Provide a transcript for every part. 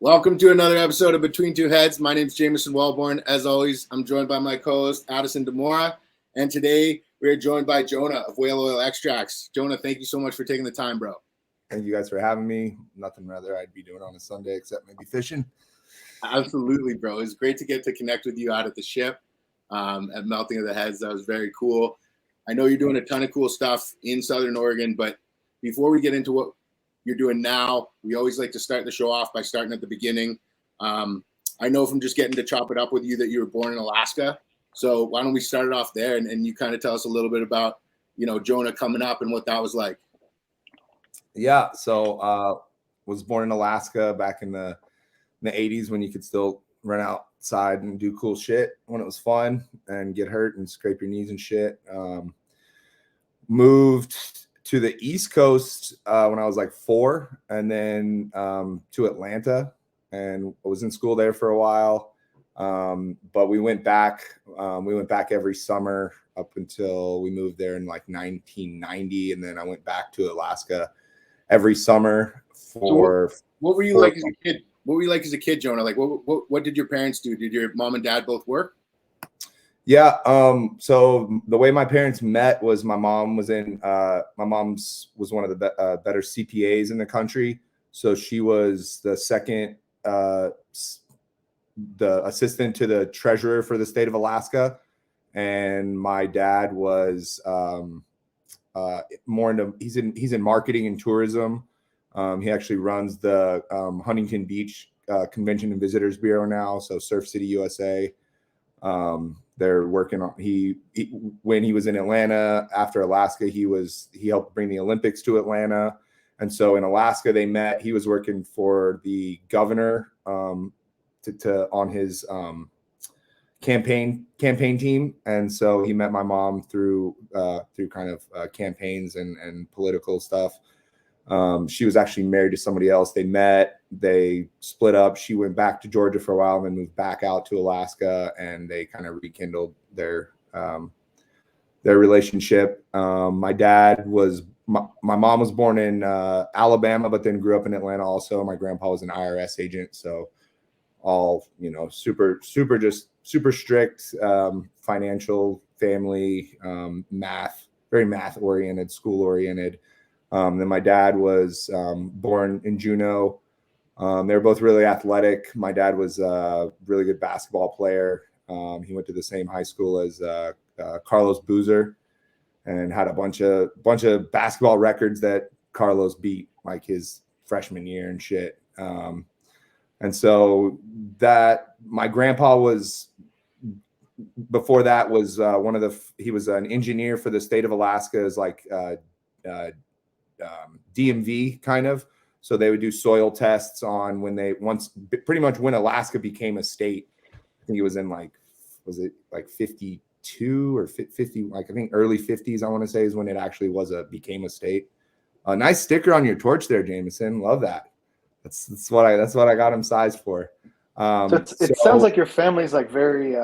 Welcome to another episode of Between Two Heads. My name is Jameson Welbourn. As always, I'm joined by my co-host, Addison DeMoura. And today we are joined by Jonah of Whale Oil Extracts. Jonah, thank you so much for taking the time, bro. Thank you guys for having me. Nothing rather I'd be doing on a Sunday except maybe fishing. Absolutely, bro. It's great to get to connect with you out at the ship at Melting of the Heads. That was very cool. I know you're doing a ton of cool stuff in Southern Oregon, but before we get into what you're doing now, we always like to start the show off by starting at the beginning. I know from just getting to chop it up with you that you were born in Alaska. So why don't we start it off there and you kind of tell us a little bit about, Jonah coming up and what that was like. Yeah. So was born in Alaska back in the 80s when you could still run outside and do cool shit when it was fun and get hurt and scrape your knees and shit. Moved to the East Coast when I was like 4, and then to Atlanta, and I was in school there for a while. But we went back every summer up until we moved there in like 1990, and then I went back to Alaska every summer for. So what were you like as a kid? What were you like as a kid, Jonah? Like, what did your parents do? Did your mom and dad both work? Yeah. So the way my parents met was my mom was one of the better CPAs in the country. So she was the second, the assistant to the treasurer for the state of Alaska. And my dad was more into, he's in marketing and tourism. He actually runs the Huntington Beach Convention and Visitors Bureau now. So Surf City, USA. They're working on when he was in Atlanta after Alaska, he helped bring the Olympics to Atlanta. And so in Alaska they met. He was working for the governor on his campaign team. And so he met my mom through kind of campaigns and political stuff. She was actually married to somebody else. They met, they split up. She went back to Georgia for a while and then moved back out to Alaska, and they kind of rekindled their relationship. My mom was born in Alabama, but then grew up in Atlanta also. My grandpa was an IRS agent. So all, super strict, financial family, very math oriented, school oriented. Then my dad was born in Juneau. They were both really athletic. My dad was a really good basketball player. He went to the same high school as Carlos Boozer and had a bunch of basketball records that Carlos beat like his freshman year and shit. And so that my grandpa was, before that, was he was an engineer for the state of Alaska as like DMV kind of. So they would do soil tests on pretty much when Alaska became a state. I think it was in was it 52 or 50, like I think early 50s, I want to say, is when it actually became a state. A nice sticker on your torch there, Jameson. Love that. That's what I got him sized for. It sounds like your family's like very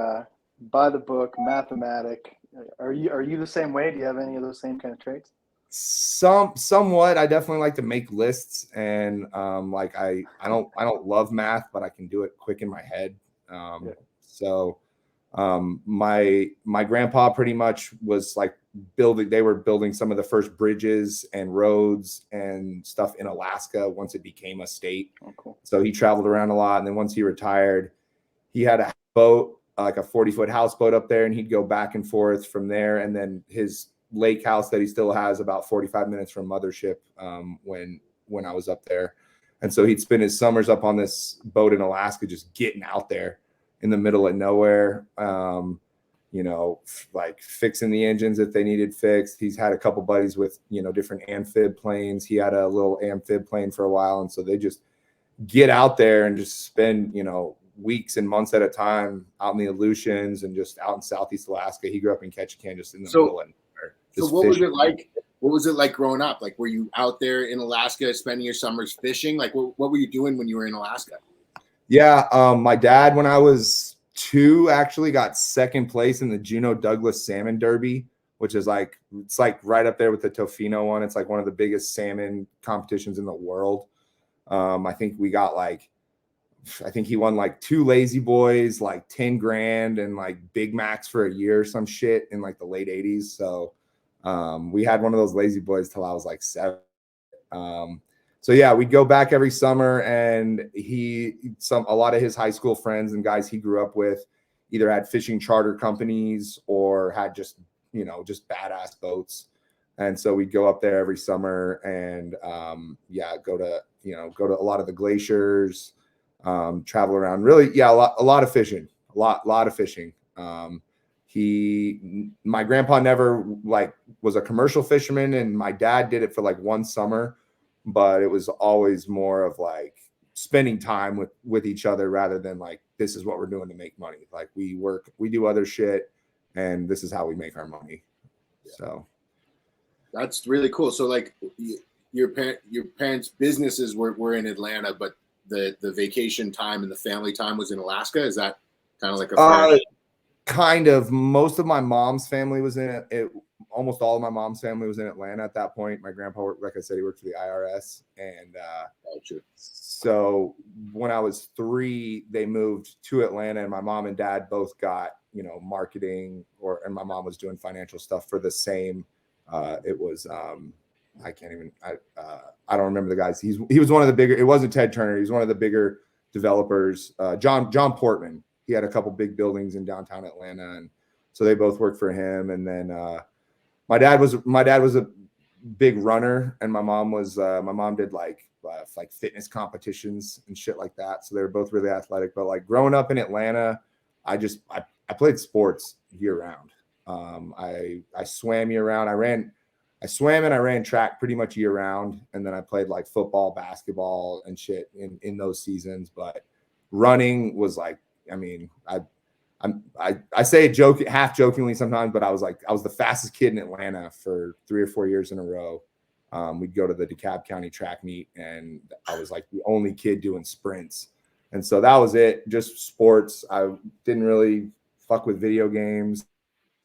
by the book, mathematic. Are you the same way? Do you have any of those same kind of traits? Somewhat. I definitely like to make lists, and I don't love math, but I can do it quick in my head. So my grandpa pretty much was like they were building some of the first bridges and roads and stuff in Alaska once it became a state. Oh, cool. So he traveled around a lot, and then once he retired, he had a boat, like a 40-foot houseboat up there, and he'd go back and forth from there. And then his lake house that he still has about 45 minutes from Mothership when I was up there. And so he'd spend his summers up on this boat in Alaska, just getting out there in the middle of nowhere, like fixing the engines if they needed fixed. He's had a couple buddies with, different amphib planes. He had a little amphib plane for a while. And so they just get out there and just spend, weeks and months at a time out in the Aleutians and just out in Southeast Alaska. He grew up in Ketchikan, just in the middle of nowhere. So what was it like? What was it like growing up? Like, were you out there in Alaska spending your summers fishing? Like, what were you doing when you were in Alaska? Yeah, my dad, when I was 2, actually got second place in the Juneau Douglas Salmon Derby, which is it's right up there with the Tofino one. It's like one of the biggest salmon competitions in the world. I think we got I think he won like 2 Lazy Boys, like 10 grand and like Big Macs for a year or some shit in like the late 80s. So we had one of those Lazy Boys till I was like 7. So yeah, we'd go back every summer, and a lot of his high school friends and guys he grew up with either had fishing charter companies or had just badass boats. And so we'd go up there every summer and go to a lot of the glaciers, travel around. Really, yeah, a lot of fishing, a lot of fishing. My grandpa never like was a commercial fisherman, and my dad did it for like one summer, but it was always more of like spending time with each other rather than like, this is what we're doing to make money. Like we do other shit, and this is how we make our money. Yeah. So that's really cool. So like your parents' businesses were in Atlanta, but the vacation time and the family time was in Alaska. Is that kind of like a kind of? Most of my mom's family was in it. Almost all of my mom's family was in Atlanta at that point. My grandpa, like I said, he worked for the IRS. And so when I was 3, they moved to Atlanta, and my mom and dad both got, marketing, and my mom was doing financial stuff for the same. It was, I don't remember the guys. He was one of the bigger, it wasn't Ted Turner. He was one of the bigger developers, John Portman. He had a couple big buildings in downtown Atlanta. And so they both worked for him. And then, my dad was a big runner, and my mom did like fitness competitions and shit like that. So they were both really athletic. But like growing up in Atlanta, I played sports year round. I swam year round. I swam and I ran track pretty much year round. And then I played like football, basketball and shit in those seasons. But running was like, I mean, I say it half jokingly sometimes, but I was the fastest kid in Atlanta for 3 or 4 years in a row. We'd go to the DeKalb County track meet, and I was like the only kid doing sprints. And so that was it, just sports. I didn't really fuck with video games.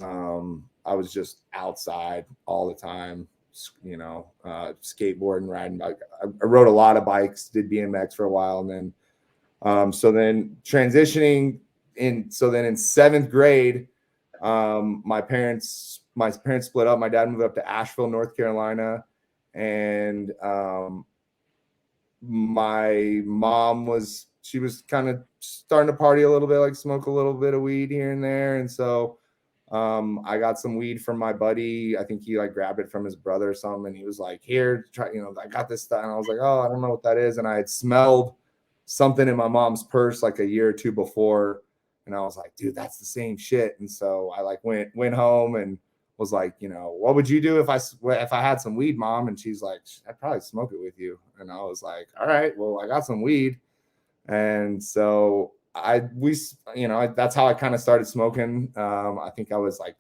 I was just outside all the time, skateboarding, riding bike. I rode a lot of bikes, did BMX for a while. And then, so then transitioning in 7th grade, my parents split up. My dad moved up to Asheville, North Carolina. And, my mom was kind of starting to party a little bit, like smoke a little bit of weed here and there. And so, I got some weed from my buddy. I think he like grabbed it from his brother or something. And he was like, here, try, I got this stuff. And I was like, oh, I don't know what that is. And I had smelled something in my mom's purse like a year or 2 before. And I was like, dude, that's the same shit. And so I like went home and was like, what would you do if I had some weed, Mom? And she's like, I'd probably smoke it with you. And I was like, all right, well, I got some weed. And so that's how I kind of started smoking. I think I was like,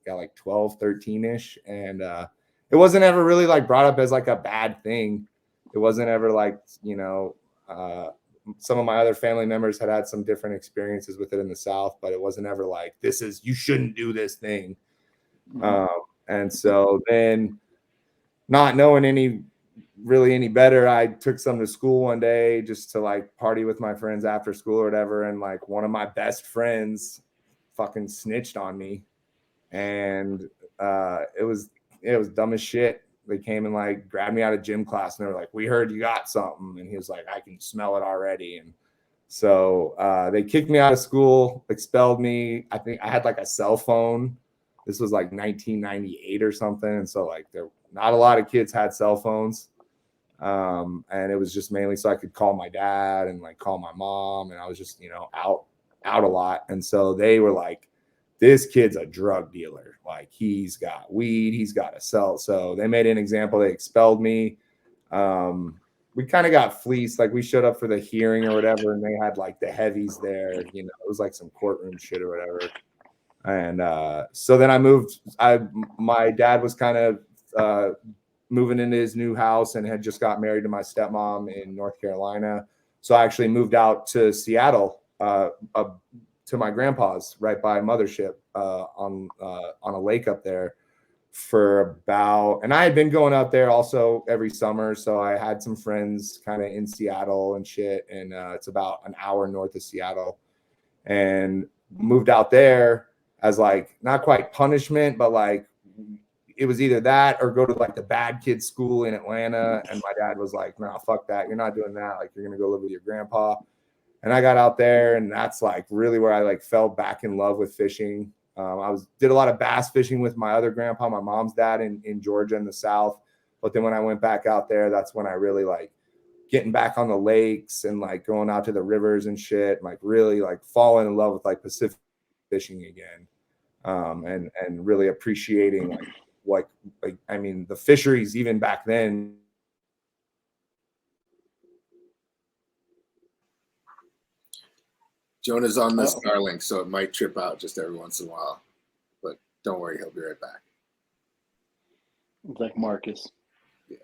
got like 12, 13-ish. And it wasn't ever really like brought up as like a bad thing. It wasn't ever like, some of my other family members had some different experiences with it in the South, but it wasn't ever like, you shouldn't do this thing. And so then, not knowing any better, I took some to school one day just to like party with my friends after school or whatever. And like one of my best friends fucking snitched on me. And it was dumb as shit. They came and like grabbed me out of gym class, and they were like, we heard you got something. And he was like, I can smell it already. And so they kicked me out of school, expelled me. I think I had like a cell phone. This was like 1998 or something. And so like not a lot of kids had cell phones. And it was just mainly so I could call my dad and like call my mom. And I was just, out a lot. And so they were like, this kid's a drug dealer. Like he's got weed, he's got to sell. So they made an example. They expelled me. We kind of got fleeced. Like we showed up for the hearing or whatever, and they had like the heavies there. It was like some courtroom shit or whatever. And so then I moved. My dad was kind of moving into his new house and had just got married to my stepmom in North Carolina. So I actually moved out to Seattle, to my grandpa's right by Mothership on a lake up there for about, and I had been going out there also every summer. So I had some friends kind of in Seattle and shit. And it's about an hour north of Seattle, and moved out there as like, not quite punishment, but like it was either that or go to like the bad kid school in Atlanta. And my dad was like, no, fuck that. You're not doing that. Like, you're going to go live with your grandpa. And I got out there, and that's like really where I like fell back in love with fishing. Did a lot of bass fishing with my other grandpa, my mom's dad in Georgia in the South. But then when I went back out there, that's when I really like getting back on the lakes and like going out to the rivers and shit, and like really like falling in love with like Pacific fishing again. And really appreciating like I mean, the fisheries even back then. Jonah's on the Starlink, so it might trip out just every once in a while. But don't worry, he'll be right back. Like Marcus. Yeah.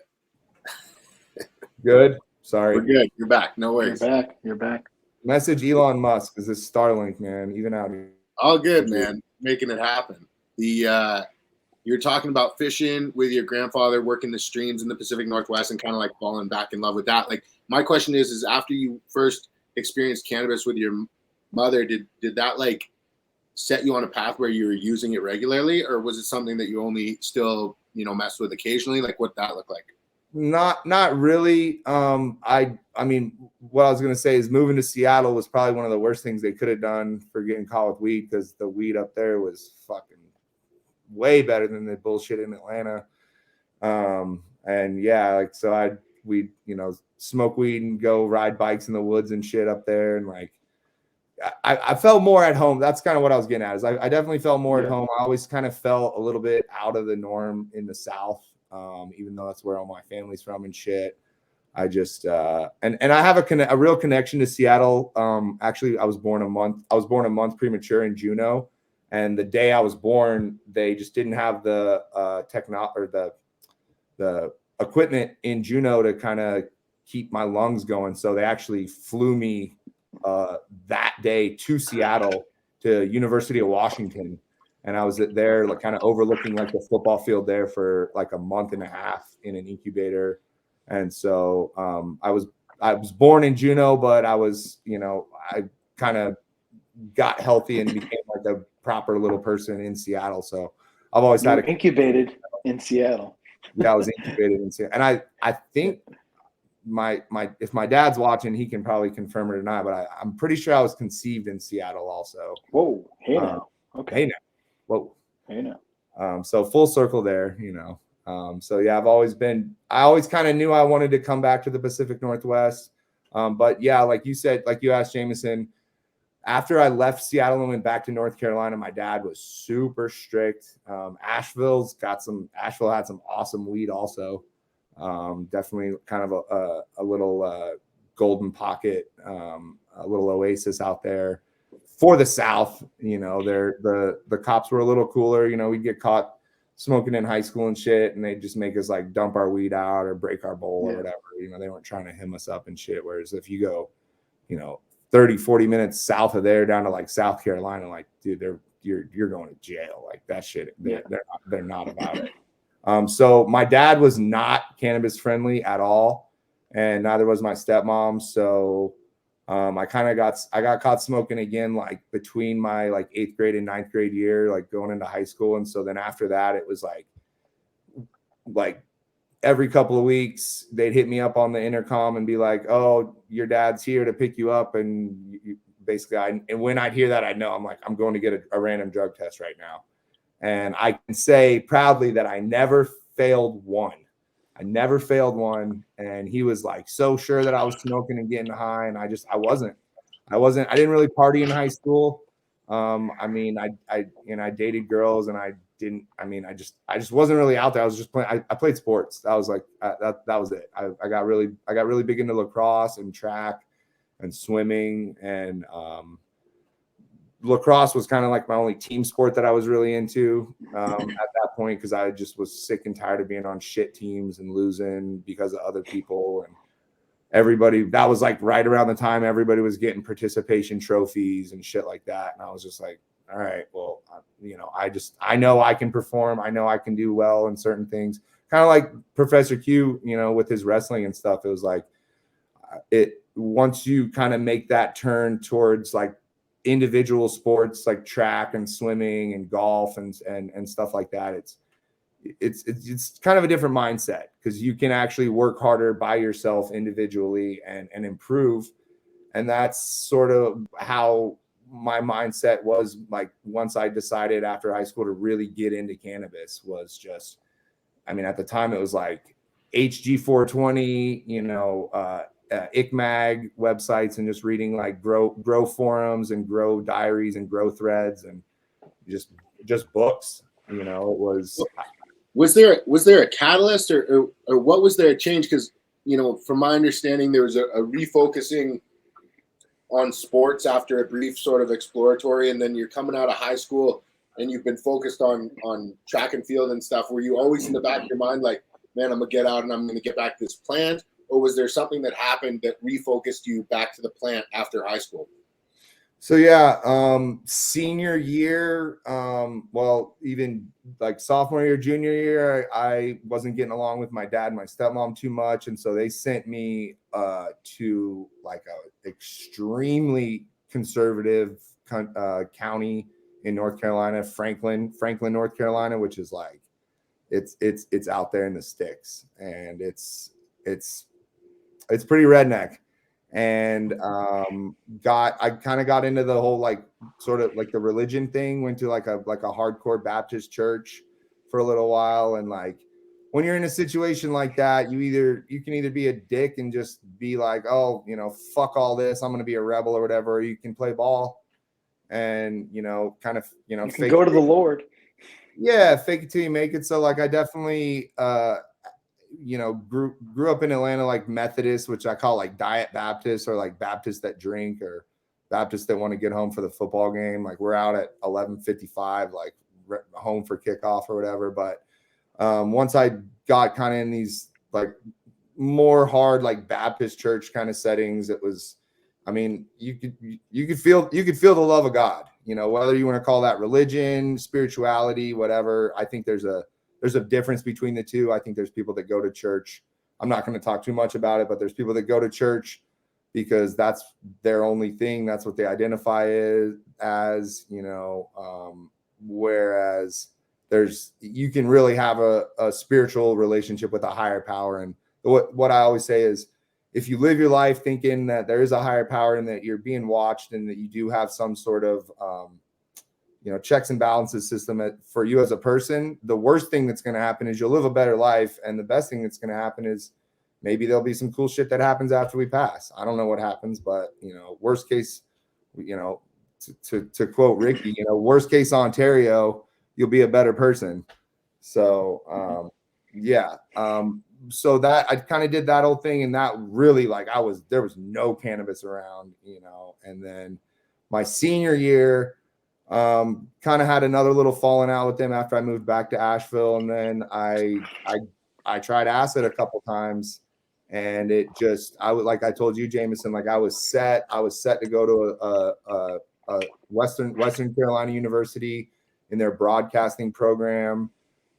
Good. Sorry. We're good. You're back. No worries. You're back. Message Elon Musk, is this Starlink, man? Even out here. All good, man. Making it happen. You're talking about fishing with your grandfather, working the streams in the Pacific Northwest, and kind of like falling back in love with that. Like, my question is after you first experienced cannabis with your mother, did that like set you on a path where you were using it regularly, or was it something that you only still, messed with occasionally? Like, what that look like? Not really. I mean, what I was gonna say is moving to Seattle was probably one of the worst things they could have done for getting caught with weed, because the weed up there was fucking way better than the bullshit in Atlanta. And yeah, like, so we'd smoke weed and go ride bikes in the woods and shit up there, and like I felt more at home. That's kind of what I was getting at. Is I definitely felt more at home. I always kind of felt a little bit out of the norm in the South, even though that's where all my family's from and shit. I just and I have a real connection to Seattle. Actually, I was born a month premature in Juneau, and the day I was born, they just didn't have the the equipment in Juneau to kind of keep my lungs going. So they actually flew me that day to Seattle, to University of Washington, and I was there like kind of overlooking like the football field there for like a month and a half in an incubator. And so I was born in Juneau, but I was I kind of got healthy and became like a proper little person in Seattle. So I've always had incubated in Seattle. Yeah, I was incubated in Seattle, and I think my if my dad's watching, he can probably confirm or deny, but I'm pretty sure I was conceived in Seattle also. Whoa, hey now, okay, hey now, whoa, hey now. So full circle there, So yeah, I always kind of knew I wanted to come back to the Pacific Northwest, but yeah, like you said, like you asked Jameson, after I left Seattle and went back to North Carolina, my dad was super strict. Asheville had some awesome weed also. Definitely kind of a little golden pocket, a little oasis out there for the South. The cops were a little cooler. We'd get caught smoking in high school and shit, and they'd just make us like dump our weed out or break our bowl or whatever. They weren't trying to hem us up and shit. Whereas if you go, 30-40 minutes south of there down to like South Carolina, like, dude, you're going to jail. Like, that shit, they're not about it. So my dad was not cannabis friendly at all, and neither was my stepmom. So I got caught smoking again, like between my like 8th grade and 9th grade year, like going into high school. And so then after that, it was like every couple of weeks they'd hit me up on the intercom and be like, "Oh, your dad's here to pick you up." And and when I'd hear that, I'd know. I'm like, I'm going to get a random drug test right now. And I can say proudly that I never failed one. And he was like so sure that I was smoking and getting high. And I wasn't. I didn't really party in high school. I mean, I dated girls, and I just wasn't really out there. I was just playing. I played sports. That was like, that was it. I got really big into lacrosse and track and swimming, and lacrosse was kind of like my only team sport that I was really into at that point, because I just was sick and tired of being on shit teams and losing because of other people. And everybody, that was like right around the time everybody was getting participation trophies and shit like that. And I was just like, all right, well, I know I can perform. I know I can do well in certain things. Kind of like Professor Q, with his wrestling and stuff. It was like once you kind of make that turn towards like individual sports like track and swimming and golf and stuff like that, it's kind of a different mindset, because you can actually work harder by yourself individually and improve. And that's sort of how my mindset was, like, once I decided after high school to really get into cannabis. Was just, at the time it was like HG420, ICMAG websites, and just reading like grow forums and grow diaries and grow threads and just books. It Was there a catalyst or what was there a change? Because, from my understanding, there was a refocusing on sports after a brief sort of exploratory, and then you're coming out of high school and you've been focused on track and field and stuff. Were you always in the back of your mind like, man, I'm gonna get out and I'm gonna get back to this plant? Or was there something that happened that refocused you back to the plant after high school? So yeah, senior year, well, even like sophomore year, junior year, I wasn't getting along with my dad and my stepmom too much, and so they sent me to like a extremely conservative county in North Carolina, Franklin, North Carolina, which is like it's out there in the sticks, and it's pretty redneck. And I kind of got into the whole like sort of like the religion thing, went to like a hardcore Baptist church for a little while. And like when you're in a situation like that, you can either be a dick and just be like, oh, fuck all this, I'm gonna be a rebel or whatever, or you can play ball and you can go to the Lord. Yeah, fake it till you make it. So like I definitely grew up in Atlanta, like Methodist, which I call like Diet Baptist, or like Baptists that drink, or Baptists that want to get home for the football game. Like we're out at 11:55, like home for kickoff or whatever. But once I got kind of in these like more hard like Baptist church kind of settings, it was, you could feel the love of God, whether you want to call that religion, spirituality, whatever. I think there's a difference between the two. I think there's people that go to church. I'm not going to talk too much about it, but there's people that go to church because that's their only thing. That's what they identify as, whereas you can really have a spiritual relationship with a higher power. And what I always say is, if you live your life thinking that there is a higher power and that you're being watched and that you do have some sort of, checks and balances system for you as a person, the worst thing that's going to happen is you'll live a better life. And the best thing that's going to happen is maybe there'll be some cool shit that happens after we pass. I don't know what happens, but worst case, to quote Ricky, worst case Ontario, you'll be a better person. So, so that I kind of did that whole thing, and that really like there was no cannabis around, and then my senior year, kind of had another little falling out with them after I moved back to Asheville. And then I tried acid a couple times, and like I told you, Jameson, like I was set to go to a Western Carolina University in their broadcasting program.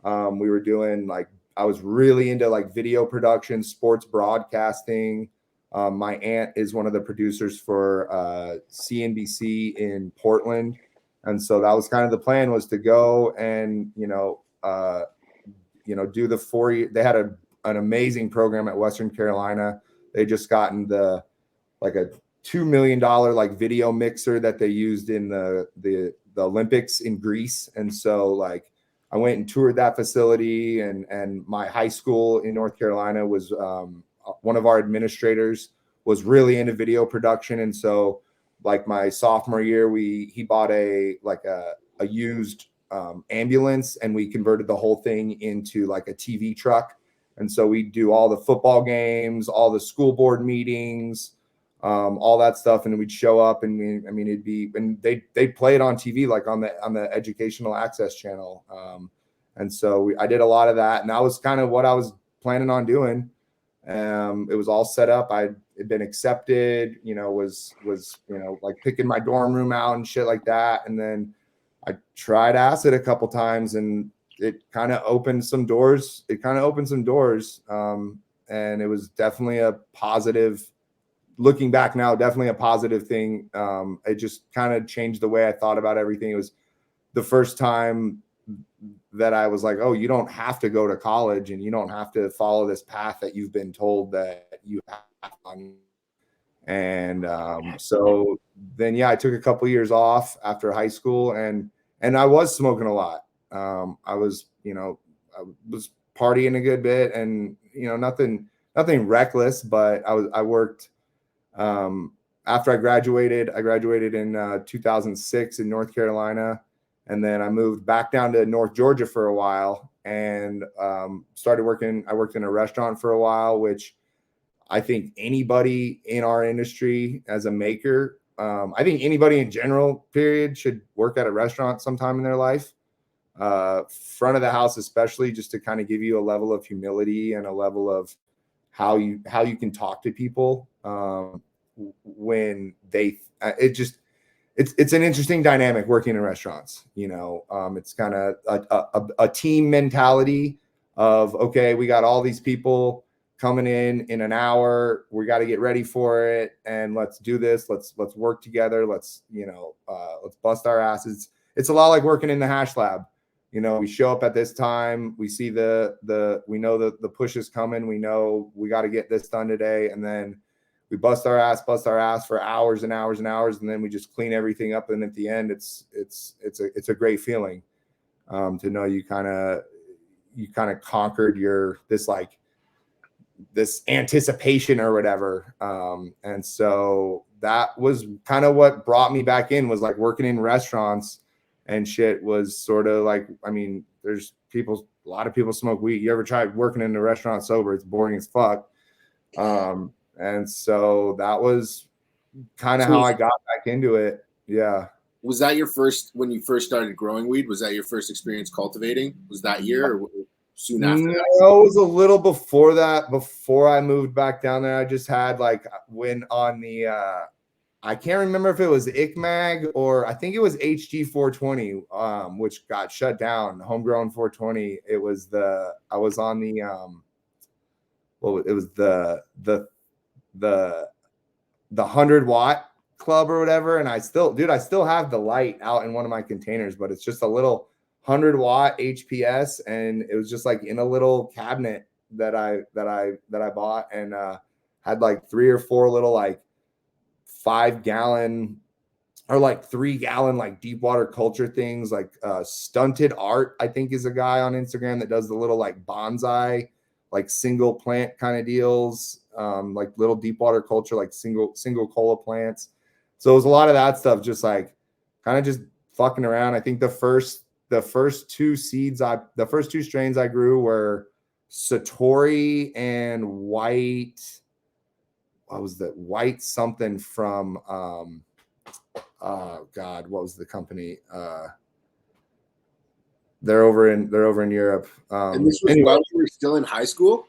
We were doing I was really into like video production, sports broadcasting. My aunt is one of the producers for CNBC in Portland. And so that was kind of the plan, was to go and, do the 4 year. They had an amazing program at Western Carolina. They just gotten a $2 million like video mixer that they used in the Olympics in Greece. And so like I went and toured that facility, and my high school in North Carolina was one of our administrators was really into video production. And so like my sophomore year, he bought a used ambulance, and we converted the whole thing into like a TV truck. And so we do all the football games, all the school board meetings, all that stuff. And we'd show up, and it'd be, and they play it on TV, like on the educational access channel. And so I did a lot of that, and that was kind of what I was planning on doing. It was all set up. I'd been accepted, was like picking my dorm room out and shit like that. And then I tried acid a couple times, and it kind of opened some doors. And it was definitely a positive. Looking back now, definitely a positive thing. It just kind of changed the way I thought about everything. It was the first time that I was like, oh, you don't have to go to college and you don't have to follow this path that you've been told that you have on. And so then, yeah, I took a couple years off after high school, and I was smoking a lot. I was partying a good bit, and nothing reckless, but I worked. After I graduated in 2006 in North Carolina, and then I moved back down to North Georgia for a while, and started working. I worked in a restaurant for a while, which I think anybody in our industry as a maker, I think anybody in general, period, should work at a restaurant sometime in their life. Front of the house, especially, just to kind of give you a level of humility and a level of how you can talk to people when they it's an interesting dynamic working in restaurants. It's kind of a team mentality of, okay, we got all these people coming in an hour, we got to get ready for it, and let's do this, let's work together, let's bust our asses. It's a lot like working in the hash lab. We show up at this time, we see we know the push is coming, we know we got to get this done today, and then we bust our ass for hours and hours and hours, and then we just clean everything up, and at the end it's a great feeling to know you kind of conquered this anticipation or whatever. And so that was kind of what brought me back in, was like working in restaurants and shit was sort of like, I mean, a lot of people smoke weed. You ever tried working in a restaurant sober? It's boring as fuck. And so that was kind of how I got back into it. Yeah. Was that when you first started growing weed? Was that your first experience cultivating? Was that year or soon after that? No, it was a little before that. Before I moved back down there, I just had when on the I can't remember if it was ICMAG or I think it was HG 420, which got shut down. Homegrown 420. I was on the it was the 100-watt club or whatever, and I still have the light out in one of my containers, but it's just a little 100-watt HPS, and it was just like in a little cabinet that I bought, and had like 3 or 4 little 5-gallon or 3-gallon deep water culture things. Stunted Art, I think, is a guy on Instagram that does the little bonsai single plant kind of deals, little deep water culture, single cola plants. So it was a lot of that stuff, just kind of just fucking around. I think the first 2 strains I grew were Satori and white. What was that? White something from oh God, what was the company? They're over in Europe. And this was while you were still in high school?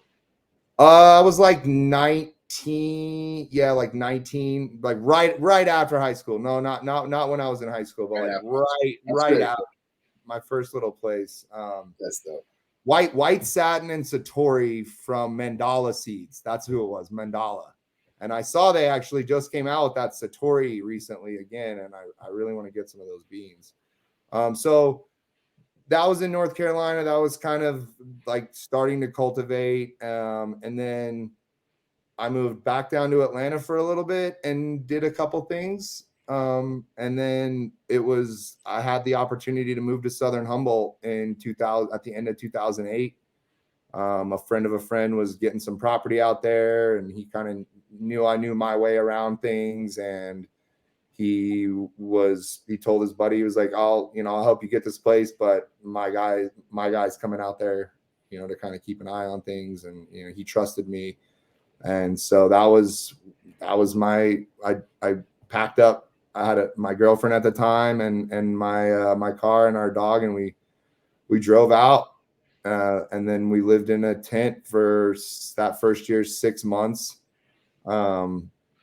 I was 19. Yeah, 19, right after high school. No, not when I was in high school, but right out. My first little place. That's dope. White Satin and Satori from Mandala Seeds. That's who it was, Mandala. And I saw they actually just came out with that Satori recently again, and I really want to get some of those beans. So that was in North Carolina. That was kind of starting to cultivate. And then I moved back down to Atlanta for a little bit and did a couple things. And then I had the opportunity to move to Southern Humboldt in 2000, at the end of 2008. A friend of a friend was getting some property out there, and he kind of knew I knew my way around things. And he told his buddy, he was like, I'll help you get this place, but my guy's coming out there, to kind of keep an eye on things. And, he trusted me. And so that was I packed up. I had my girlfriend at the time and my car and our dog, and we drove out. And then we lived in a tent for that first year, 6 months.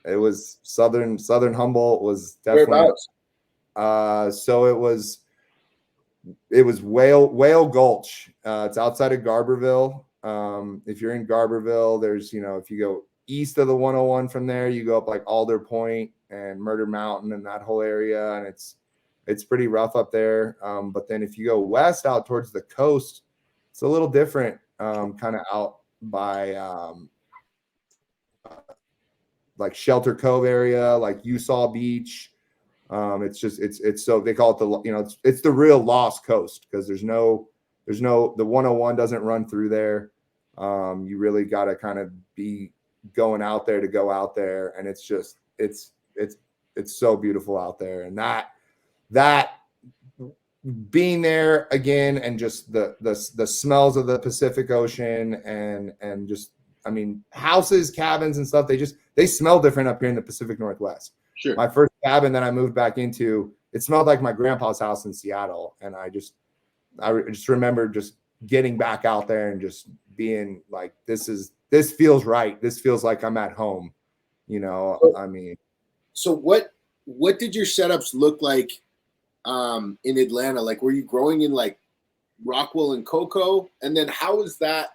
It was Southern Humboldt was definitely. Whereabouts? So it was it was Whale Gulch. It's outside of Garberville. If you're in Garberville, there's, if you go east of the 101 from there, you go up like Alder Point and Murder Mountain and that whole area. And it's pretty rough up there. But then if you go west out towards the coast, it's a little different, kind of out by like Shelter Cove area, like Usaw Beach. It's so they call it it's the real Lost Coast, because there's no the 101 doesn't run through there. You really got to kind of be going out there to go out there, and it's so beautiful out there. And that being there again, and just the smells of the Pacific Ocean, and just, I mean, houses, cabins and stuff, they smell different up here in the Pacific Northwest. Sure. My first cabin that I moved back into, it smelled like my grandpa's house in Seattle. And I just remember just getting back out there and just being like, this feels right. This feels like I'm at home. I mean. So what did your setups look like in Atlanta? Like, were you growing in like Rockwell and Cocoa? And then how was that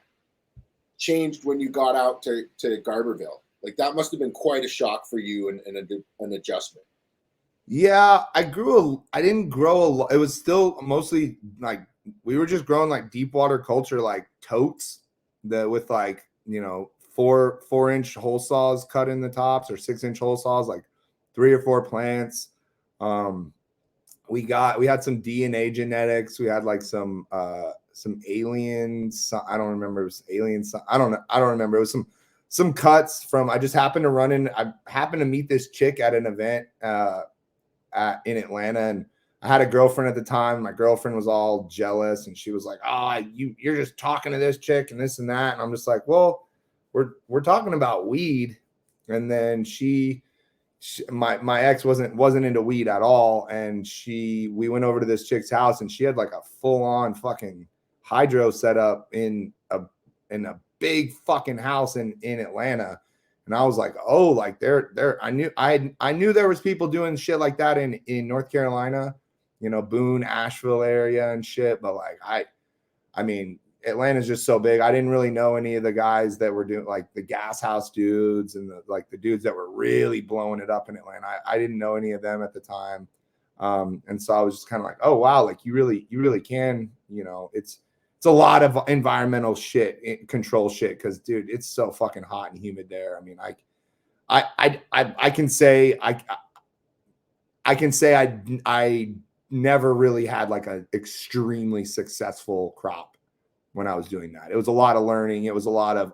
changed when you got out to Garberville? Like, that must have been quite a shock for you and an adjustment. Yeah, I didn't grow a lot. It was still mostly like, we were just growing like deep water culture, like totes with like, 4-inch hole saws cut in the tops, or 6-inch hole saws, like 3 or 4 plants. We had some DNA genetics. We had like some aliens. I don't remember. It was aliens. I don't remember. It was some cuts from, I happened to meet this chick at an event in Atlanta, and I had a girlfriend at the time. My girlfriend was all jealous, and she was like, "Oh, you're just talking to this chick and this and that." And I'm just like, "Well, we're talking about weed." And then my ex wasn't into weed at all, and we went over to this chick's house, and she had like a full-on fucking hydro setup in a big fucking house in Atlanta. And I was like, oh, like I knew there was people doing shit like that in North Carolina, Boone, Asheville area and shit. But like, I mean, Atlanta's just so big. I didn't really know any of the guys that were doing, like, the Gas House dudes and the dudes that were really blowing it up in Atlanta. I didn't know any of them at the time. And so I was just kind of like, oh wow, like you really can, it's a lot of environmental shit, control shit. Cause dude, it's so fucking hot and humid there. I mean, I can say I never really had like an extremely successful crop when I was doing that. It was a lot of learning. It was a lot of,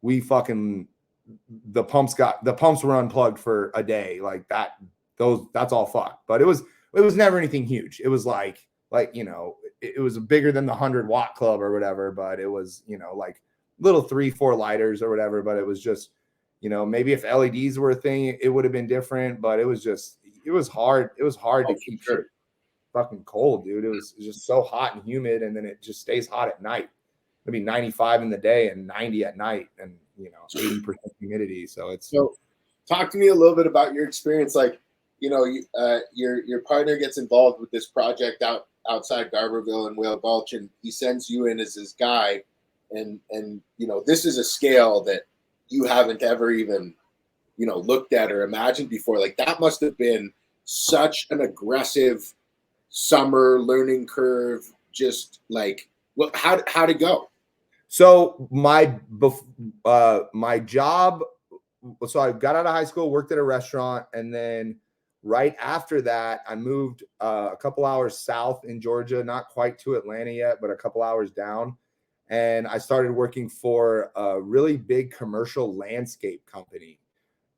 the pumps were unplugged for a day. Like that's all fucked. But it was never anything huge. It was like, it was bigger than the 100-watt club or whatever, but it was, like little 3-4 lighters or whatever. But it was just, maybe if LEDs were a thing, it would have been different, but it was hard. It was hard to keep shit fucking cold, dude. It was just so hot and humid. And then it just stays hot at night. It'd be 95 in the day and 90 at night, and 80% humidity. So talk to me a little bit about your experience. Like, your partner gets involved with this project outside Garberville and Whale Gulch, and he sends you in as his guy. And this is a scale that you haven't ever even, looked at or imagined before. Like, that must have been such an aggressive summer learning curve. Just like, how'd it go? So my job, so I got out of high school, worked at a restaurant, and then right after that, I moved a couple hours south in Georgia, not quite to Atlanta yet, but a couple hours down. And I started working for a really big commercial landscape company.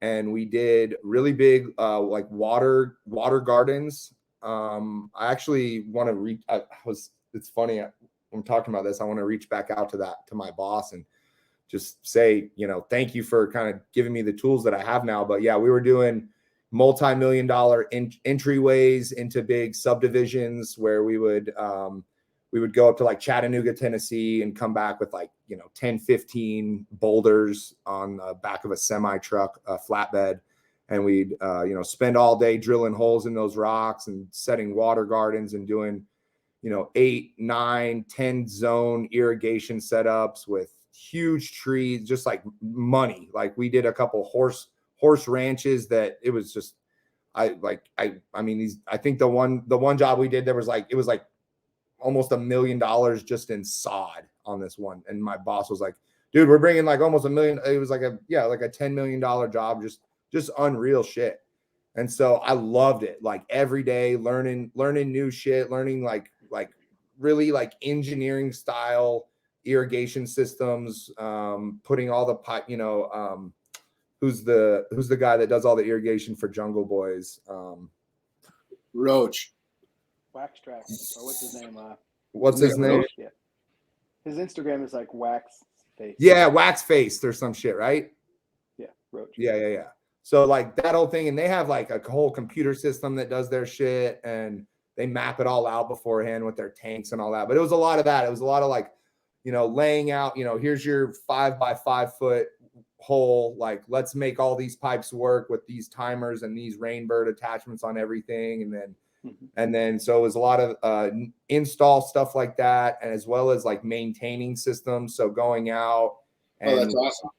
And we did really big, like water gardens. I actually want to it's funny, I'm talking about this. I want to reach back out to my boss and just say, thank you for kind of giving me the tools that I have now. But yeah, we were doing multi-million-dollar entryways into big subdivisions where we would go up to like Chattanooga, Tennessee, and come back with like, 10, 15 boulders on the back of a semi truck, a flatbed. And we'd, spend all day drilling holes in those rocks and setting water gardens and doing 8, 9, 10 zone irrigation setups with huge trees, just like money. Like we did a couple horse ranches that it was just, I think the one job we did, it was like almost $1 million just in sod on this one. And my boss was like, dude, we're bringing like almost $1 million. It was like a $10 million job, just unreal shit. And so I loved it. Like every day learning new shit, learning like really like engineering style irrigation systems, putting all the pipe, who's the guy that does all the irrigation for Jungle Boys? Roach. Wax Track, or what's his name? What's his name? Yeah. His Instagram is like Wax Face. Yeah, Wax Face or some shit, right? Yeah, Roach. Yeah. So like that whole thing, and they have like a whole computer system that does their shit, and they map it all out beforehand with their tanks and all that. But it was a lot of that. It was a lot of like, laying out, here's your 5 by 5 foot hole. Like, let's make all these pipes work with these timers and these rainbird attachments on everything. And then, so it was a lot of install stuff like that, and as well as like maintaining systems. So going out and, that's awesome.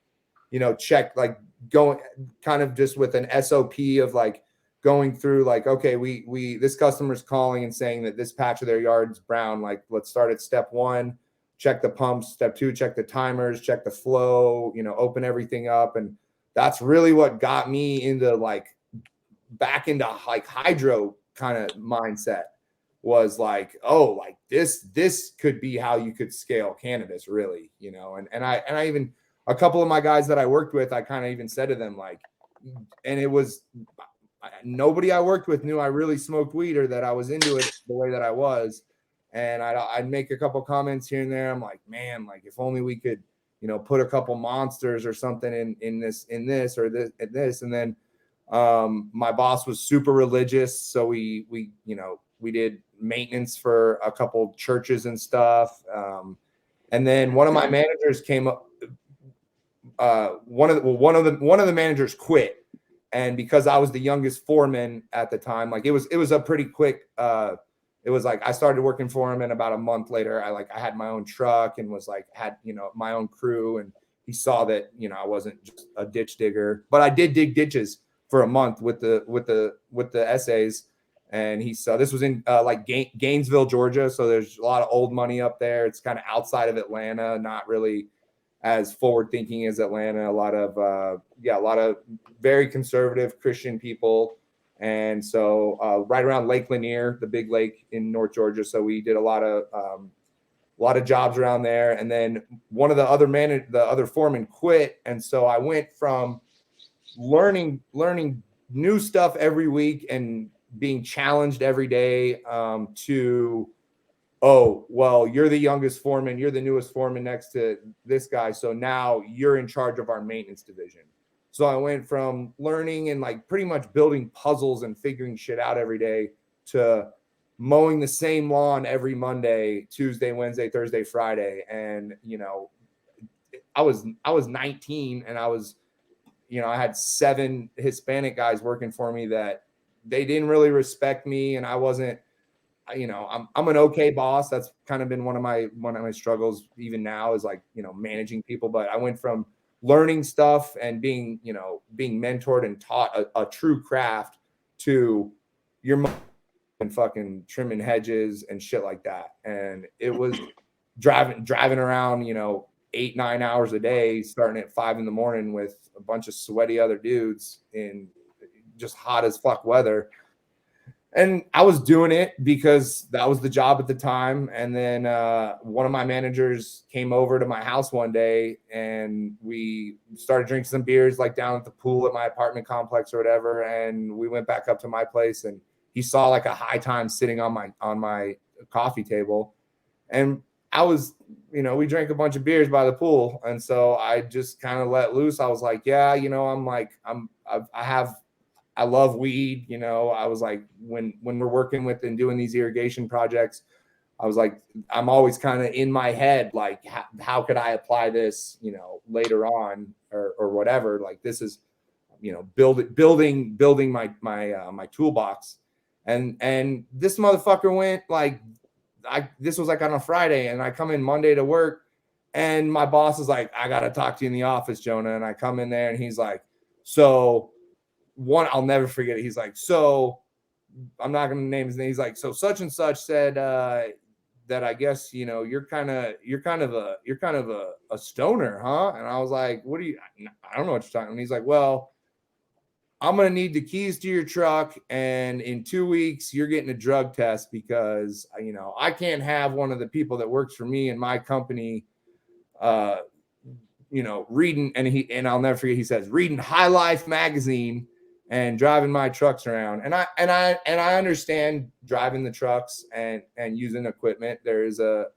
Check, like going kind of just with an SOP of like going through like, okay, we this customer's calling and saying that this patch of their yard's brown. Like, let's start at step 1, check the pumps, step 2, check the timers, check the flow, open everything up. And that's really what got me into like back into like hydro kind of mindset, was like, oh, like this could be how you could scale cannabis, really, and I even, a couple of my guys that I worked with, I kind of even said to them like, and it was, nobody I worked with knew I really smoked weed or that I was into it the way that I was. And I'd make a couple comments here and there. I'm like, man, like if only we could, put a couple monsters or something in this or this. And then my boss was super religious. So we did maintenance for a couple churches and stuff. And then one of my managers came up, one of the managers quit. And because I was the youngest foreman at the time, like it was a pretty quick, it was like I started working for him, and about a month later, I had my own truck and was like, had, my own crew. And he saw that, I wasn't just a ditch digger, but I did dig ditches for a month with the essays. And he saw, this was in like Gainesville, Georgia. So there's a lot of old money up there. It's kind of outside of Atlanta, not really as forward thinking as Atlanta. A lot of very conservative Christian people. And so right around Lake Lanier, the big lake in North Georgia. So we did a lot of jobs around there. And then one of the other foreman quit. And so I went from learning new stuff every week and being challenged every day to, oh, well, you're the youngest foreman, you're the newest foreman next to this guy, so now you're in charge of our maintenance division. So I went from learning and like pretty much building puzzles and figuring shit out every day to mowing the same lawn every Monday, Tuesday, Wednesday, Thursday, Friday. And I was 19, and I was, I had 7 Hispanic guys working for me that they didn't really respect me, and I wasn't, I'm an okay boss. That's kind of been one of my struggles even now, is like, managing people. But I went from learning stuff and being mentored and taught a true craft to your and fucking trimming hedges and shit like that. And it was driving around, 8-9 hours a day, starting at 5 a.m. with a bunch of sweaty other dudes in just hot as fuck weather. And I was doing it because that was the job at the time. And then one of my managers came over to my house one day, and we started drinking some beers like down at the pool at my apartment complex or whatever. And we went back up to my place, and he saw like a high time sitting on my coffee table. And I was, we drank a bunch of beers by the pool. And so I just kind of let loose. I was like, yeah, I love weed. I was like, when we're working with and doing these irrigation projects, I was like, I'm always kind of in my head, like, how could I apply this, later on or whatever. Like, this is, building my toolbox. And this motherfucker went like this was like on a Friday, and I come in Monday to work, and my boss is like, I got to talk to you in the office, Jonah. And I come in there, and he's like, so I'll never forget it. He's like, so I'm not going to name his name. He's like, so such and such said that I guess, you're kind of a stoner, huh? And I was like, I don't know what you're talking about. And he's like, well, I'm going to need the keys to your truck. And in 2 weeks, you're getting a drug test because, I can't have one of the people that works for me in my company, reading. And I'll never forget, he says, reading High Life magazine and driving my trucks around. And I understand driving the trucks and using equipment. There is a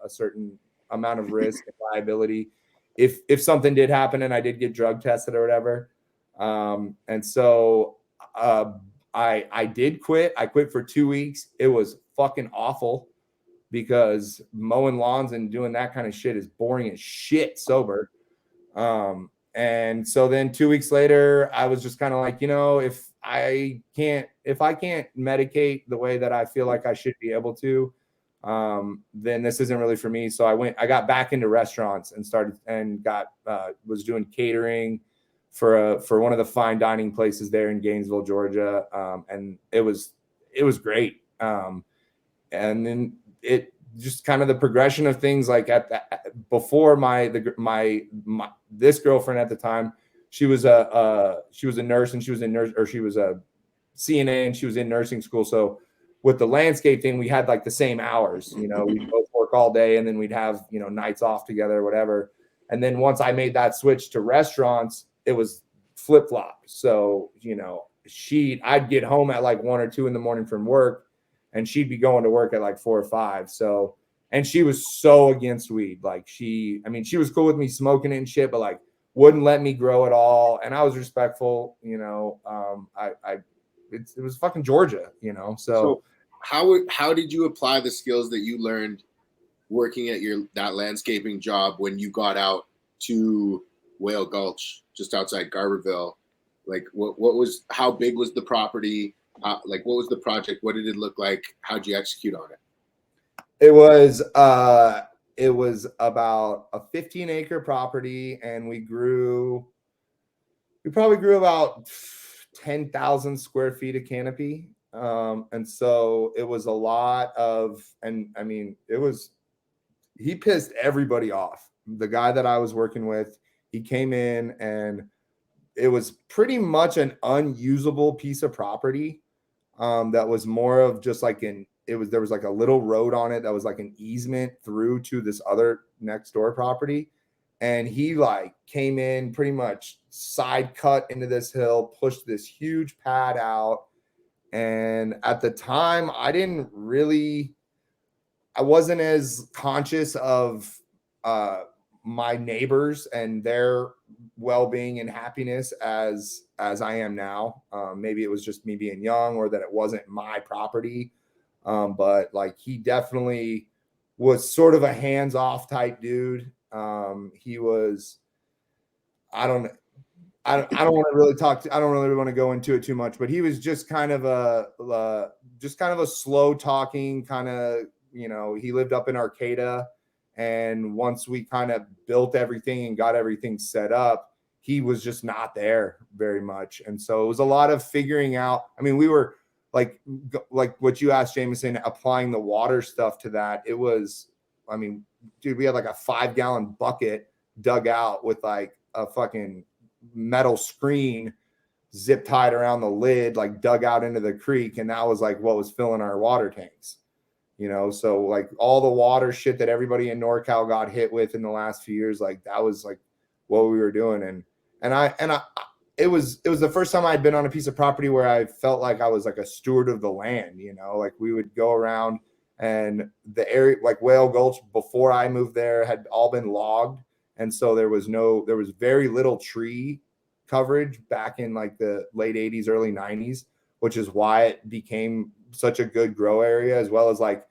certain amount of risk and liability if something did happen and I did get drug tested or whatever. And so I did quit. I quit for 2 weeks. It was fucking awful because mowing lawns and doing that kind of shit is boring as shit sober. And so then 2 weeks later, I was just kind of like, if I can't medicate the way that I feel like I should be able to, then this isn't really for me. So I got back into restaurants and was doing catering for one of the fine dining places there in Gainesville, Georgia. And it was great. And then it just kind of the progression of things, like before this girlfriend at the time, she was a nurse, and she was a CNA, and she was in nursing school. So with the landscape thing, we had like the same hours, we'd both work all day, and then we'd have, nights off together or whatever. And then once I made that switch to restaurants, it was flip flop. So, I'd get home at like 1 or 2 in the morning from work, and she'd be going to work at like 4 or 5. So, and she was so against weed. Like she was cool with me smoking it and shit, but like wouldn't let me grow at all. And I was respectful, it was fucking Georgia, so how did you apply the skills that you learned working at that landscaping job when you got out to Whale Gulch, just outside Garberville? Like how big was the property? What was the project? What did it look like? How'd you execute on it? It was about a 15-acre property, and we probably grew about 10,000 square feet of canopy. And so it was a lot of, he pissed everybody off. The guy that I was working with, he came in, and it was pretty much an unusable piece of property. That was more of just like there was like a little road on it that was like an easement through to this other next door property. And he like came in, pretty much side cut into this hill, pushed this huge pad out. And at the time, I wasn't as conscious of my neighbors and their well-being and happiness as I am now. Maybe it was just me being young, or that it wasn't my property. But like, he definitely was sort of a hands-off type dude. He was, I don't want to really I don't really want to go into it too much, but he was just kind of a slow talking kind of, he lived up in Arcata. And once we kind of built everything and got everything set up, he was just not there very much. And so it was a lot of figuring out. We were like what you asked, Jameson, applying the water stuff to that. It was, dude, we had like a 5-gallon bucket dug out with like a fucking metal screen zip tied around the lid, like dug out into the creek. And that was like what was filling our water tanks. So like all the water shit that everybody in NorCal got hit with in the last few years, like that was like what we were doing. And it was the first time I'd been on a piece of property where I felt like I was like a steward of the land, like we would go around, and the area like Whale Gulch before I moved there had all been logged. And so there was very little tree coverage back in like the late 80s, early 90s, which is why it became such a good grow area, as well as like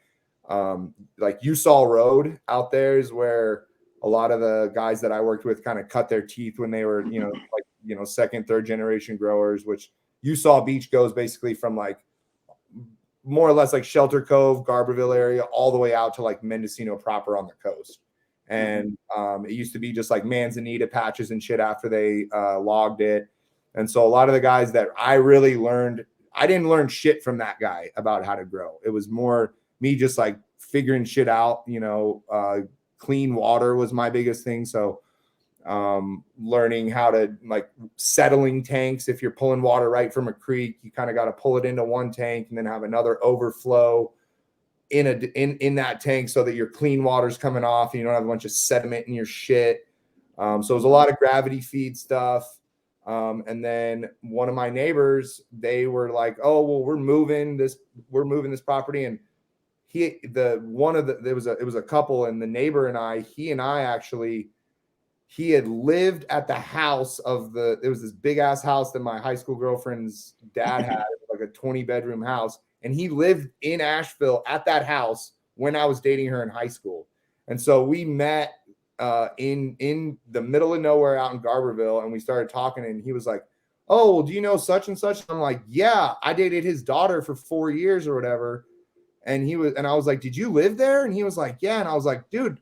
Usall Road out there is where a lot of the guys that I worked with kind of cut their teeth when they were, second, third generation growers, which Usall Beach goes basically from like more or less like Shelter Cove, Garberville area, all the way out to like Mendocino proper on the coast. And it used to be just like Manzanita patches and shit after they logged it. And so a lot of the guys that I really learned, I didn't learn shit from that guy about how to grow. It was more me just like figuring shit out, clean water was my biggest thing. So learning how to like settling tanks. If you're pulling water right from a creek, you kind of got to pull it into one tank and then have another overflow in that tank so that your clean water's coming off and you don't have a bunch of sediment in your shit. So it was a lot of gravity feed stuff. And then one of my neighbors, they were like, oh, well, we're moving this property. And it was a couple, and the neighbor and he actually, he had lived at the house it was this big ass house that my high school girlfriend's dad had, like a 20-bedroom house. And he lived in Asheville at that house when I was dating her in high school. And so we met in the middle of nowhere out in Garberville, and we started talking, and he was like, oh, well, do you know such and such? And I'm like, yeah, I dated his daughter for 4 years or whatever. And I was like, did you live there? And he was like, yeah. And I was like, dude,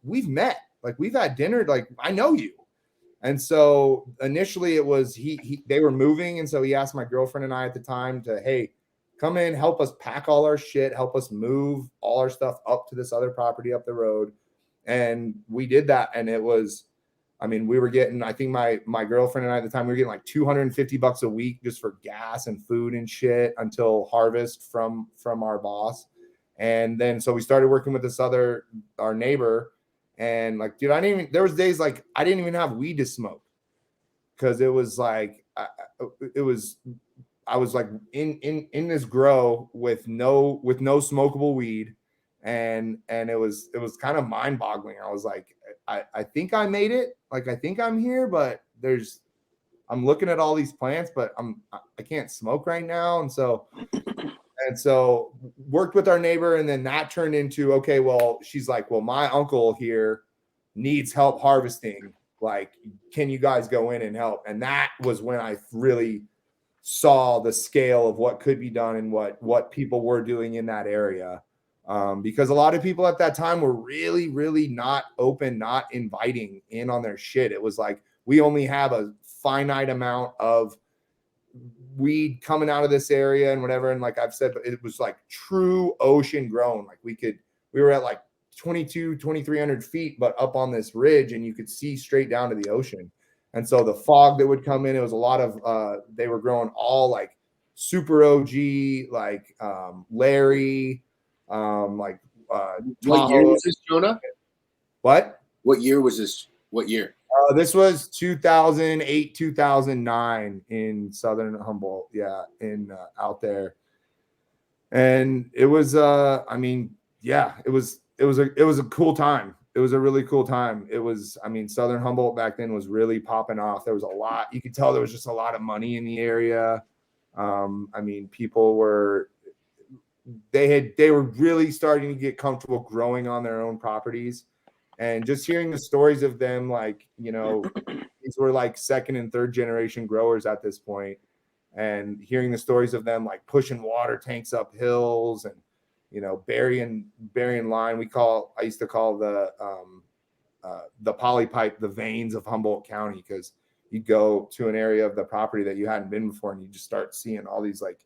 we've met, like we've had dinner, like I know you. And so initially it was they were moving, and so he asked my girlfriend and I at the time to, hey, come in, help us pack all our shit, help us move all our stuff up to this other property up the road. And we did that. And it was, we were getting, I think my girlfriend and I at the time, we were getting like $250 a week just for gas and food and shit until harvest from our boss. And then, so we started working with our neighbor, and like, dude, there was days like I didn't even have weed to smoke. Cause it was like, I was like in this grow with no smokable weed. And it was kind of mind boggling. I was like, I think I made it. Like, I think I'm here, but I'm looking at all these plants, but I can't smoke right now. And so worked with our neighbor, and then that turned into, okay, well, she's like, well, my uncle here needs help harvesting. Like, can you guys go in and help? And that was when I really saw the scale of what could be done and what people were doing in that area. Because a lot of people at that time were really, really not open, not inviting in on their shit. It was like, we only have a finite amount of weed coming out of this area and whatever. And like I've said, it was like true ocean grown. Like we were at like 2,300 feet, but up on this ridge, and you could see straight down to the ocean. And so the fog that would come in, it was a lot of, they were growing all like super OG, like Larry, what year was this, Jonah? What year was this? What year? This was 2008, 2009 in Southern Humboldt. Yeah. Out there. And it was, it was a cool time. It was a really cool time. It was, Southern Humboldt back then was really popping off. There was a lot, you could tell there was just a lot of money in the area. People were, they were really starting to get comfortable growing on their own properties, and just hearing the stories of them, like, these were like second and third generation growers at this point, and hearing the stories of them like pushing water tanks up hills and, burying line. I used to call the polypipe the veins of Humboldt County, because you go to an area of the property that you hadn't been before, and you just start seeing all these like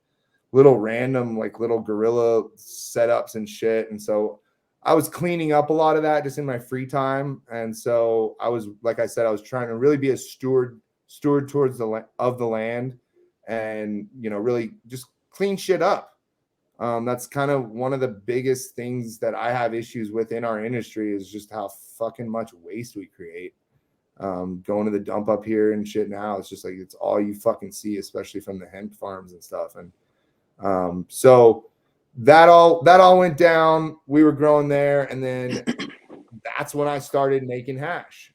little random, like little guerrilla setups and shit. And so I was cleaning up a lot of that just in my free time. And so I was, like I said, I was trying to really be a steward towards the land, and, really just clean shit up. That's kind of one of the biggest things that I have issues with in our industry, is just how fucking much waste we create. Going to the dump up here and shit now, it's just like, it's all you fucking see, especially from the hemp farms and stuff. And so that all went down. We were growing there, and then that's when I started making hash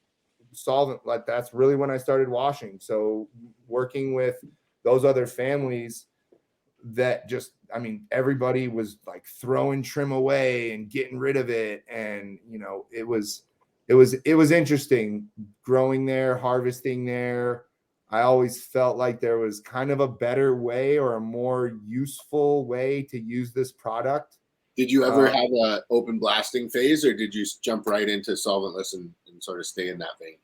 solvent. Like, that's really when I started washing. So working with those other families that just, everybody was like throwing trim away and getting rid of it. And, it was interesting growing there, harvesting there, I always felt like there was kind of a better way or a more useful way to use this product. Did you ever have a open blasting phase, or did you jump right into solventless and sort of stay in that vein?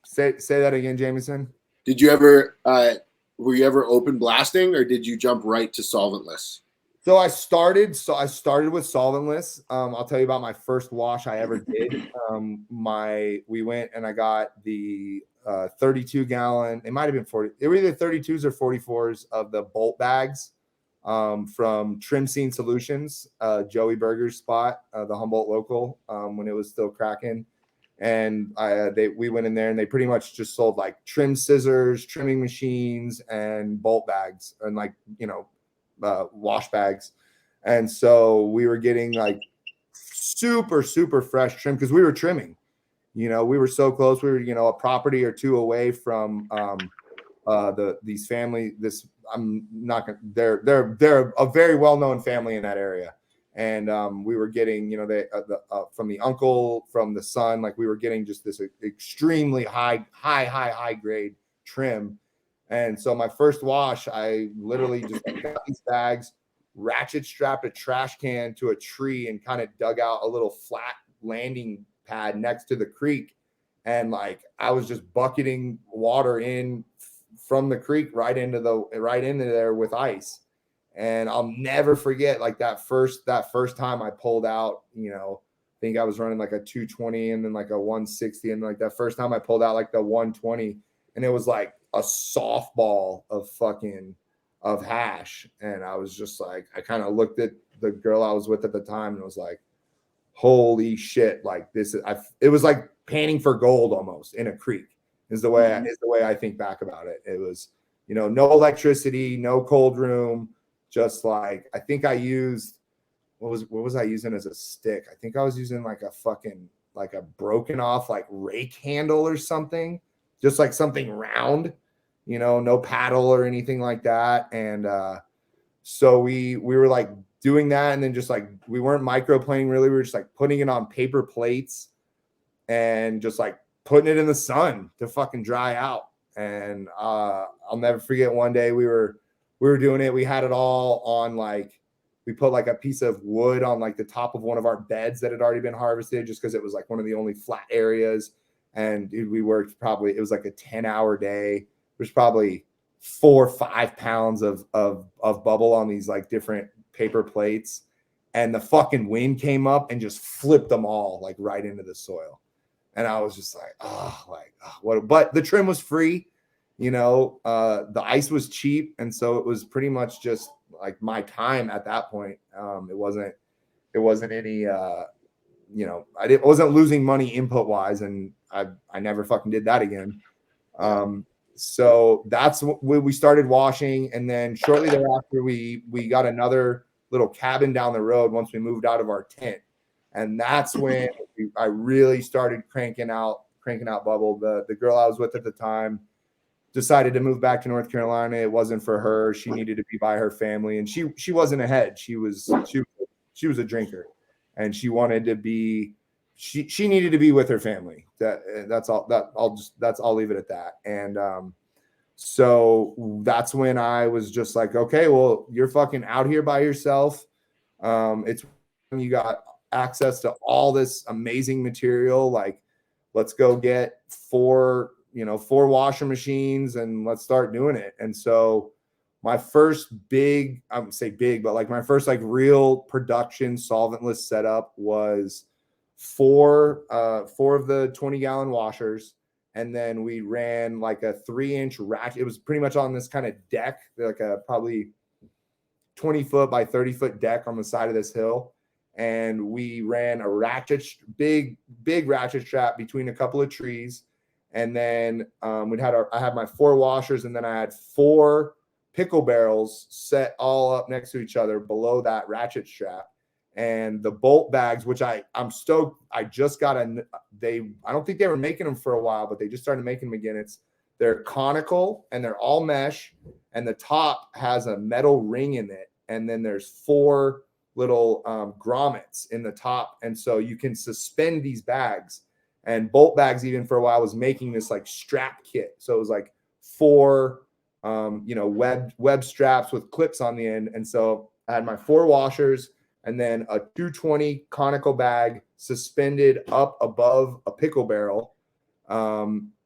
Say that again, Jameson. Did you ever were you ever open blasting, or did you jump right to solventless? So I started with solventless. I'll tell you about my first wash I ever did. We went and I got the 32 gallon. It might have been 40. They were either 32s or 44s of the bolt bags from Trim Scene Solutions, Joey Berger's spot, the Humboldt local, when it was still cracking. And we went in there and they pretty much just sold like trim scissors, trimming machines, and bolt bags, and like, wash bags. And so we were getting like super, super fresh trim because we were trimming. We were so close. We were, a property or two away from these family. I'm not gonna. They're a very well-known family in that area. And we were getting, from the uncle, from the son, like we were getting just this extremely high grade trim. And so my first wash, I literally just got these bags, ratchet strapped a trash can to a tree, and kind of dug out a little flat landing pad next to the creek. And like I was just bucketing water in from the creek right into there with ice. And I'll never forget like that first time I pulled out, I think I was running like a 220 and then like a 160. And like that first time I pulled out like the 120, and it was like a softball of hash. And I was just like, I kind of looked at the girl I was with at the time and was like, holy shit. Like it was like panning for gold almost in a creek is the way I think back about it. It was, no electricity, no cold room. Just like, I think I used, what was I using as a stick? I think I was using like a broken off like rake handle or something, just like something round, no paddle or anything like that. And so we were like doing that, and then just like, we weren't microplaning really. We were just like putting it on paper plates and just like putting it in the sun to fucking dry out. And I'll never forget one day we were doing it. We had it all on like, we put like a piece of wood on like the top of one of our beds that had already been harvested, just because it was like one of the only flat areas. And dude, we worked it was like a 10-hour day. There's probably 4 or 5 pounds of bubble on these like different paper plates. And the fucking wind came up and just flipped them all like right into the soil. And I was just like, what? But the trim was free. The ice was cheap. And so it was pretty much just like my time at that point. It wasn't any, I wasn't losing money input wise. And I never fucking did that again. So that's when we started washing. And then shortly thereafter, we got another little cabin down the road once we moved out of our tent. And that's when I really started cranking out bubble. The girl I was with at the time decided to move back to North Carolina. It wasn't for her. She needed to be by her family, and she wasn't ahead. She was a drinker, and she wanted to be. She needed to be with her family. That's all. I'll leave it at that. And so that's when I was just like, okay, well, you're fucking out here by yourself. It's you got access to all this amazing material. Like, let's go get 4 washer machines and let's start doing it. And so my first big, I wouldn't say big, but like my first like real production solventless setup was 4 of the 20-gallon washers. And then we ran like a 3-inch ratchet. It was pretty much on this kind of deck, like a probably 20-foot by 30-foot deck on the side of this hill. And we ran a big ratchet strap between a couple of trees. And then I had my 4 washers, and then I had 4 pickle barrels set all up next to each other below that ratchet strap. And the bolt bags, which I'm stoked. I just got I don't think they were making them for a while, but they just started making them again. They're conical and they're all mesh, and the top has a metal ring in it. And then there's 4 little grommets in the top. And so you can suspend these bags. And Bolt Bags, even for a while, was making this like strap kit. So it was like 4 web straps with clips on the end. And so I had my 4 washers and then a 220 conical bag suspended up above a pickle barrel.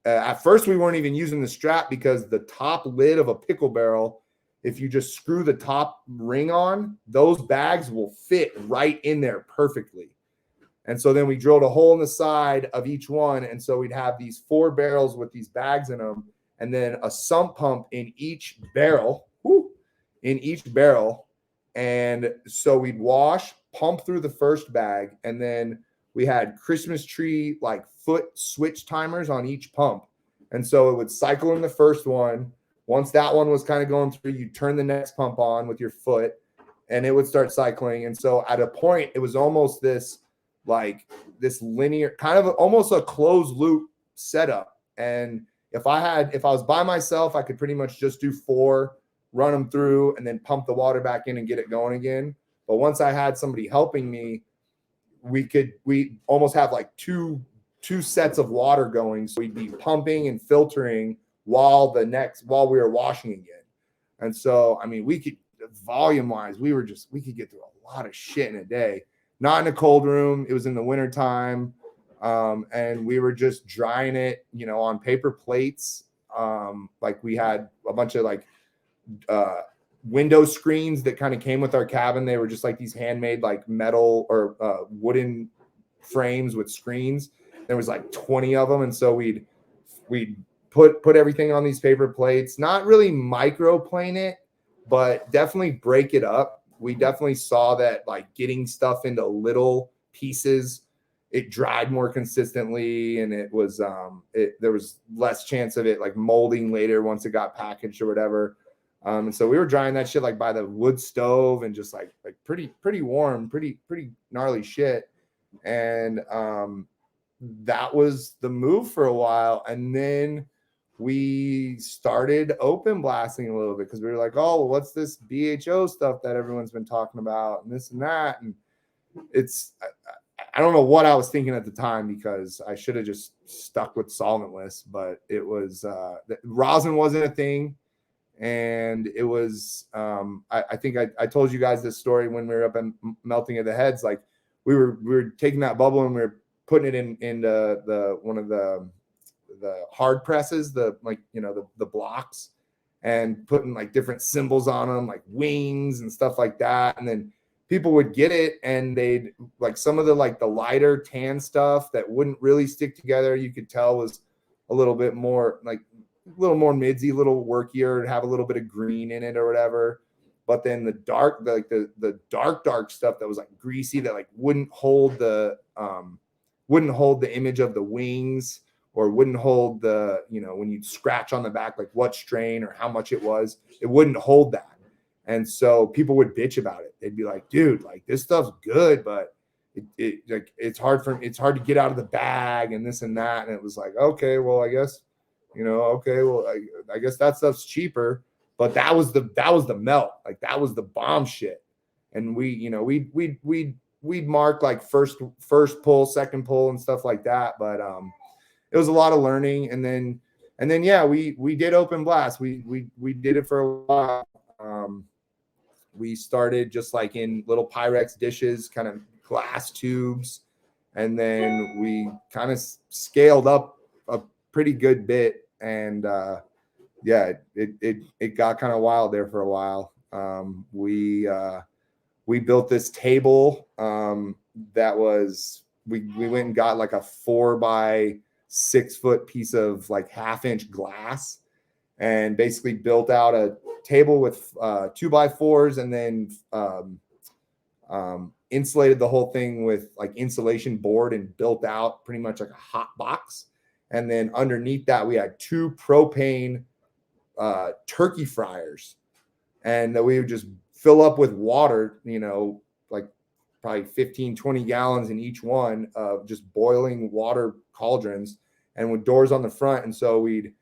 At first we weren't even using the strap because the top lid of a pickle barrel, if you just screw the top ring on, those bags will fit right in there perfectly. And so then we drilled a hole in the side of each one. And so we'd have these 4 barrels with these bags in them, and then a sump pump in each barrel, And so we'd wash, pump through the first bag, and then we had Christmas tree like foot switch timers on each pump. And so it would cycle in the first one. Once that one was kind of going through, you turn the next pump on with your foot and it would start cycling. And so at a point, it was almost this linear, kind of almost a closed loop setup. And if I was by myself, I could pretty much just do 4, run them through, and then pump the water back in and get it going again. But once I had somebody helping me, we almost have like two sets of water going. So we'd be pumping and filtering while we were washing again. And so, I mean, we could, volume wise, we could get through a lot of shit in a day. Not in a cold room. It was in the winter time. And we were just drying it, on paper plates. Like we had a bunch of like window screens that kind of came with our cabin. They were just like these handmade like metal or wooden frames with screens. There was like 20 of them. And so we'd put everything on these paper plates, not really microplane it, but definitely break it up. We definitely saw that like getting stuff into little pieces, it dried more consistently, and it was there was less chance of it like molding later once it got packaged or whatever. And so we were drying that shit like by the wood stove and just like pretty warm, pretty gnarly shit. And that was the move for a while. And then we started open blasting a little bit because we were like, oh, what's this BHO stuff that everyone's been talking about and this and that. And I don't know what I was thinking at the time, because I should have just stuck with solventless, but it was rosin wasn't a thing. And it was I think I told you guys this story when we were up in Melting of the Heads. Like we were taking that bubble and we were putting it in the one of the hard presses, the blocks, and putting like different symbols on them, like wings and stuff like that. And then people would get it and they'd like some of the like the lighter tan stuff that wouldn't really stick together. You could tell was a little bit more like a little more midsy, a little workier, have a little bit of green in it or whatever. But then the dark, like the dark stuff that was like greasy, that like wouldn't hold the image of the wings, or wouldn't hold the, when you scratch on the back, like what strain or how much it wouldn't hold that. And so people would bitch about it. They'd be like, dude, like this stuff's good, but it's hard to get out of the bag and this and that. And it was like, okay, well, I guess, I guess that stuff's cheaper. But that was the melt. Like that was the bomb shit. And we'd mark like first pull, second pull and stuff like that. But it was a lot of learning. And then yeah, we did open blast. We did it for a while. We started just like in little Pyrex dishes, kind of glass tubes. And then we kind of scaled up a pretty good bit. And yeah, it got kind of wild there for a while. We built this table that was, we went and got like a 4 by 6 foot piece of like 1/2 inch glass, and basically built out a table with 2x4s, and then insulated the whole thing with like insulation board and built out pretty much like a hot box. And then underneath that, we had 2 propane turkey fryers, and that we would just fill up with water, like probably 15-20 gallons in each one of just boiling water cauldrons, and with doors on the front. And so we'd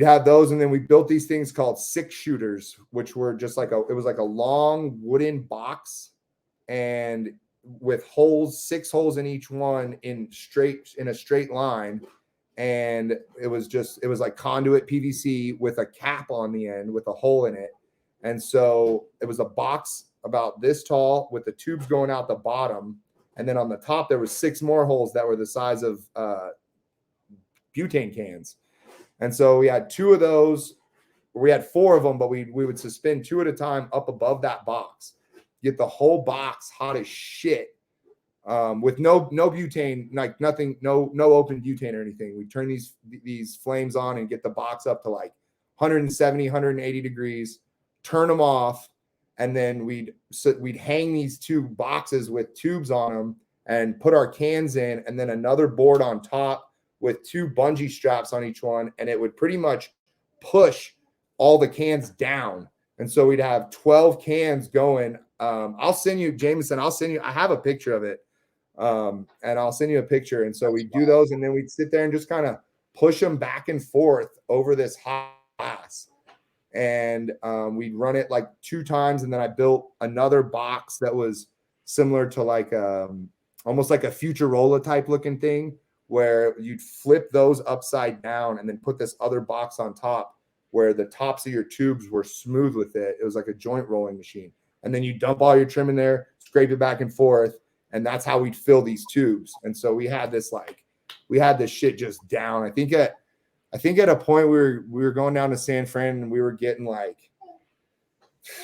have those. And then we built these things called 6-shooters, which were just like it was like a long wooden box, and with holes, 6 holes in each one in a straight line. and it was like conduit PVC with a cap on the end with a hole in it. And so it was a box about this tall with the tubes going out the bottom. And then on the top, there was 6 more holes that were the size of butane cans. And so we had 2 of those. We had 4 of them, but we would suspend 2 at a time up above that box, get the whole box hot as shit, with no butane, like nothing, no open butane or anything. We turn these flames on and get the box up to like 170, 180 degrees, turn them off, and then we'd hang these 2 boxes with tubes on them and put our cans in, and then another board on top with 2 bungee straps on each one, and it would pretty much push all the cans down. And so we'd have 12 cans going. I'll send you, Jameson, I have a picture of it. And I'll send you a picture. And so we do those, and then we'd sit there and just kind of push them back and forth over this hot glass. And we'd run it like 2 times. And then I built another box that was similar to like almost like a Futurola type looking thing, where you'd flip those upside down and then put this other box on top where the tops of your tubes were smooth with it. It was like a joint rolling machine. And then you dump all your trim in there, scrape it back and forth. And that's how we'd fill these tubes. And so we had this shit just down. I think at a point we were going down to San Fran, and we were getting like,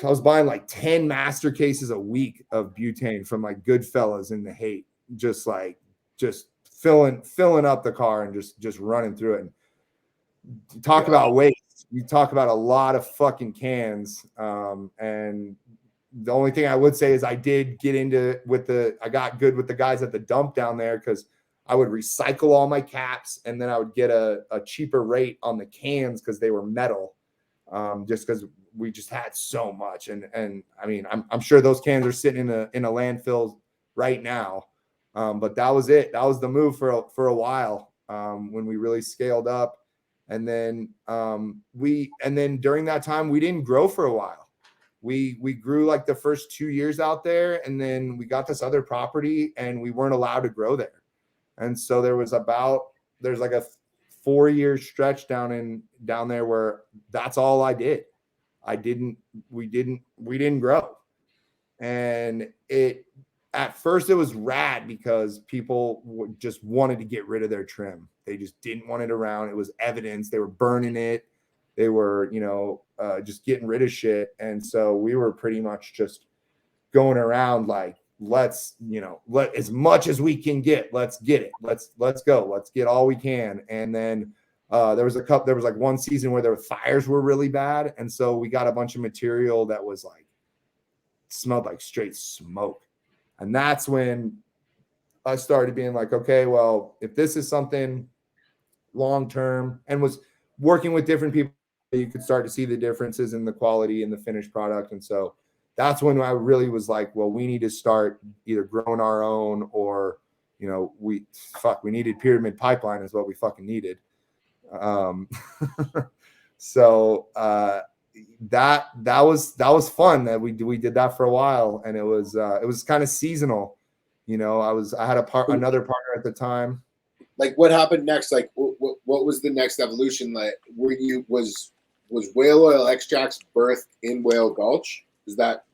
I was buying like 10 master cases a week of butane from like Goodfellas in the Haight, just filling up the car and just running through it. And talk about waste. You talk about a lot of fucking cans. And the only thing I would say is I did get I got good with the guys at the dump down there, because I would recycle all my caps, and then I would get a cheaper rate on the cans because they were metal, just because we just had so much. And I mean, I'm sure those cans are sitting in a landfill right now. But that was it. That was the move for a while, when we really scaled up. And then during that time, we didn't grow for a while. We grew like the first 2 years out there, and then we got this other property, and we weren't allowed to grow there. And so there's like a 4-year stretch down there where that's all I did. We didn't grow. And at first it was rad because people just wanted to get rid of their trim. They just didn't want it around. It was evidence. They were burning it. They were, just getting rid of shit. And so we were pretty much just going around like, let's let as much as we can get. Let's get it. Let's go. Let's get all we can. And then there was like one season where the fires were really bad. And so we got a bunch of material that was like, smelled like straight smoke. And that's when I started being like, okay, well, if this is something long-term, and was working with different people, you could start to see the differences in the quality and the finished product. And so that's when I really was like, well, we need to start either growing our own, or, we needed Pyramid Pipeline is what we fucking needed. So that was fun that we did that for a while, and it was kind of seasonal. I had another partner at the time. Like, what happened next? Like, what was the next evolution? Like, was whale oil extracts birthed in Whale Gulch? Is that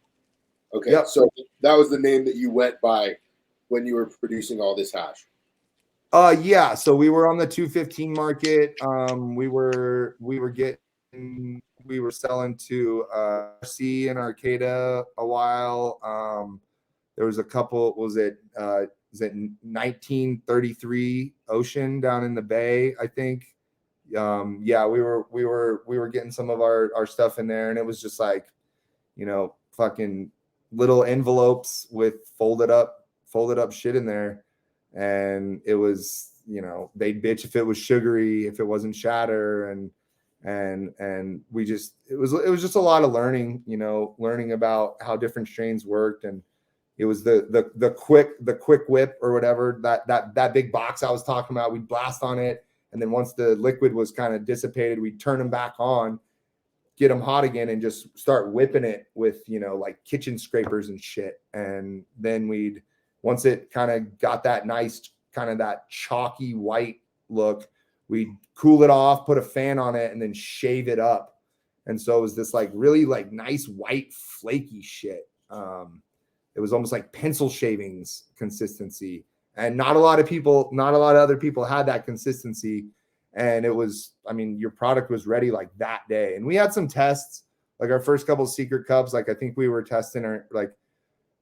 okay? Yep. So that was the name that you went by when you were producing all this hash. Yeah. So we were on the 215 market. We were selling to RC and Arcata a while. There was a couple. Was it 1933 Ocean down in the Bay? I think. Yeah, we were getting some of our stuff in there, and it was just like, fucking little envelopes with folded up shit in there. And it was, they'd bitch if it was sugary, if it wasn't shatter. And we just, it was just a lot of learning, learning about how different strains worked. And it was the quick whip or whatever, that big box I was talking about, we'd blast on it. And then once the liquid was kind of dissipated, we'd turn them back on, get them hot again, and just start whipping it with, like kitchen scrapers and shit. And then once it kind of got that nice, kind of that chalky white look, we'd cool it off, put a fan on it, and then shave it up. And so it was this like really like nice white flaky shit. It was almost like pencil shavings consistency. And not a lot of other people had that consistency. And it was, I mean, your product was ready like that day. And we had some tests, like our first couple of secret cups. Like I think we were testing like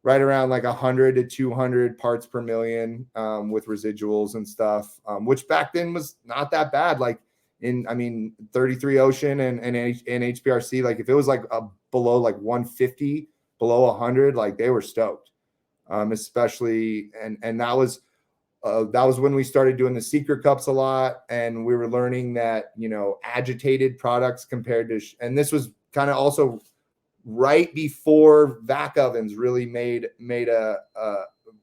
right around like 100 to 200 parts per million with residuals and stuff, which back then was not that bad. Like 33 Ocean and HPRC, like if it was like below like 150, below 100, like they were stoked, especially. And that was when we started doing the secret cups a lot. And we were learning that, you know, agitated products compared to, and this was kind of also right before vac ovens really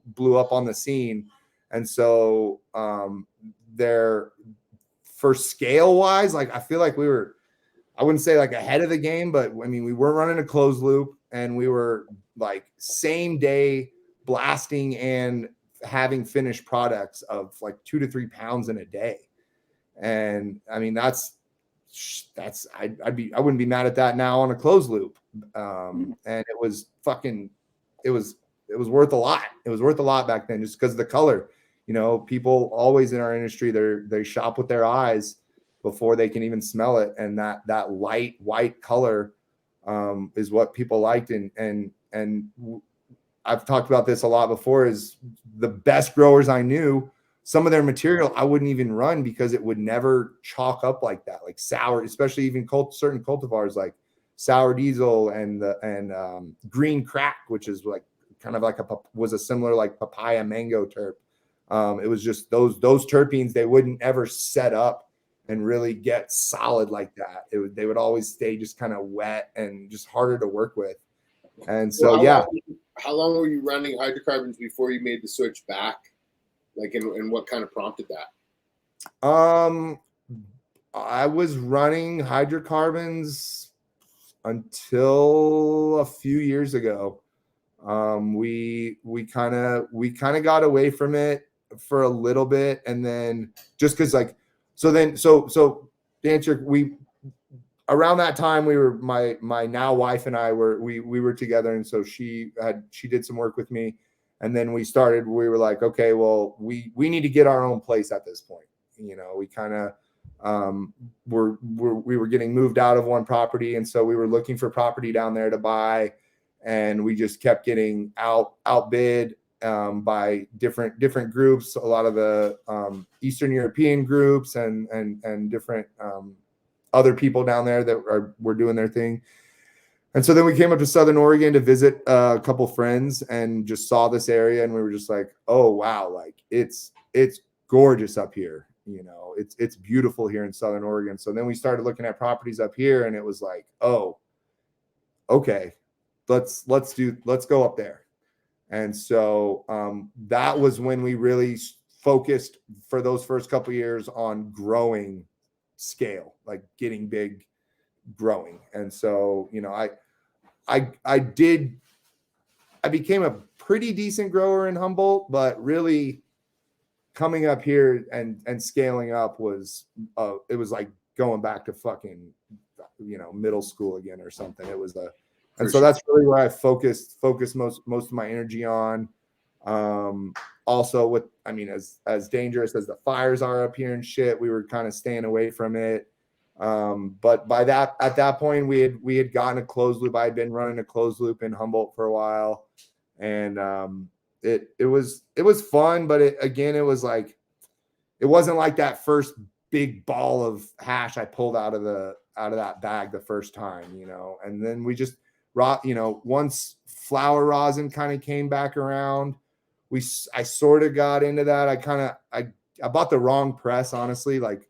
blew up on the scene. And so they're, for scale wise, like I feel like we were, I wouldn't say like ahead of the game, but I mean, we were running a closed loop and we were like same day blasting and having finished products of like 2 to 3 pounds in a day. And I mean, I wouldn't be mad at that now on a closed loop. And it was worth a lot. It was worth a lot back then just because of the color. You know, people always in our industry, they shop with their eyes before they can even smell it. And that light white color is what people liked. And I've talked about this a lot before, is the best growers I knew, some of their material I wouldn't even run because it would never chalk up like that, like sour, especially even certain cultivars like sour diesel and green crack, which is like kind of like was a similar like papaya mango terp. It was just those terpenes, they wouldn't ever set up and really get solid like that. They would always stay just kind of wet and just harder to work with. And so, how long were you running hydrocarbons before you made the switch back? Like, and what kind of prompted that? I was running hydrocarbons until a few years ago. We kind of got away from it for a little bit, and then just because like, so to answer, around that time we were, my now wife and I we were together, and so she did some work with me, and then we were like, okay, well, we need to get our own place at this point. You know, we kind of we were getting moved out of one property, and so we were looking for property down there to buy, and we just kept getting outbid by different groups, a lot of the Eastern European groups and different other people down there that were doing their thing. And so then we came up to Southern Oregon to visit a couple friends and just saw this area, and we were just like, oh wow, like it's gorgeous up here. You know, it's beautiful here in Southern Oregon. So then we started looking at properties up here, and it was like, oh, okay, let's go up there. And so that was when we really focused for those first couple of years on growing scale, like getting big, growing. And so, you know, I became a pretty decent grower in Humboldt, but really coming up here and scaling up was it was like going back to fucking, you know, middle school again or something. It was and so that's really where I focused most of my energy on. Also with, I mean, as dangerous as the fires are up here and shit, we were kind of staying away from it. But at that point we had gotten a closed loop. I had been running a closed loop in Humboldt for a while, and it was fun, but it was like, it wasn't like that first big ball of hash I pulled out of that bag the first time, you know. And then we just, you know, once flower rosin kind of came back around, I sort of got into that. I bought the wrong press, honestly, like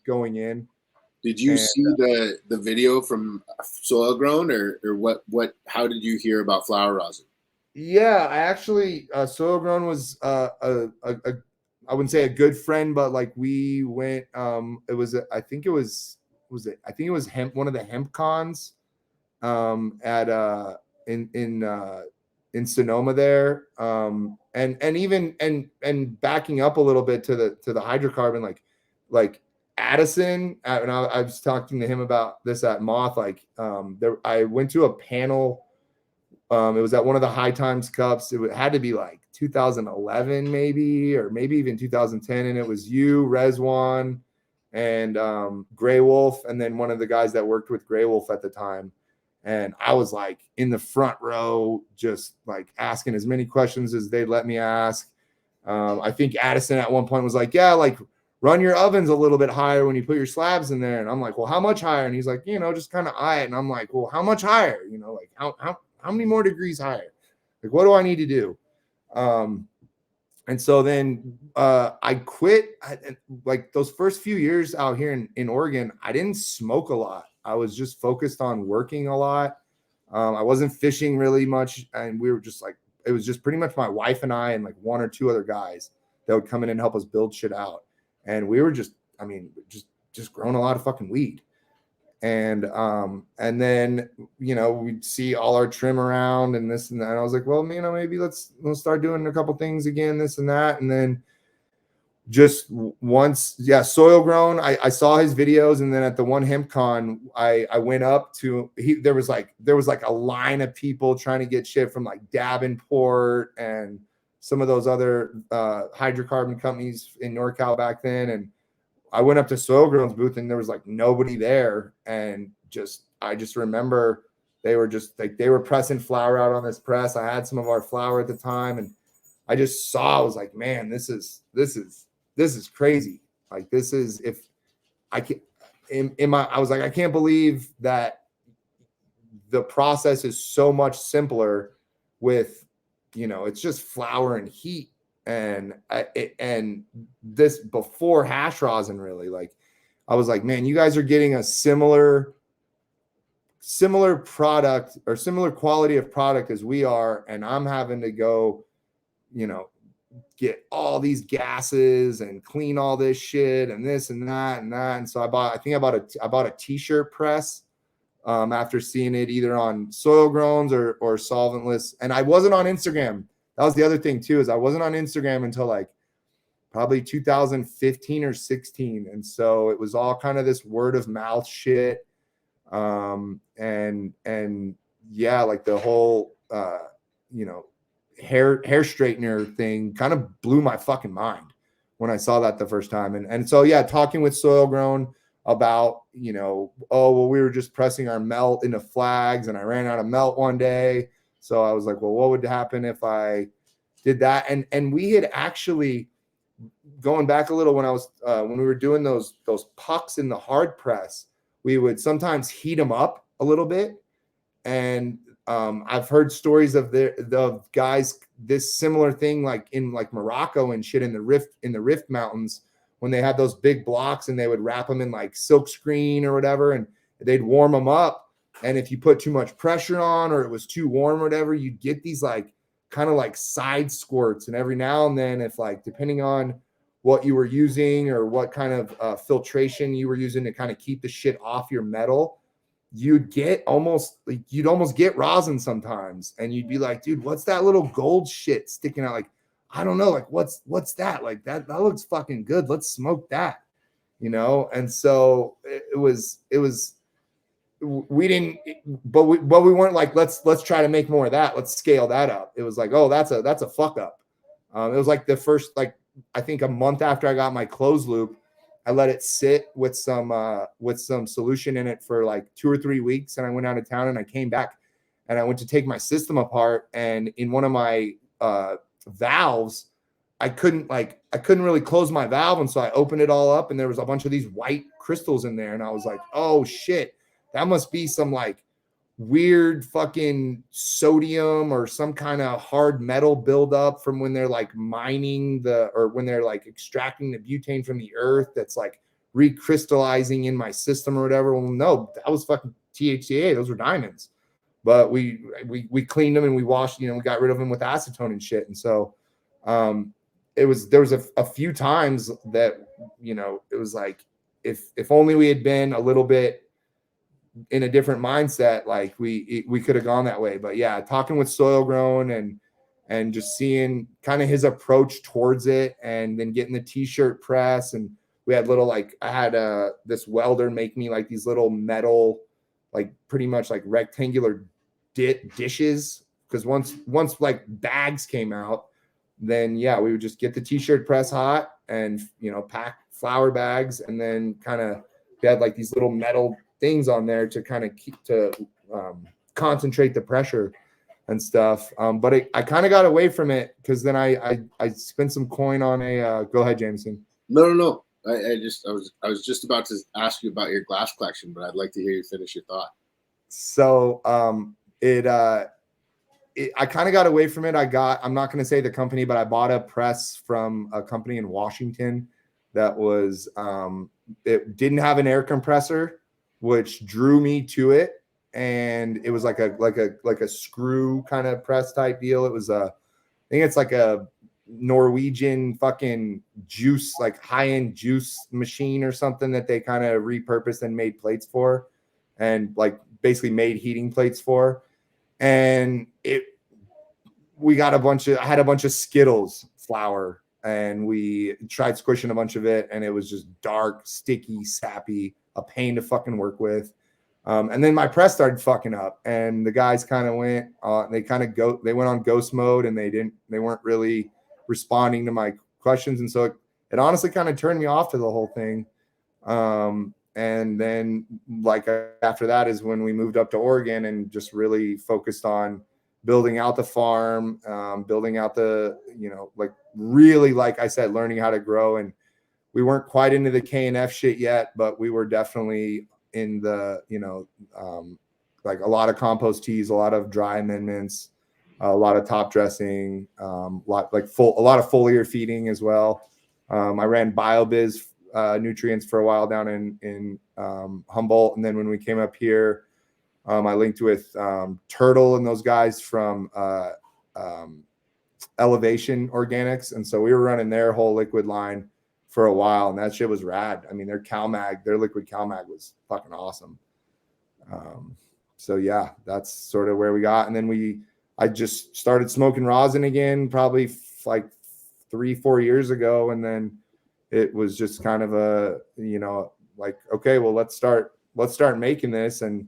going in. Did you see the video from Soil Grown, or what? How did you hear about flower rosin? Yeah, I actually, Soil Grown was I wouldn't say a good friend, but like we went. It was I think it was hemp, one of the hemp cons at in Sonoma there, and even backing up a little bit to the hydrocarbon, like Addison, and I was talking to him about this at Moth. Like, I went to a panel. It was at one of the High Times Cups. It had to be like 2011, maybe, or maybe even 2010. And it was you, Rezwan, and Grey Wolf, and then one of the guys that worked with Grey Wolf at the time. And I was like in the front row, just like asking as many questions as they'd let me ask. I think Addison at one point was like, yeah, like run your ovens a little bit higher when you put your slabs in there. And I'm like, well, how much higher? And he's like, just kind of eye it. And I'm like, well, how much higher? Like how many more degrees higher? Like, what do I need to do? And so then I quit. Like those first few years out here in Oregon, I didn't smoke a lot. I was just focused on working a lot. I wasn't fishing really much. And we were just like, it was just pretty much my wife and I and like one or two other guys that would come in and help us build shit out. And we were just growing a lot of fucking weed. And then, we'd see all our trim around and this and that. And I was like, well, maybe let's start doing a couple things again, this and that. And then just once, Soil Grown, I saw his videos. And then at the one hemp con, I went up to, there was like a line of people trying to get shit from like Davenport and some of those other hydrocarbon companies in NorCal back then. And I went up to Soil Grown's booth and there was like nobody there. And I just remember they were just like, they were pressing flour out on this press. I had some of our flour at the time and I just saw, I was like, man, this is crazy. Like, this is, if I can, I was like, I can't believe that the process is so much simpler with, it's just flour and heat. And this before hash rosin, really, like, I was like, man, you guys are getting a similar product or similar quality of product as we are. And I'm having to go, get all these gases and clean all this shit and this and that and that. And so I bought a t-shirt press after seeing it either on Soil Growns or Solventless. And I wasn't on Instagram. That was the other thing too, is I wasn't on Instagram until like probably 2015 or 16. And so it was all kind of this word of mouth shit. And yeah, like the whole, hair straightener thing kind of blew my fucking mind when I saw that the first time. And so, yeah, talking with Soil Grown about, we were just pressing our melt into flags and I ran out of melt one day. So I was like, well, what would happen if I did that? And we had actually, going back a little, when I was when we were doing those pucks in the hard press, we would sometimes heat them up a little bit. And I've heard stories of the guys, this similar thing, like in like Morocco and shit in the Rift Mountains, when they had those big blocks and they would wrap them in like silk screen or whatever, and they'd warm them up. And if you put too much pressure on or it was too warm or whatever, you'd get these like kind of like side squirts. And every now and then, if like, depending on what you were using or what kind of filtration you were using to kind of keep the shit off your metal, you'd almost get rosin sometimes. And you'd be like, dude, what's that little gold shit sticking out? Like, I don't know. Like, what's that? Like that looks fucking good. Let's smoke that, And so it was, we didn't, but we weren't like, let's try to make more of that. Let's scale that up. It was like, oh, that's a fuck up. It was like the first, like, I think a month after I got my closed loop, I let it sit with some solution in it for like 2 or 3 weeks. And I went out of town and I came back and I went to take my system apart. And in one of my valves, I couldn't really close my valve. And so I opened it all up and there was a bunch of these white crystals in there. And I was like, oh shit, that must be some like weird fucking sodium or some kind of hard metal buildup from when they're like mining or when they're like extracting the butane from the earth that's like recrystallizing in my system or whatever. Well, no, that was fucking THCA. Those were diamonds. But we cleaned them and we washed, we got rid of them with acetone and shit. And so there was a few times that, it was like, if only we had been a little bit in a different mindset, like we could have gone that way. But yeah, talking with Soil Grown and just seeing kind of his approach towards it, and then getting the t-shirt press and we had little, like, I had this welder make me like these little metal, like pretty much like rectangular dishes. Because once like bags came out, then yeah, we would just get the t-shirt press hot and, you know, pack flour bags, and then kind of they had like these little metal things on there to kind of keep concentrate the pressure and stuff. But I kind of got away from it because then I spent some coin on a go ahead, Jameson. No. I was just about to ask you about your glass collection, but I'd like to hear you finish your thought. So I kind of got away from it. I'm not going to say the company, but I bought a press from a company in Washington that was, it didn't have an air compressor, which drew me to it. And it was like a screw kind of press type deal. It was I think it's like a Norwegian fucking juice, like high-end juice machine or something that they kind of repurposed and made plates for, and like basically made heating plates for. And I had a bunch of Skittles flour, and we tried squishing a bunch of it, and it was just dark, sticky, sappy, a pain to fucking work with. And then my press started fucking up, and the guys kind of went, they went on ghost mode, and they weren't really responding to my questions. And so it honestly kind of turned me off to the whole thing. And then like after that is when we moved up to Oregon and just really focused on building out the farm, building out the, you know, like really, like I said, learning how to grow. And we weren't quite into the K&F shit yet, but we were definitely in the, you know, like a lot of compost teas, a lot of dry amendments, a lot of top dressing, a lot of foliar feeding as well. I ran BioBiz nutrients for a while down in Humboldt. And then when we came up here, I linked with Turtle and those guys from Elevation Organics. And so we were running their whole liquid line for a while, and that shit was rad. I mean, their liquid CalMag was fucking awesome. So yeah, that's sort of where we got. And then I just started smoking rosin again, probably like 3-4 years ago. And then it was just kind of a, you know, like, okay, well, let's start making this, and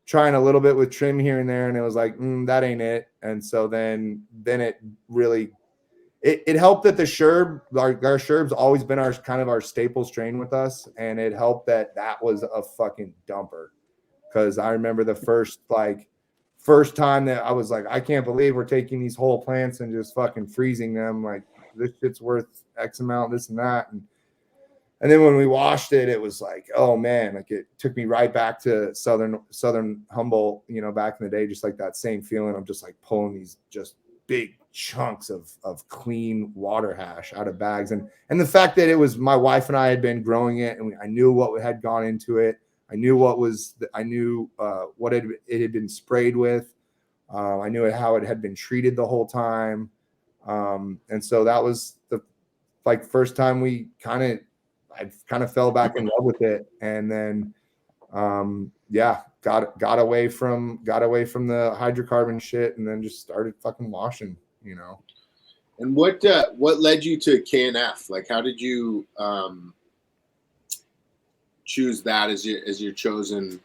trying a little bit with trim here and there. And it was like, that ain't it. And so then it really, it helped that the Sherb, our Sherb's always been our staple strain with us. And it helped that was a fucking dumper. Cause I remember the first time that I was like, I can't believe we're taking these whole plants and just fucking freezing them. Like, this shit's worth X amount, this and that. And then when we washed it, it was like, oh man, like it took me right back to Southern Humboldt, you know, back in the day, just like that same feeling of just like pulling these just big chunks of clean water hash out of bags. And the fact that it was my wife and I had been growing it, and I knew what had gone into it. I knew what it had been sprayed with. I knew how it had been treated the whole time. And so that was the first time I kind of fell back in love with it. And then, got away from the hydrocarbon shit, and then just started fucking washing, you know. And what led you to K&F? Like, how did you choose that as your chosen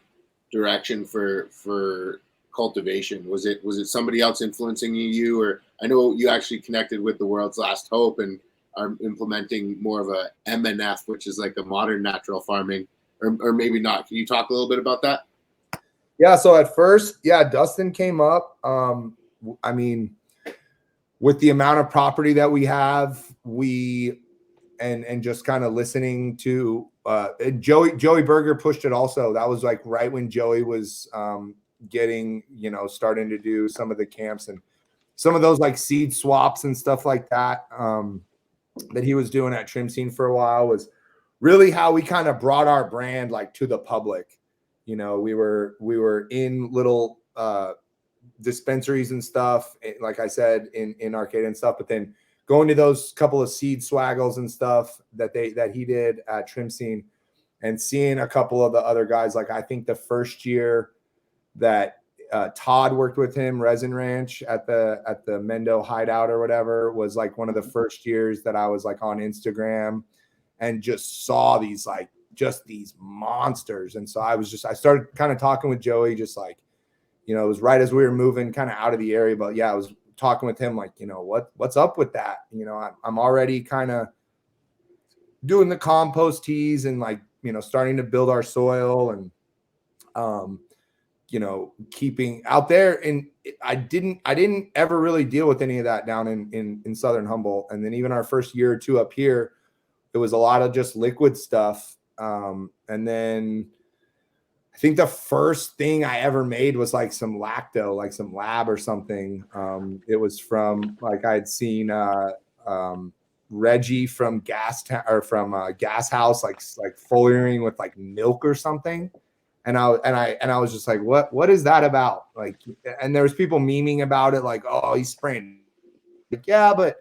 direction for cultivation? Was it somebody else influencing you, or I know you actually connected with the World's Last Hope and are implementing more of a MNF, which is like a modern natural farming, or maybe not. Can you talk a little bit about that? Yeah. So at first, Dustin came up. I mean, with the amount of property that we have, and just kind of listening to Joey Berger pushed it also. That was like right when Joey was getting, you know, starting to do some of the camps and some of those like seed swaps and stuff like that. That he was doing at Trim Scene for a while was really how we kind of brought our brand like to the public. You know, we were in little dispensaries and stuff, like I said, in Arcata and stuff, but then going to those couple of seed swaggles and stuff that he did at Trim Scene, and seeing a couple of the other guys. Like, I think the first year that Todd worked with him, Resin Ranch at the Mendo hideout or whatever, was like one of the first years that I was like on Instagram, and just saw these these monsters. And so I started kind of talking with Joey, just like, it was right as we were moving kind of out of the area. But yeah, I was talking with him like, what's up with that? I'm already kind of doing the compost teas and like, starting to build our soil and, keeping out there. And I didn't ever really deal with any of that down in Southern Humboldt. And then even our first year or two up here, it was a lot of just liquid stuff. And then I think the first thing I ever made was like some lacto, like some lab or something. It was from like, I'd seen Reggie from Gas House, like foliating with like milk or something. And I was just like, what is that about? Like, and there was people memeing about it. Like, oh, he's spraying. Like, yeah, but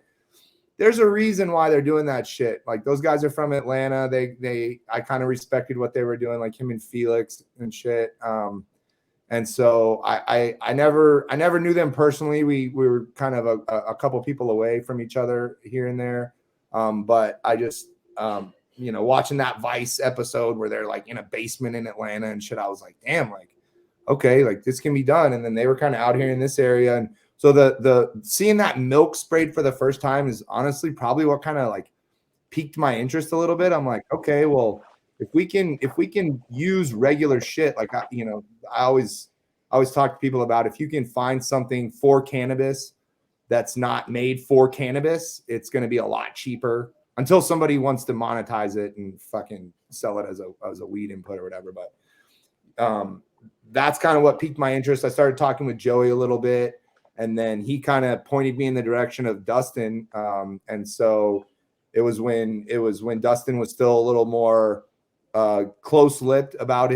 there's a reason why they're doing that shit. Like those guys are from Atlanta. I kind of respected what they were doing, like him and Felix and shit. And so I never knew them personally. We were kind of a couple people away from each other here and there. But I just, watching that Vice episode where they're like in a basement in Atlanta and shit, I was like, damn, like, okay, like this can be done. And then they were kind of out here in this area. And so the seeing that milk sprayed for the first time is honestly probably what kind of like piqued my interest a little bit. I'm like, okay, well, if we can use regular shit, like, I always talk to people about, if you can find something for cannabis that's not made for cannabis, it's going to be a lot cheaper until somebody wants to monetize it and fucking sell it as a weed input or whatever. But that's kind of what piqued my interest. I started talking with Joey a little bit, and then he kind of pointed me in the direction of Dustin. And so it was when Dustin was still a little more close-lipped about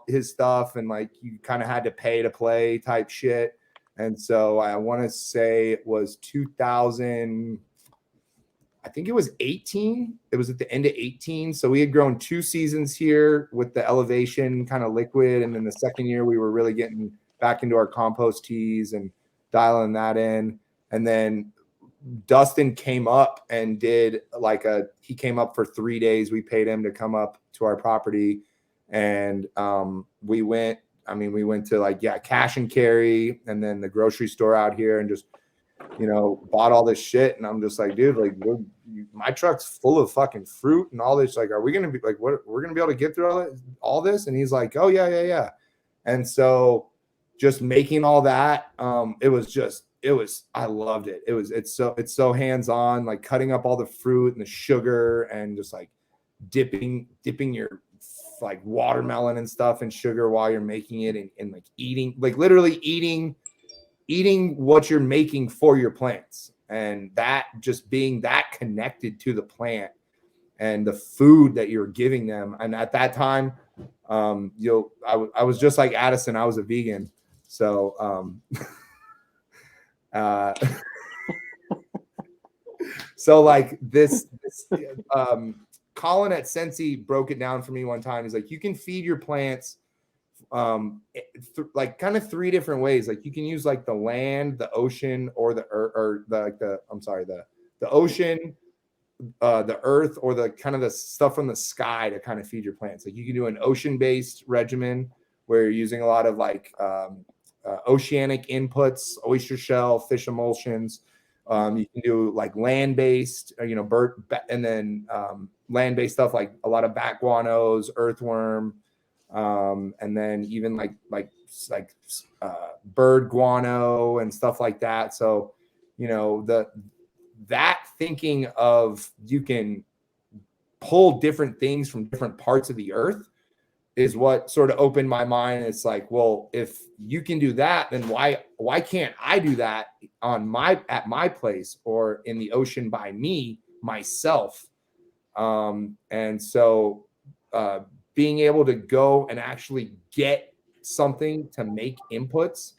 his stuff, and like you kind of had to pay to play type shit. And so I want to say it was 2000. I think it was 18. It was at the end of 18. So we had grown 2 seasons here with the elevation kind of liquid. And then the second year we were really getting back into our compost teas and dialing that in. And then Dustin came up and did he came up for 3 days. We paid him to come up to our property. And we went to like, cash and carry, and then the grocery store out here, and just, bought all this shit. And I'm just like, dude, like my truck's full of fucking fruit and all this. Like, are we going to be like, what, we're going to be able to get through all this? And he's like, oh yeah. And so just making all that, I loved it. It's so hands-on, like cutting up all the fruit and the sugar and just like dipping your like watermelon and stuff in sugar while you're making it, and like eating, like literally eating what you're making for your plants, and that just being that connected to the plant and the food that you're giving them. And at that time, I was just like Addison. I was a vegan. So, so like this Colin at Sensi broke it down for me one time. He's like, you can feed your plants like kind of 3 different ways. Like you can use like the land, the ocean, or the ocean, the earth, or the kind of the stuff from the sky to kind of feed your plants. Like you can do an ocean-based regimen where you're using a lot of like oceanic inputs, oyster shell, fish emulsions. You can do like land-based, bird, and then land-based stuff like a lot of bat guanos, earthworm, and then even like bird guano and stuff like that. So, that thinking of you can pull different things from different parts of the earth is what sort of opened my mind. It's like, well, if you can do that, then why can't I do that at my place or in the ocean by myself? And so being able to go and actually get something to make inputs.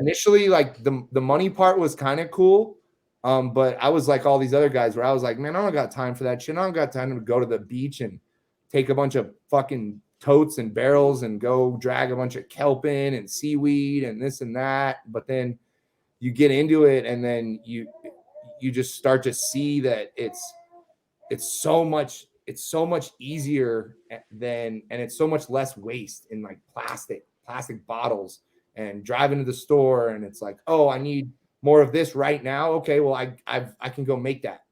Initially, like the money part was kind of cool. But I was like all these other guys where I was like, man, I don't got time for that shit. I don't got time to go to the beach and take a bunch of fucking totes and barrels and go drag a bunch of kelp in and seaweed and this and that. But then you get into it, and then you just start to see that it's so much easier and it's so much less waste in like plastic bottles, and driving to the store and it's like, oh, I need more of this right now. Okay, well, I can go make that.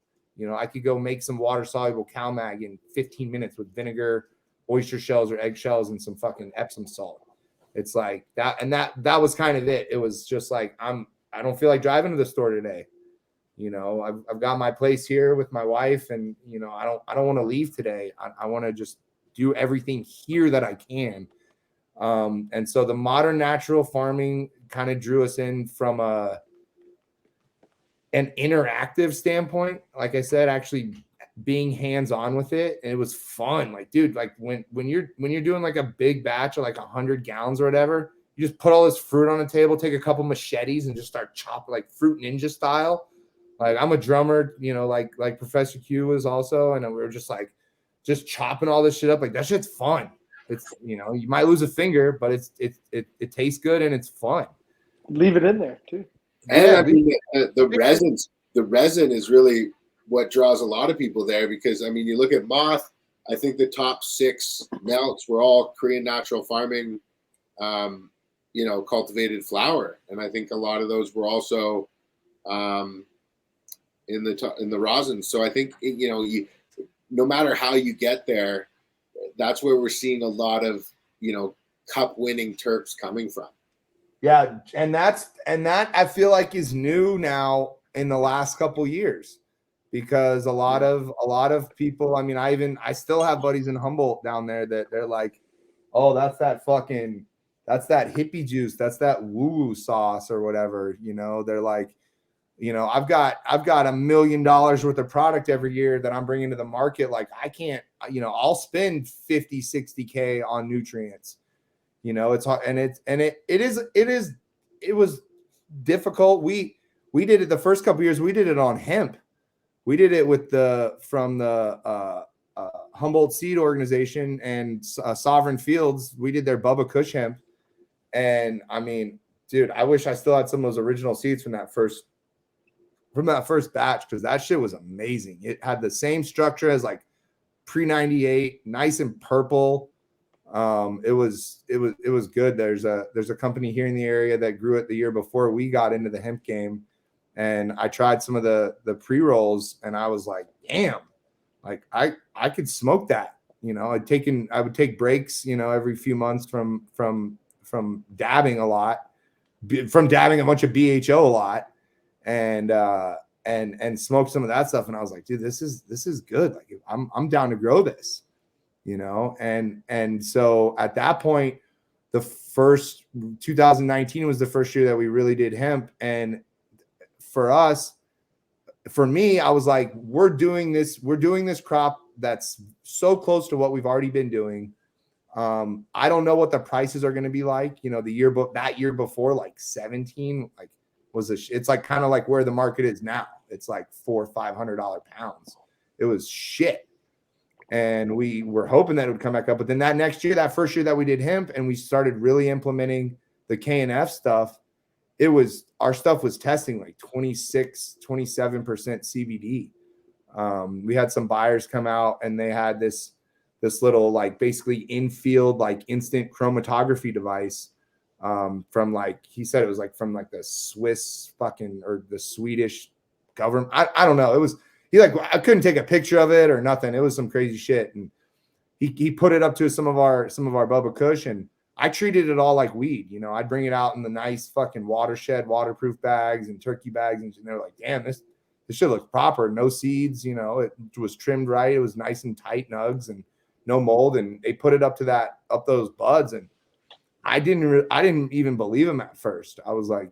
I could go make some water soluble CalMag in 15 minutes with vinegar, oyster shells or egg shells, and some fucking Epsom salt. It's like that. And that was kind of it. It was just like, I don't feel like driving to the store today. I've got my place here with my wife, and I don't want to leave today. I want to just do everything here that I can. And so the modern natural farming kind of drew us in from an interactive standpoint. Like I said, actually being hands-on with it, and it was fun. Like, dude, like when you're doing like a big batch of like 100 gallons or whatever, you just put all this fruit on the table, take a couple machetes and just start chopping like Fruit Ninja style. Like, I'm a drummer, like Professor Q was also, and we were just chopping all this shit up. Like, that shit's fun. It's, you might lose a finger, but it tastes good and it's fun. Leave it in there too. And I mean, the resin is really what draws a lot of people there, because I mean, you look at Moth, I think the top 6 melts were all Korean natural farming, cultivated flower. And I think a lot of those were also in the rosin. So I think, no matter how you get there, that's where we're seeing a lot of, cup winning terps coming from. Yeah. And that I feel like is new now in the last couple years, because a lot of people, I mean, I still have buddies in Humboldt down there that they're like, oh, that's that hippie juice. That's that woo-woo sauce or whatever. They're like, I've got $1 million worth of product every year that I'm bringing to the market. Like, I can't, I'll spend 50, 60K on nutrients. It's hard, and it was difficult. We did it the first couple of years. We did it on hemp. We did it from the Humboldt Seed Organization and Sovereign Fields. We did their Bubba Kush hemp. And I mean, dude, I wish I still had some of those original seeds from that first batch, because that shit was amazing. It had the same structure as like pre-98, nice and purple. It was good. There's a company here in the area that grew it the year before we got into the hemp game, and I tried some of the pre-rolls, and I was like, damn, like I could smoke that. I would take breaks, every few months from dabbing a lot, from dabbing a bunch of BHO a lot, and smoke some of that stuff. And I was like, dude, this is good. Like, I'm down to grow this, and so at that point, the first 2019 was the first year that we really did hemp. And for me, I was like, we're doing this crop that's so close to what we've already been doing. I don't know what the prices are going to be like. That year before, like 17, like it's like kind of like where the market is now. It's like $400 or $500 pounds. It was shit. And we were hoping that it would come back up. But then that first year that we did hemp and we started really implementing the K&F stuff, our stuff was testing like 26, 27% CBD. We had some buyers come out and they had this little, like, basically infield, like, instant chromatography device from, like, he said it was like from like the Swiss or the Swedish government. I don't know. I couldn't take a picture of it or nothing. It was some crazy shit. And he put it up to some of our Bubba Kush, and I treated it all like weed. I'd bring it out in the nice fucking waterproof bags and turkey bags. And they're like, damn, this shit looks proper. No seeds, it was trimmed right. It was nice and tight nugs and no mold. And they put it up those buds. And I didn't even believe him at first. I was like,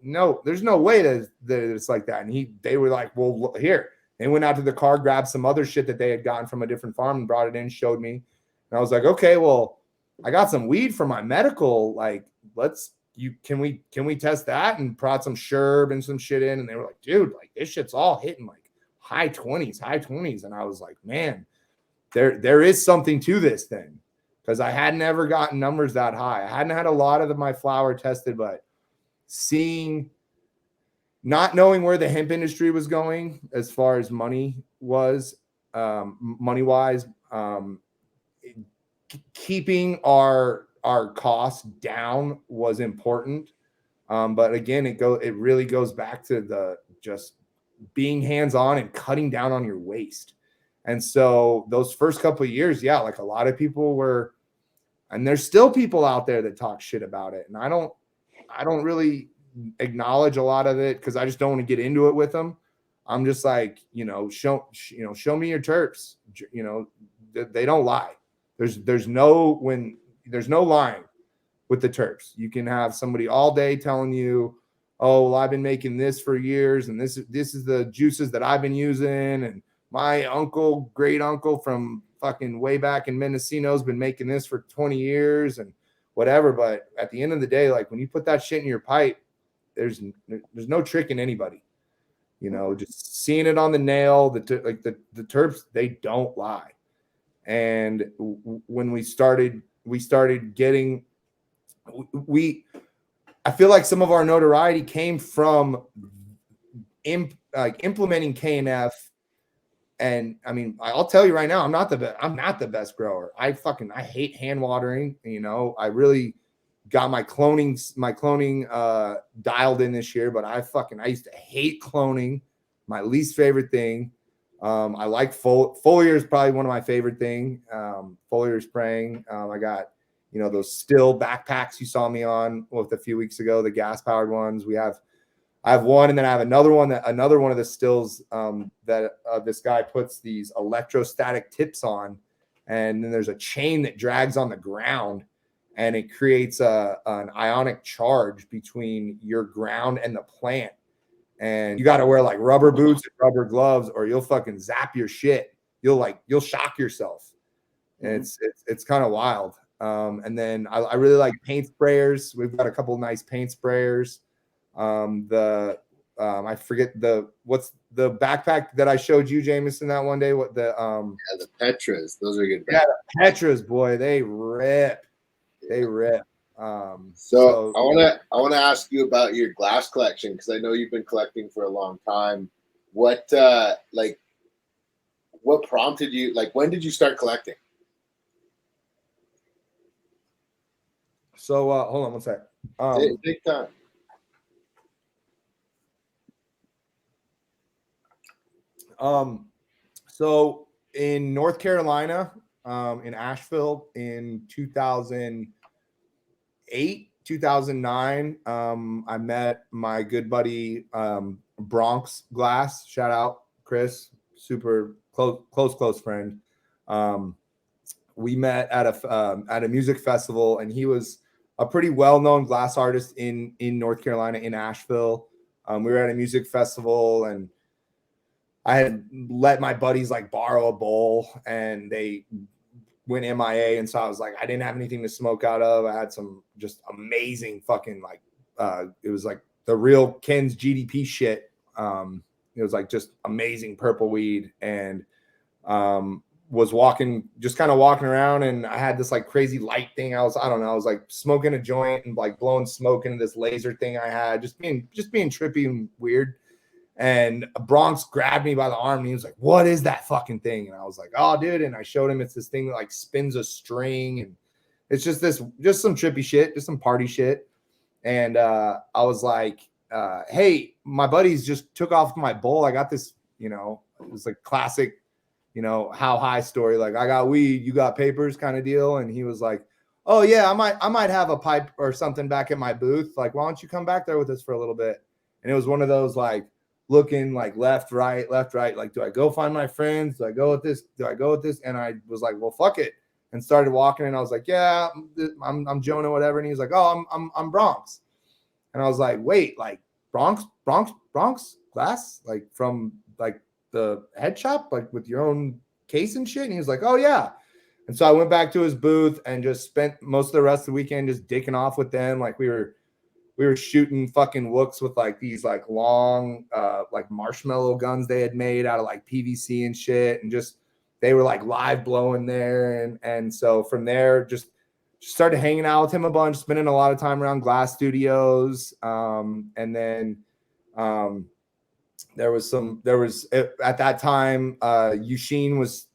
no, there's no way that it's like that. And they were like, well, look, here. They went out to the car, grabbed some other shit that they had gotten from a different farm and brought it in, showed me. And I was like, okay, well, I got some weed for my medical. Like, can we test that? And brought some sherb and some shit in. And they were like, dude, like, this shit's all hitting like high 20s. And I was like, man, there is something to this thing. Because I hadn't ever gotten numbers that high. I hadn't had a lot of my flower tested, but seeing not knowing where the hemp industry was going as far as money was, money wise, keeping our costs down was important. But again, it really goes back to the just being hands-on and cutting down on your waste. And so those first couple of years, yeah, like a lot of people were, and there's still people out there that talk shit about it. And I don't really acknowledge a lot of it because I just don't want to get into it with them. I'm just like, show me your terps. They don't lie. There's no lying with the terps. You can have somebody all day telling you, oh, well, I've been making this for years, and this is the juices that I've been using, and my great uncle from fucking way back in Mendocino has been making this for 20 years and whatever. But at the end of the day, like when you put that shit in your pipe, there's no tricking anybody. Just seeing it on the nail. The terps, they don't lie. And when we started getting, I feel like some of our notoriety came from implementing KNF. And I mean, I'll tell you right now, I'm not the best grower. I hate hand watering. I really got my cloning dialed in this year, but I used to hate cloning. My least favorite thing. I like foliar is probably one of my favorite thing. Foliar spraying. I got, those still backpacks you saw me on with a few weeks ago, the gas powered ones. I have one, and then I have another one of the stills that this guy puts these electrostatic tips on, and then there's a chain that drags on the ground, and it creates an ionic charge between your ground and the plant. And you got to wear like rubber boots and rubber gloves, or you'll fucking zap your shit. You'll shock yourself, and it's kind of wild. And then I really like paint sprayers. We've got a couple of nice paint sprayers. I forget what's the backpack that I showed you, Jameson, that one day. What the the Petras, those are good. Yeah, the Petras, boy, they rip. So I want to ask you about your glass collection, because I know you've been collecting for a long time. What prompted you? Like, when did you start collecting? So hold on one sec. Take time. So in North Carolina, in Asheville in 2008, 2009, I met my good buddy, Bronx Glass. Shout out Chris, super close friend. We met at a music festival, and he was a pretty well-known glass artist in North Carolina, in Asheville. We were at a music festival, and I had let my buddies like borrow a bowl, and they went MIA. And so I was like, I didn't have anything to smoke out of. I had some just amazing fucking it was like the real Ken's GDP shit. It was like just amazing purple weed, and was kind of walking around, and I had this like crazy light thing. I was like smoking a joint and like blowing smoke into this laser thing I had, just being trippy and weird. And Bronx grabbed me by the arm, and he was like, "What is that fucking thing?" And I was like, "Oh, dude." And I showed him it's this thing that like spins a string, and it's just some trippy shit, just some party shit. And I was like, "Hey, my buddies just took off my bowl. I got this, it was like classic, how high story. Like, I got weed, you got papers kind of deal." And he was like, "Oh yeah, I might have a pipe or something back at my booth. Like, why don't you come back there with us for a little bit?" And it was one of those like looking like left, right. Like, do I go find my friends? Do I go with this? And I was like, well, fuck it. And started walking, and I was like, yeah, I'm Jonah, whatever. And he was like, oh, I'm Bronx. And I was like, wait, like Bronx glass? Like from like the head shop, like with your own case and shit? And he was like, oh yeah. And so I went back to his booth and just spent most of the rest of the weekend just dicking off with them. Like we were shooting fucking wooks with like these like long like marshmallow guns they had made out of like PVC and shit, and just they were like live blowing there. And so from there just started hanging out with him a bunch, spending a lot of time around glass studios. And then There was at that time, Eugene was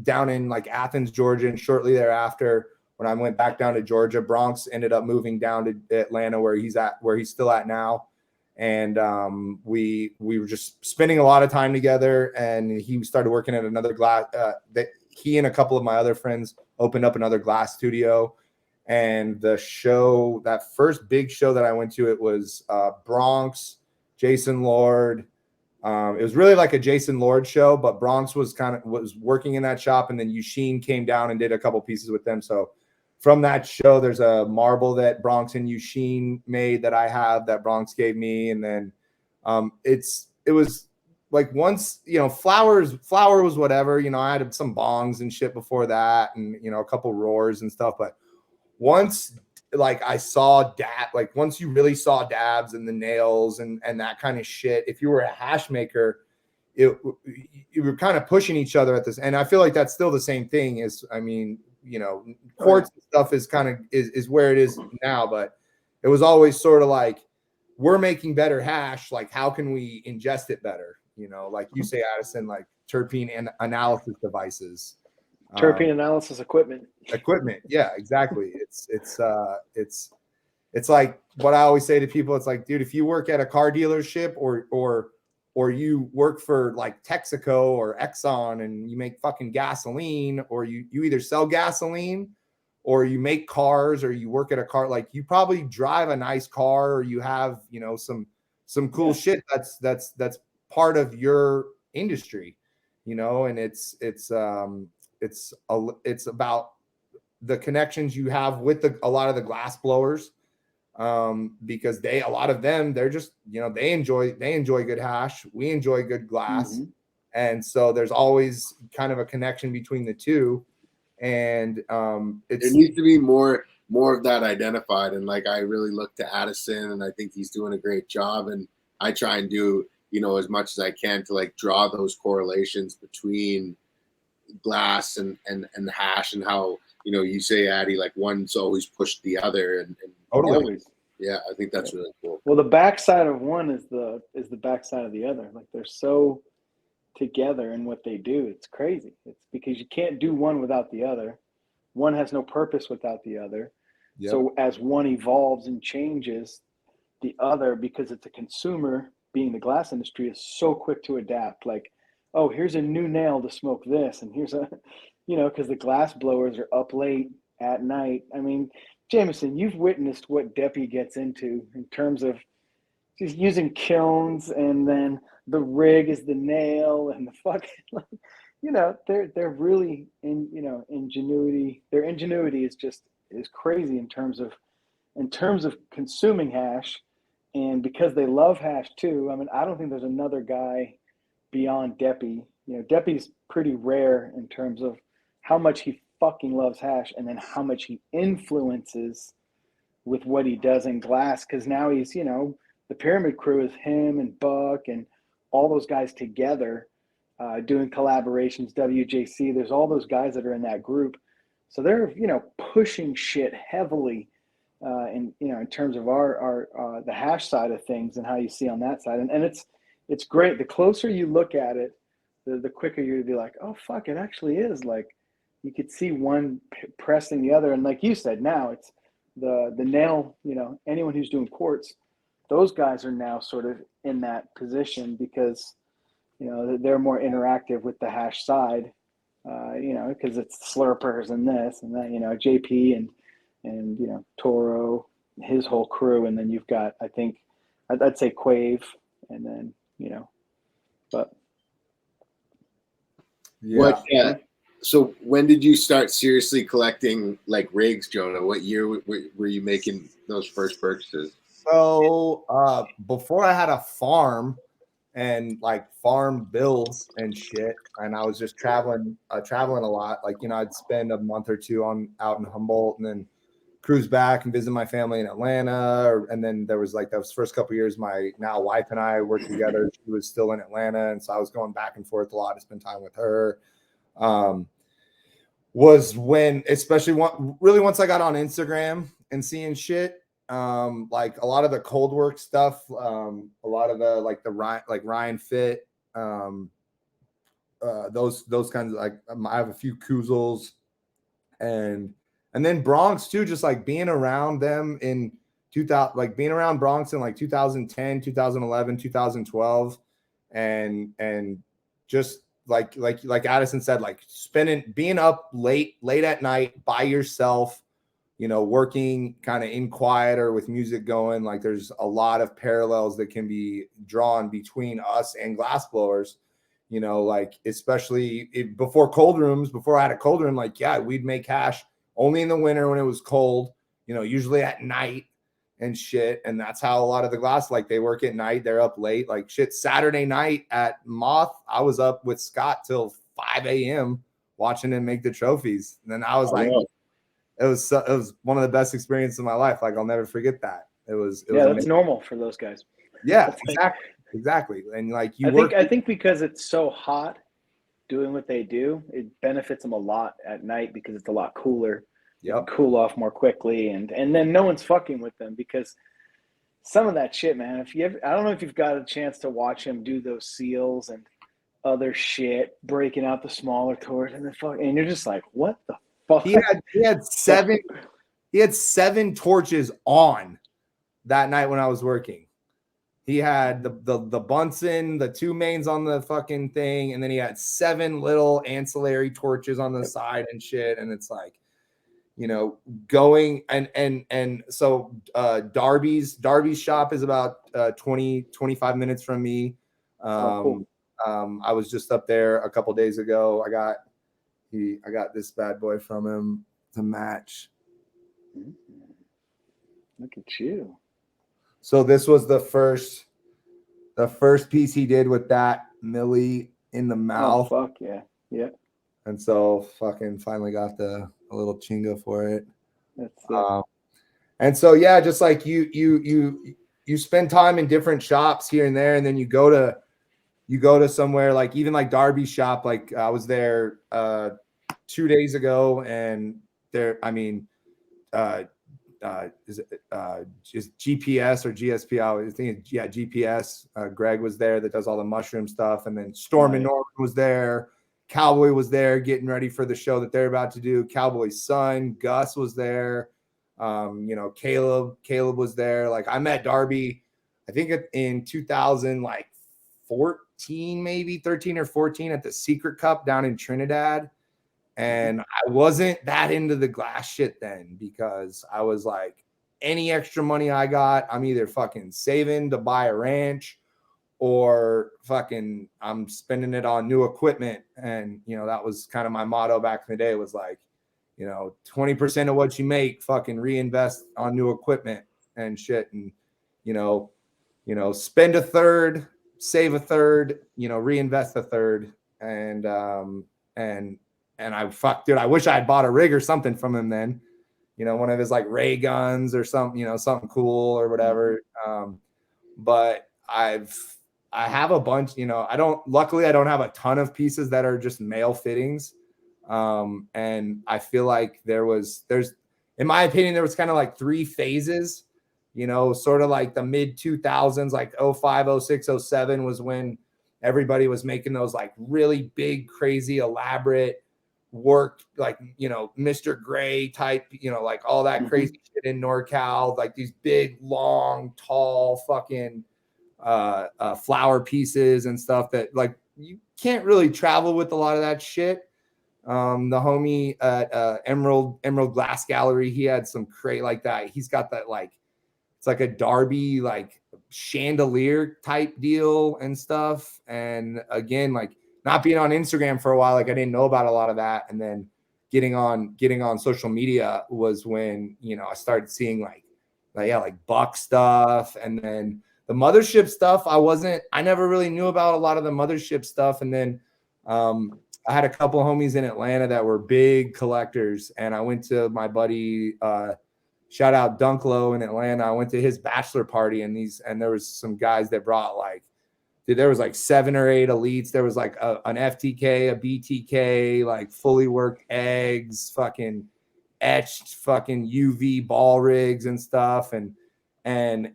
down in like Athens, Georgia, and shortly thereafter, when I went back down to Georgia, Bronx ended up moving down to Atlanta, where he's still at now. And we were just spending a lot of time together, and he started working at another glass. He and a couple of my other friends opened up another glass studio. And that first big show that I went to, it was Bronx, Jason Lord. It was really like a Jason Lord show, but Bronx was working in that shop, and then Eugene came down and did a couple pieces with them. So from that show, there's a marble that Bronx and Eugene made that I have that Bronx gave me. And then it was like once, flower was whatever, I had some bongs and shit before that, and, a couple roars and stuff. But once like I saw once you really saw dabs and the nails and that kind of shit, if you were a hash maker, you were kind of pushing each other at this. And I feel like that's still the same thing quartz stuff is kind of is where it is now, but it was always sort of like, we're making better hash. Like, how can we ingest it better? Like you say, Addison, like terpene and analysis devices. Terpene analysis equipment. Yeah, exactly. It's like what I always say to people. It's like, dude, if you work at a car dealership or you work for like Texaco or Exxon and you make fucking gasoline, or you either sell gasoline or you make cars, or you work at a car, like you probably drive a nice car, or you have, some cool shit that's part of your industry, and it's about the connections you have with a lot of the glass blowers, because a lot of them, they're just, they enjoy good hash. We enjoy good glass. Mm-hmm. And so there's always kind of a connection between the two. And there needs to be more of that identified. And like, I really look to Addison, and I think he's doing a great job. And I try and do, as much as I can to like draw those correlations between glass and hash, and how, you say, Addy, like one's always pushed the other, and totally. Yeah, I think that's really cool. Well, the backside of one is the backside of the other. Like, they're so together in what they do. It's crazy. It's because you can't do one without the other. One has no purpose without the other. Yep. So as one evolves and changes, the other, because it's a consumer, being the glass industry, is so quick to adapt. Like, oh, here's a new nail to smoke this, and here's a, because the glass blowers are up late at night. I mean, Jameson, you've witnessed what Deppy gets into in terms of just using kilns, and then the rig is the nail, and the fucking, they're really ingenuity. Their ingenuity is crazy in terms of consuming hash, and because they love hash too. I mean, I don't think there's another guy beyond Deppy. Deppy's pretty rare in terms of how much he fucking loves hash, and then how much he influences with what he does in glass. Because now he's, the Pyramid Crew is him and Buck and all those guys together doing collaborations. WJC, there's all those guys that are in that group. So they're, pushing shit heavily in terms of our the hash side of things, and how you see on that side. And it's great. The closer you look at it, the quicker you'd be like, oh, fuck, it actually is. Like, you could see one pressing the other. And like you said, now it's the nail, anyone who's doing quartz, those guys are now sort of in that position because, they're more interactive with the hash side, because it's slurpers and this and that, JP and Toro, his whole crew. And then you've got, I think, I'd say Quave, and then, but. Yeah. So when did you start seriously collecting like rigs, Jonah? What year were you making those first purchases? So before I had a farm and like farm bills and shit, and I was just traveling a lot. Like, I'd spend a month or two out in Humboldt, and then cruise back and visit my family in Atlanta. And then there was like those first couple of years, my now wife and I worked together. She was still in Atlanta, and so I was going back and forth a lot to spend time with her. Was when, especially once I got on Instagram and seeing shit, like a lot of the cold work stuff, a lot of the like Ryan Fit, those kinds of like I have a few Kuzels and then Bronx too, just like being around them in 2000, like being around Bronx in like 2010, 2011, 2012, and just like Addison said, like being up late at night by yourself, you know, working kind of in quiet or with music going. Like there's a lot of parallels that can be drawn between us and glassblowers, you know, like especially before I had a cold room, like, yeah, we'd make cash only in the winter when it was cold, you know, usually at night and shit. And that's how a lot of the glass, like they work at night, they're up late, like shit. Saturday night at Moth, I was up with Scott till 5 a.m. watching him make the trophies. And then I was it was one of the best experiences of my life. Like I'll never forget that. It was that's normal for those guys. Yeah, exactly. And like I think because it's so hot doing what they do, it benefits them a lot at night because it's a lot cooler. Yep. Cool off more quickly, and then no one's fucking with them because some of that shit, man. I don't know if you've got a chance to watch him do those seals and other shit, breaking out the smaller torch, and and you're just like, what the fuck? He had seven torches on that night when I was working. He had the Bunsen, the two mains on the fucking thing, and then he had 7 little ancillary torches on the side and shit. And it's like, you know, going and so Darby's shop is about 25 minutes from me. Cool. I was just up there a couple days ago. I got this bad boy from him to match. Look at you. So this was the first piece he did with that Millie in the mouth. Oh, fuck yeah. Yeah. And so fucking finally got a little chinga for it. That's and so yeah, just like you spend time in different shops here and there, and then you go to somewhere like even like Darby's shop. Like I was there 2 days ago, and there, I mean, is it just GPS or GSP? I was thinking, yeah, GPS. Greg was there that does all the mushroom stuff, and then Storm and Norman was there. Cowboy was there getting ready for the show that they're about to do. Cowboy's son, Gus, was there. You know, Caleb was there. Like I met Darby, I think in 2014, maybe 13 or 14 at the Secret Cup down in Trinidad. And I wasn't that into the glass shit then because I was like, any extra money I got, I'm either fucking saving to buy a ranch or fucking I'm spending it on new equipment. And, you know, that was kind of my motto back in the day was like, you know, 20% of what you make, fucking reinvest on new equipment and shit. And, you know, spend a third, save a third, you know, reinvest a third. And I dude, I wish I had bought a rig or something from him then, you know, one of his like ray guns or something, you know, something cool or whatever. But I have a bunch, you know, luckily I don't have a ton of pieces that are just male fittings. And I feel like there's, in my opinion, there was kind of like 3 phases, you know, sort of like the mid 2000s, like 05, 06, 07 was when everybody was making those like really big, crazy, elaborate work, like, you know, Mr. Gray type, you know, like all that crazy shit in NorCal, like these big, long, tall, fucking flower pieces and stuff that like you can't really travel with a lot of that shit. The homie at Emerald Glass Gallery, he had some crate like that. He's got that like it's like a Darby like chandelier type deal and stuff. And again, like not being on Instagram for a while, like I didn't know about a lot of that. And then getting on social media was when, you know, I started seeing like Buck stuff. And then the mothership stuff, I never really knew about a lot of the mothership stuff. And then I had a couple of homies in Atlanta that were big collectors. And I went to my buddy, shout out Dunklow in Atlanta. I went to his bachelor party and there was some guys that brought like, dude, there was like 7 or 8 elites. There was like an FTK, a BTK, like fully worked eggs, fucking etched fucking UV ball rigs and stuff. And then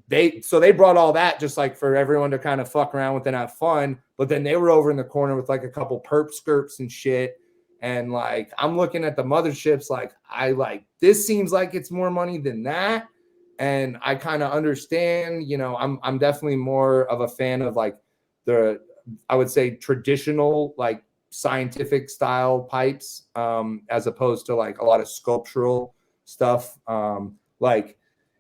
they brought all that just like for everyone to kind of fuck around with and have fun. But then they were over in the corner with like a couple perp skirts and shit. And like, I'm looking at the motherships, like this seems like it's more money than that. And I kind of understand, you know, I'm definitely more of a fan of like I would say traditional, like scientific style pipes, as opposed to like a lot of sculptural stuff. Like,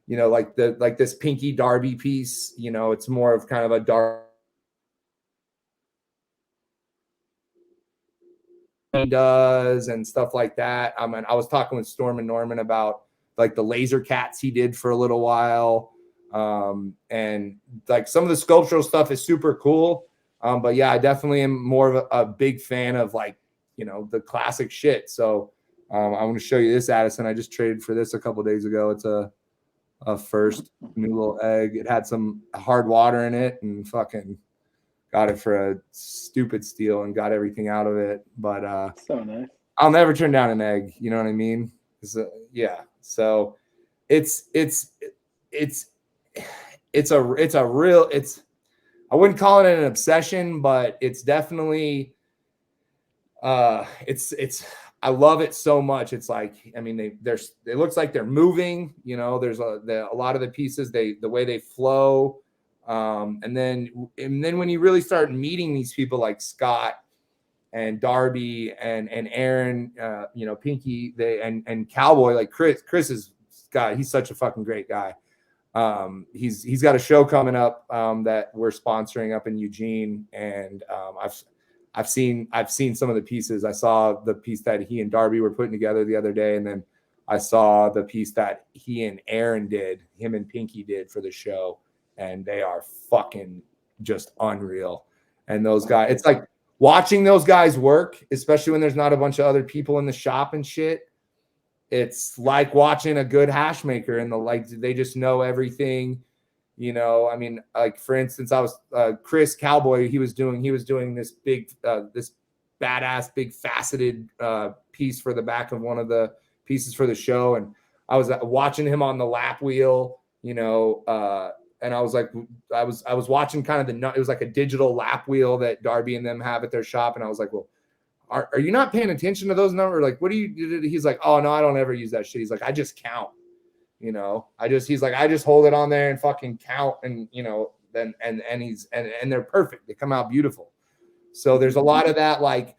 you know, like this Pinky Darby piece, you know, it's more of kind of a dark does and stuff like that. I mean, I was talking with Storm and Norman about like the laser cats he did for a little while. And like some of the sculptural stuff is super cool. But yeah, I definitely am more of a big fan of like, you know, the classic shit. So I'm going to show you this, Addison. I just traded for this a couple days ago. It's a first new little egg. It had some hard water in it and fucking got it for a stupid steal and got everything out of it. But so nice. I'll never turn down an egg. You know what I mean? Yeah. So it's a real, I wouldn't call it an obsession, but it's definitely, I love it so much. It's like, I mean, it looks like they're moving, you know, there's a lot of the pieces, the way they flow. And then when you really start meeting these people like Scott and Darby and Aaron, you know, Pinky, and Cowboy, like Chris is God, he's such a fucking great guy. He's got a show coming up that we're sponsoring up in Eugene, and I've seen some of the pieces. I saw the piece that he and Darby were putting together the other day, and then I saw the piece that he and Aaron did, him and Pinky did for the show, and they are fucking just unreal. And those guys, it's like watching those guys work, especially when there's not a bunch of other people in the shop and shit. It's like watching a good hash maker, and they just know everything, you know. I mean, like for instance, I was Chris Cowboy. He was doing this big, this badass big faceted piece for the back of one of the pieces for the show, and I was watching him on the lap wheel, you know, and I was like, I was watching kind of it was like a digital lap wheel that Darby and them have at their shop, and I was like, well, are you not paying attention to those numbers? Like, what do you do? He's like, oh no, I don't ever use that shit. He's like, I just count, you know, he's like, I just hold it on there and fucking count. And, you know, then, and they're perfect. They come out beautiful. So there's a lot of that. Like,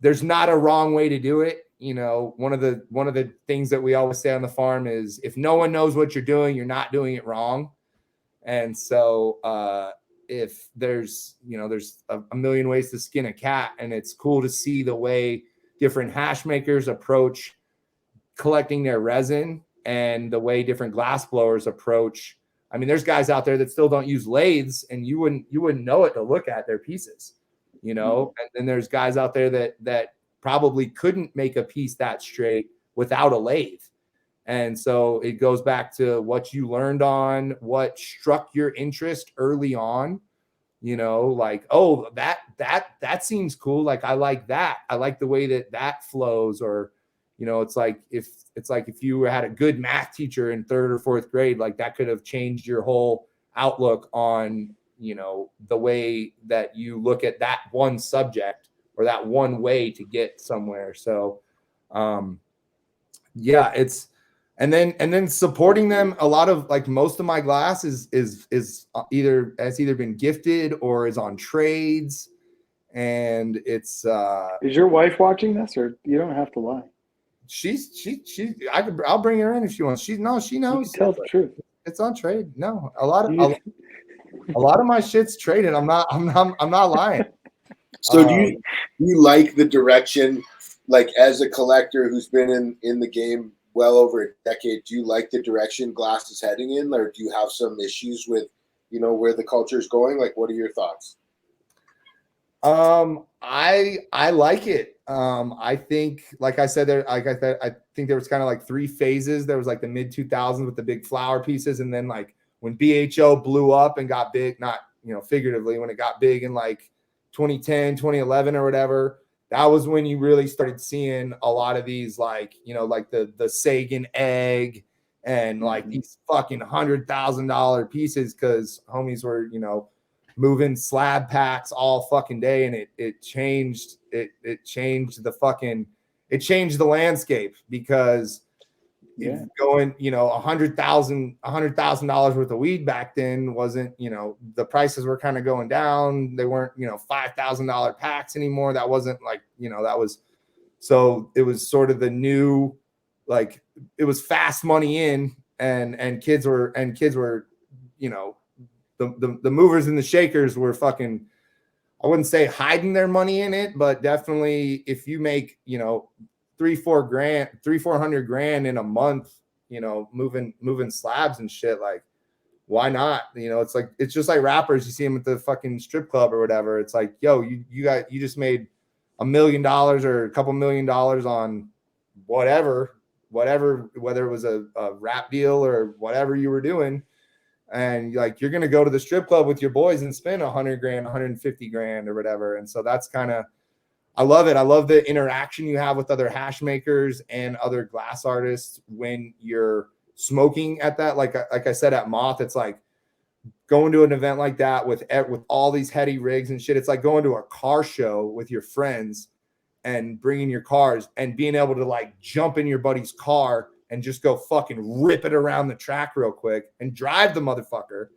there's not a wrong way to do it. You know, one of the things that we always say on the farm is if no one knows what you're doing, you're not doing it wrong. And so, if there's a million ways to skin a cat, and it's cool to see the way different hash makers approach collecting their resin and the way different glass blowers approach. I mean, there's guys out there that still don't use lathes, and you wouldn't know it to look at their pieces, you know. And then there's guys out there that probably couldn't make a piece that straight without a lathe. And so it goes back to what you learned on, what struck your interest early on, you know, like, oh, that seems cool. Like, I like that. I like the way that flows. Or, you know, it's like if you had a good math teacher in 3rd or 4th grade, like that could have changed your whole outlook on, you know, the way that you look at that one subject or that one way to get somewhere. So, yeah, it's, and then supporting them. A lot of, like, most of my glass is either been gifted or is on trades, and it's. Is your wife watching this, or you don't have to lie? I'll bring her in if she wants. She knows. You can tell the truth. It's on trade. No, a lot of my shit's traded. I'm not lying. So do you like the direction, like, as a collector who's been in the game well over a decade, do you like the direction glass is heading in, or do you have some issues with, you know, where the culture is going? Like, what are your thoughts? I like it. I think, like I said, I think there was kind of like 3 phases. There was like the mid 2000s with the big flower pieces, and then like when BHO blew up and got big, not, you know, figuratively, when it got big in like 2010, 2011 or whatever, that was when you really started seeing a lot of these, like, you know, like the Sagan egg and like these fucking $100,000 pieces, because homies were, you know, moving slab packs all fucking day, and it changed the landscape, because going, you know, $100,000 worth of weed back then wasn't, you know, the prices were kind of going down. They weren't, you know, $5,000 packs anymore. That wasn't like, you know, that was, so it was sort of the new, like, it was fast money in, and kids were, you know, the movers and the shakers were fucking, I wouldn't say hiding their money in it, but definitely if you make, you know, 400 grand in a month, you know, moving slabs and shit, like, why not? You know, it's like, it's just like rappers. You see them at the fucking strip club or whatever. It's like, yo, you just made $1 million or a couple $1 million on whatever, whether it was a rap deal or whatever you were doing. And like, you're going to go to the strip club with your boys and spend 100 grand, 150 grand or whatever. And so that's kind of, I love it. I love the interaction you have with other hash makers and other glass artists when you're smoking at that. Like I said, at Moth, it's like going to an event like that with all these heady rigs and shit. It's like going to a car show with your friends and bringing your cars and being able to like jump in your buddy's car and just go fucking rip it around the track real quick and drive the motherfucker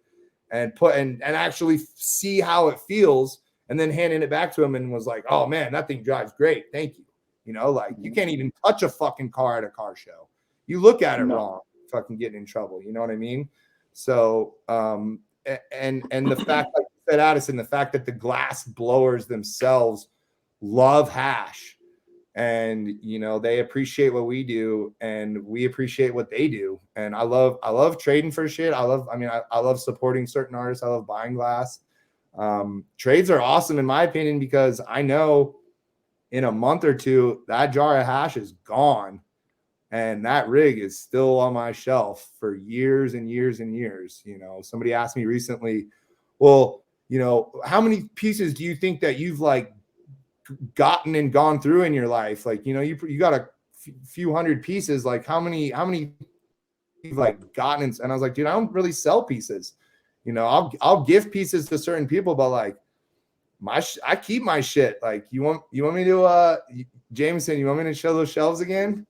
and actually see how it feels. And then handing it back to him and was like, oh man, that thing drives great. Thank you. You know, like, you can't even touch a fucking car at a car show. You look at it wrong, fucking getting in trouble. You know what I mean? So, and the fact, like you said, Addison, the fact that the glass blowers themselves love hash, and, you know, they appreciate what we do and we appreciate what they do. And I love trading for shit. I love supporting certain artists. I love buying glass. Trades are awesome in my opinion, because I know in a month or two that jar of hash is gone and that rig is still on my shelf for years and years and years. You know, somebody asked me recently, well, you know, how many pieces do you think that you've like gotten and gone through in your life? Like, you know, you got a few hundred pieces, like how many you've like gotten? And I was like, dude, I don't really sell pieces. You know, I'll give pieces to certain people, but like I keep my shit. Like, you want me to Jameson, you want me to show those shelves again?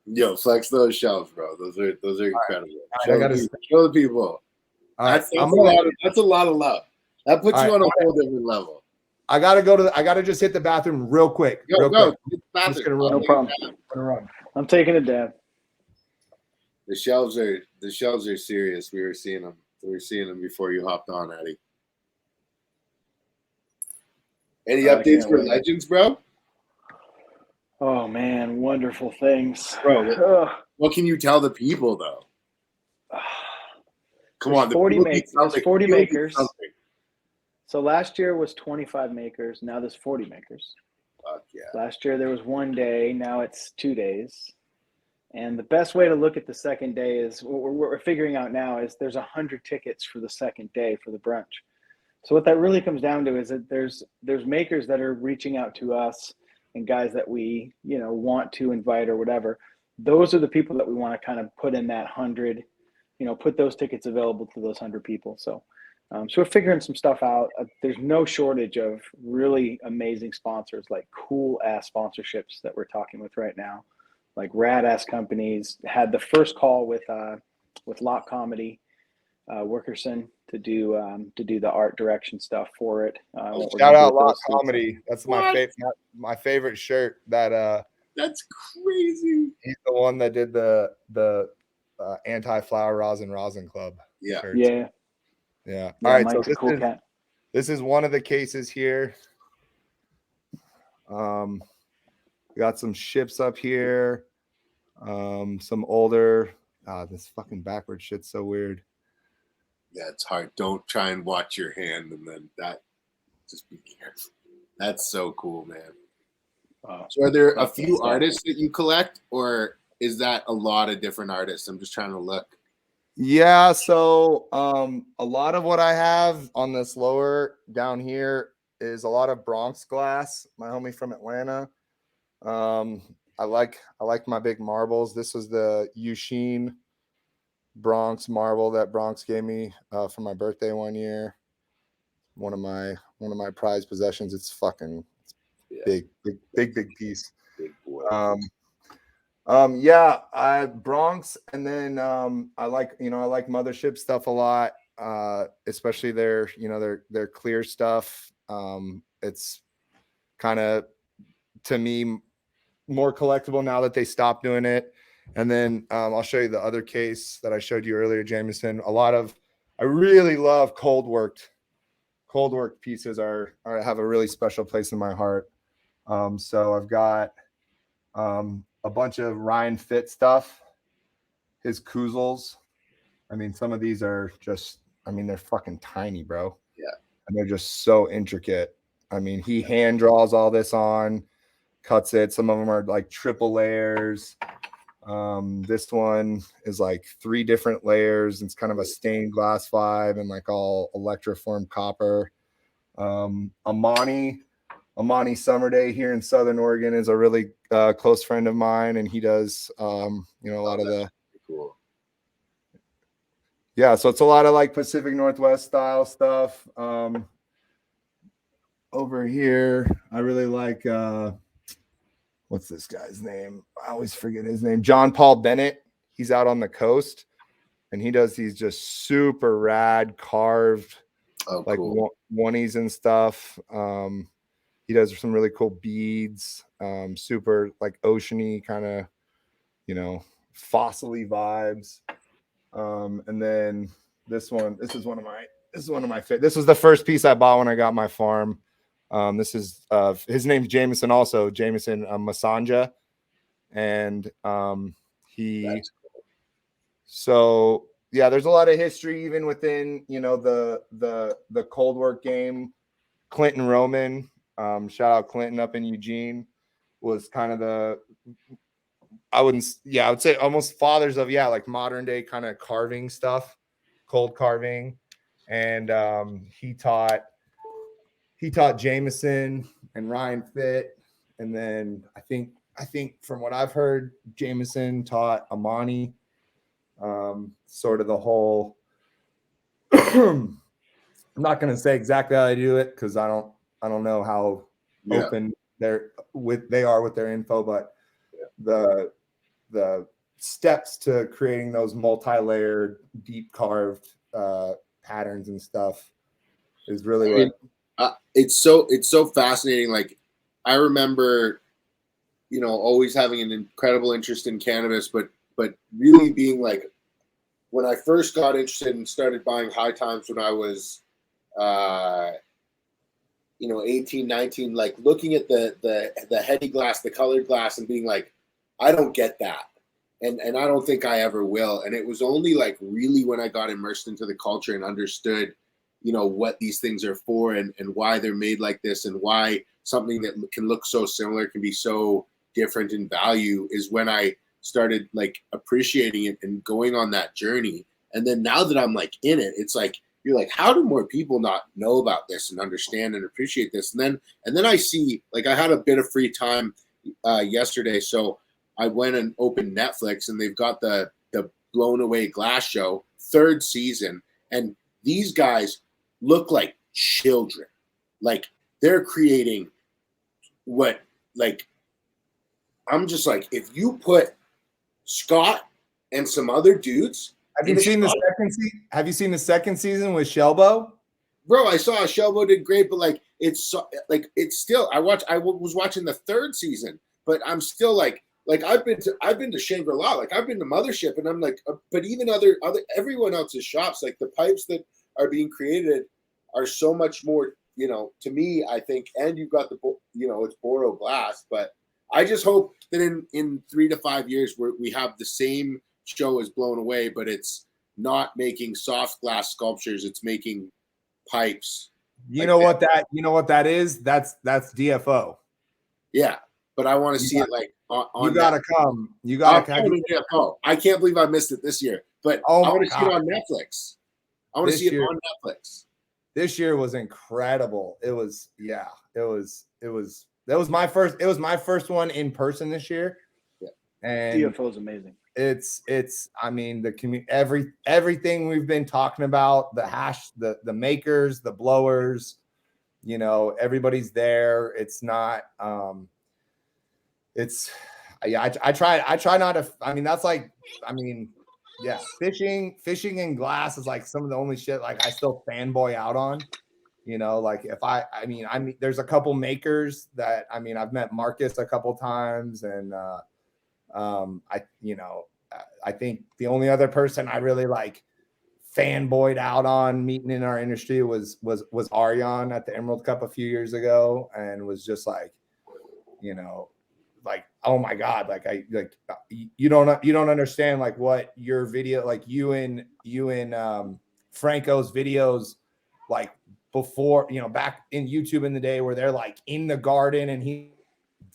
Yo, flex those shelves, bro. Those are incredible. Right, show the people. That's a lot of love. That puts you on a whole different level. I gotta just hit the bathroom real quick. Quick. I'm just gonna run. No problem. I'm taking a dab. The shelves are serious. We were seeing them before you hopped on, Eddie. Any updates for Legends, bro? Oh man, wonderful things, bro. What can you tell the people though? Come on, 40 makers. So last year was 25 makers. Now there's 40 makers. Fuck yeah. Last year there was 1 day. Now it's 2 days. And the best way to look at the second day is what we're figuring out now is there's 100 tickets for the second day for the brunch. So what that really comes down to is that there's makers that are reaching out to us and guys that we, you know, want to invite or whatever. Those are the people that we want to kind of put in that 100, you know, put those tickets available to those 100 people. So we're figuring some stuff out. There's no shortage of really amazing sponsors, like cool ass sponsorships that we're talking with right now, like rad ass companies. Had the first call with Lock Comedy, Workerson to do the art direction stuff for it. Shout out Lock Comedy. That's my favorite shirt. That's crazy. He's the one that did the anti-flower rosin club. Yeah. Shirts. Yeah. All right. Mike's So this is one of the cases here. Got some ships up here. Some older. This fucking backward shit's so weird. Yeah, it's hard. Don't try and watch your hand, and then just be careful. That's so cool, man. So are there a few artists that you collect, or is that a lot of different artists? I'm just trying to look. Yeah, so a lot of what I have on this lower down here is a lot of Bronx glass. My homie from Atlanta. I like my big marbles. This was the Eugene Bronx marble that Bronx gave me for my birthday one year. One of my prized possessions. It's fucking big piece. Big boy. Yeah, Bronx, and then I like Mothership stuff a lot, especially their clear stuff. It's kind of, to me, more collectible now that they stopped doing it. And then I'll show you the other case that I showed you earlier, Jameson. I really love cold worked pieces have a really special place in my heart. So I've got a bunch of Ryan Fit stuff, his Kuzels. I mean, some of these are just, they're fucking tiny, bro. Yeah. And they're just so intricate. I mean, he hand draws all this on, cuts it. Some of them are like triple layers. This one is like 3 different layers. It's kind of a stained glass 5 and like all electroformed copper. Amani Summer Day here in Southern Oregon is a really close friend of mine, and he does a lot of the cool. Yeah, so it's a lot of like Pacific Northwest style stuff. Over here, I really like what's this guy's name? I always forget his name. John Paul Bennett. He's out on the coast, and he does these just super rad carved like cool. oneies and stuff. He does some really cool beads, super like oceany kind of, fossil-y vibes. And then this is one of my favorites. This was the first piece I bought when I got my farm. This is his name's Jameson, also Jameson Masanja, and so yeah, there's a lot of history even within the cold work game. Clinton Roman, shout out Clinton up in Eugene, was kind of I would say almost fathers of like modern day kind of carving stuff, cold carving, and he taught Jameson and Ryan Fit, and then I think from what I've heard, Jameson taught Amani sort of the whole. I'm not going to say exactly how they do it because I don't know how open they are with their info, but the steps to creating those multi-layered, deep carved patterns and stuff is really it's so fascinating. Like, I remember, always having an incredible interest in cannabis, but really being like, when I first got interested and started buying high times when I was 18, 19, like looking at the heady glass, the colored glass, and being like, I don't get that. And I don't think I ever will. And it was only like really when I got immersed into the culture and understood, what these things are for and why they're made like this, and why something that can look so similar can be so different in value, is when I started like appreciating it and going on that journey. And then now that I'm like in it, it's like, you're like, how do more people not know about this and understand and appreciate this? And then I see, like, I had a bit of free time yesterday, so I went and opened Netflix, and they've got the Blown Away Glass show, 3rd season, and these guys look like children. Like, they're creating what, like, I'm just like, if you put Scott and some other dudes. Have you seen the second season with Shelbo? Bro, I saw Shelbo did great, but like it's still. I was watching the 3rd season, but I'm still like I've been to Shangri-La, like I've been to Mothership, and I'm like, but even other everyone else's shops, like the pipes that are being created are so much more, to me, I think. And you've got it's Boro glass, but I just hope that in 3 to 5 years we have the same show as Blown Away, but it's not making soft glass sculptures, it's making pipes. You know what that is? That's DFO. Yeah, but I want to see it like on you gotta that. Come. You gotta come. DFO. I can't believe I missed it this year, but I want to see it on Netflix. I want to see it on Netflix. this year was incredible. It was that was my first one in person this year. Yeah. And DFO is amazing. It's I mean the everything we've been talking about, the makers, the blowers, you know, everybody's there. It's not it's yeah, I try not to, I mean, that's like, I mean, yeah, fishing and glass is like some of the only shit like I still fanboy out on. You know, like if I mean, there's a couple makers that, I mean, I've met Marcus a couple times, and I think the only other person I really like fanboyed out on meeting in our industry was Aryan at the Emerald Cup a few years ago, and was just like, you know, like, oh my God, like you don't understand like what your video, like you and Franco's videos, like before, you know, back in YouTube in the day where they're like in the garden and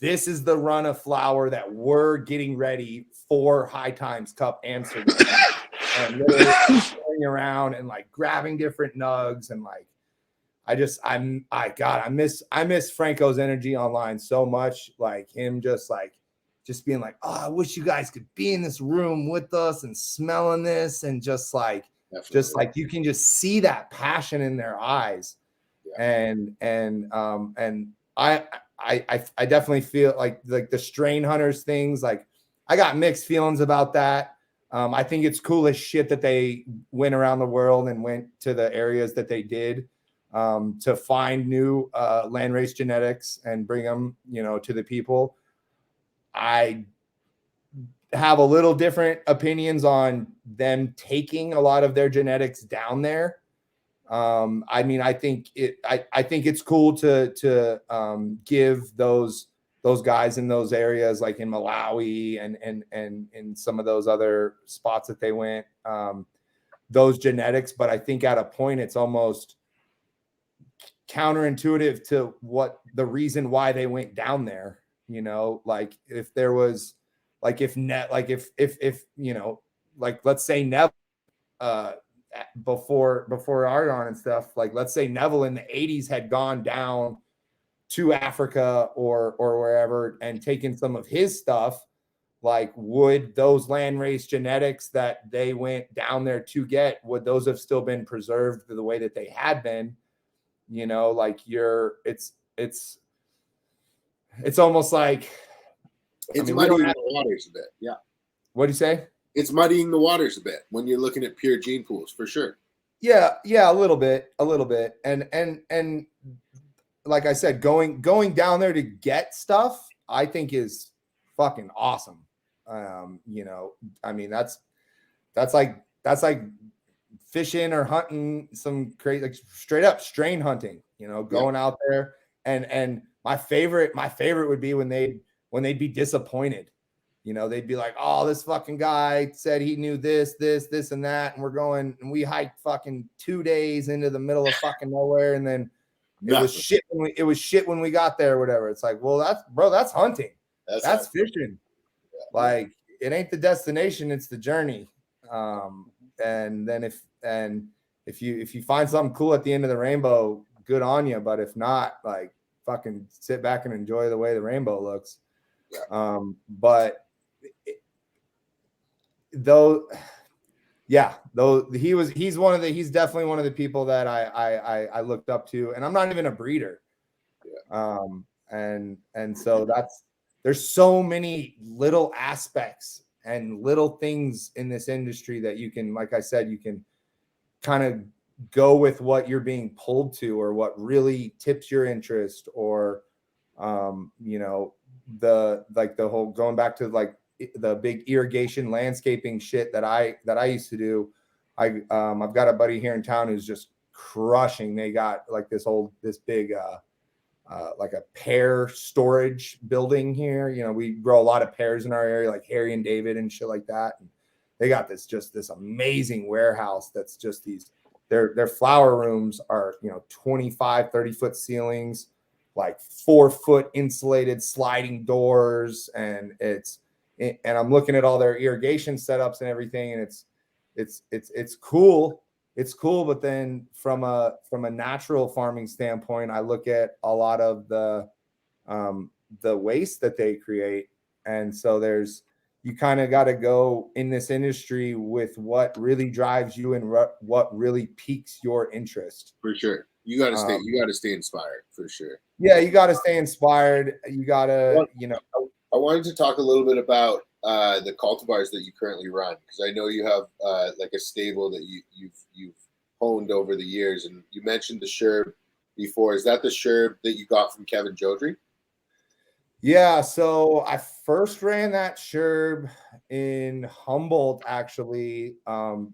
this is the run of flower that we're getting ready for High Times Cup Amsterdam, and literally going around and like grabbing different nugs, and like I miss Franco's energy online so much, like him just being like, oh, I wish you guys could be in this room with us and smelling this, and just like Definitely. Just like you can just see that passion in their eyes. Yeah. And I definitely feel like the strain hunters things, like I got mixed feelings about that. I think it's cool as shit that they went around the world and went to the areas that they did to find new landrace genetics and bring them, you know, to the people. I have a little different opinions on them taking a lot of their genetics down there. I mean, I think it's cool to give those guys in those areas, like in Malawi and in some of those other spots that they went, those genetics. But I think at a point it's almost counterintuitive to what the reason why they went down there. You know, like if there was, like if you know, like let's say Neville before Ardon and stuff, like let's say Neville in the 80s had gone down to Africa or wherever and taken some of his stuff, like would those landrace genetics that they went down there to get, would those have still been preserved the way that they had been? You know, like it's almost like it's muddying the waters a bit. Yeah. What'd you say? It's muddying the waters a bit when you're looking at pure gene pools, for sure. Yeah, a little bit. And like I said, going down there to get stuff, I think is fucking awesome. You know, I mean, that's like fishing or hunting some crazy, like straight up strain hunting, you know, going out there. And my favorite would be when they'd be disappointed. You know, they'd be like, oh, this fucking guy said he knew this, and that. And we're going, and we hiked fucking 2 days into the middle of fucking nowhere. And then it was shit when we got there or whatever. It's like, well, that's hunting. That's fishing. Yeah. Like, it ain't the destination, it's the journey. And then if you find something cool at the end of the rainbow, good on you. But if not, like, fucking sit back and enjoy the way the rainbow looks. Yeah. But he's definitely one of the people that I looked up to, and I'm not even a breeder. Yeah. And so there's so many little aspects and little things in this industry that you can, like I said, you can kind of go with what you're being pulled to, or what really tips your interest, or you know, the whole going back to like the big irrigation landscaping shit that I used to do. I've got a buddy here in town who's just crushing. They got like this big like a pear storage building here. You know, we grow a lot of pears in our area, like Harry and David and shit like that. And they got this amazing warehouse that's just these, their flower rooms are, you know, 25, 30 foot ceilings, like 4 foot insulated sliding doors. And I'm looking at all their irrigation setups and everything. And it's cool, it's cool. But then from a natural farming standpoint, I look at a lot of the waste that they create. And so you kind of got to go in this industry with what really drives you and what really piques your interest. For sure. You got to stay inspired, for sure. Yeah, you got to stay inspired. You got to, I wanted to talk a little bit about the cultivars that you currently run, because I know you have like a stable that you've honed over the years, and you mentioned the Sherb before. Is that the Sherb that you got from Kevin Jodrey? Yeah, so I first ran that Sherb in Humboldt, actually.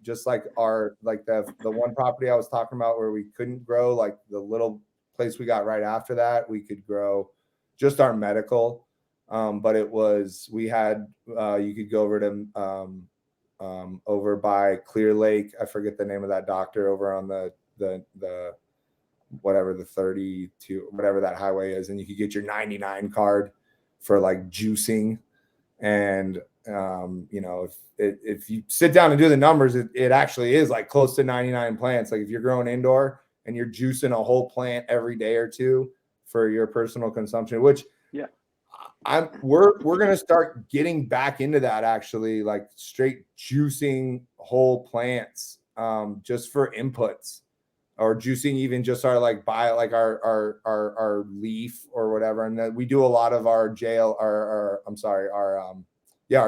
Just like the one property I was talking about where we couldn't grow, like the little place we got right after that, we could grow just our medical. But we had you could go over to over by Clear Lake. I forget the name of that doctor over on the whatever the 32, whatever that highway is, and you could get your 99 card for like juicing. And if you sit down and do the numbers, it actually is like close to 99 plants. Like if you're growing indoor and you're juicing a whole plant every day or two for your personal consumption, which we're gonna start getting back into that, actually, like straight juicing whole plants just for inputs, or juicing even just our our leaf or whatever. And then we do a lot of our our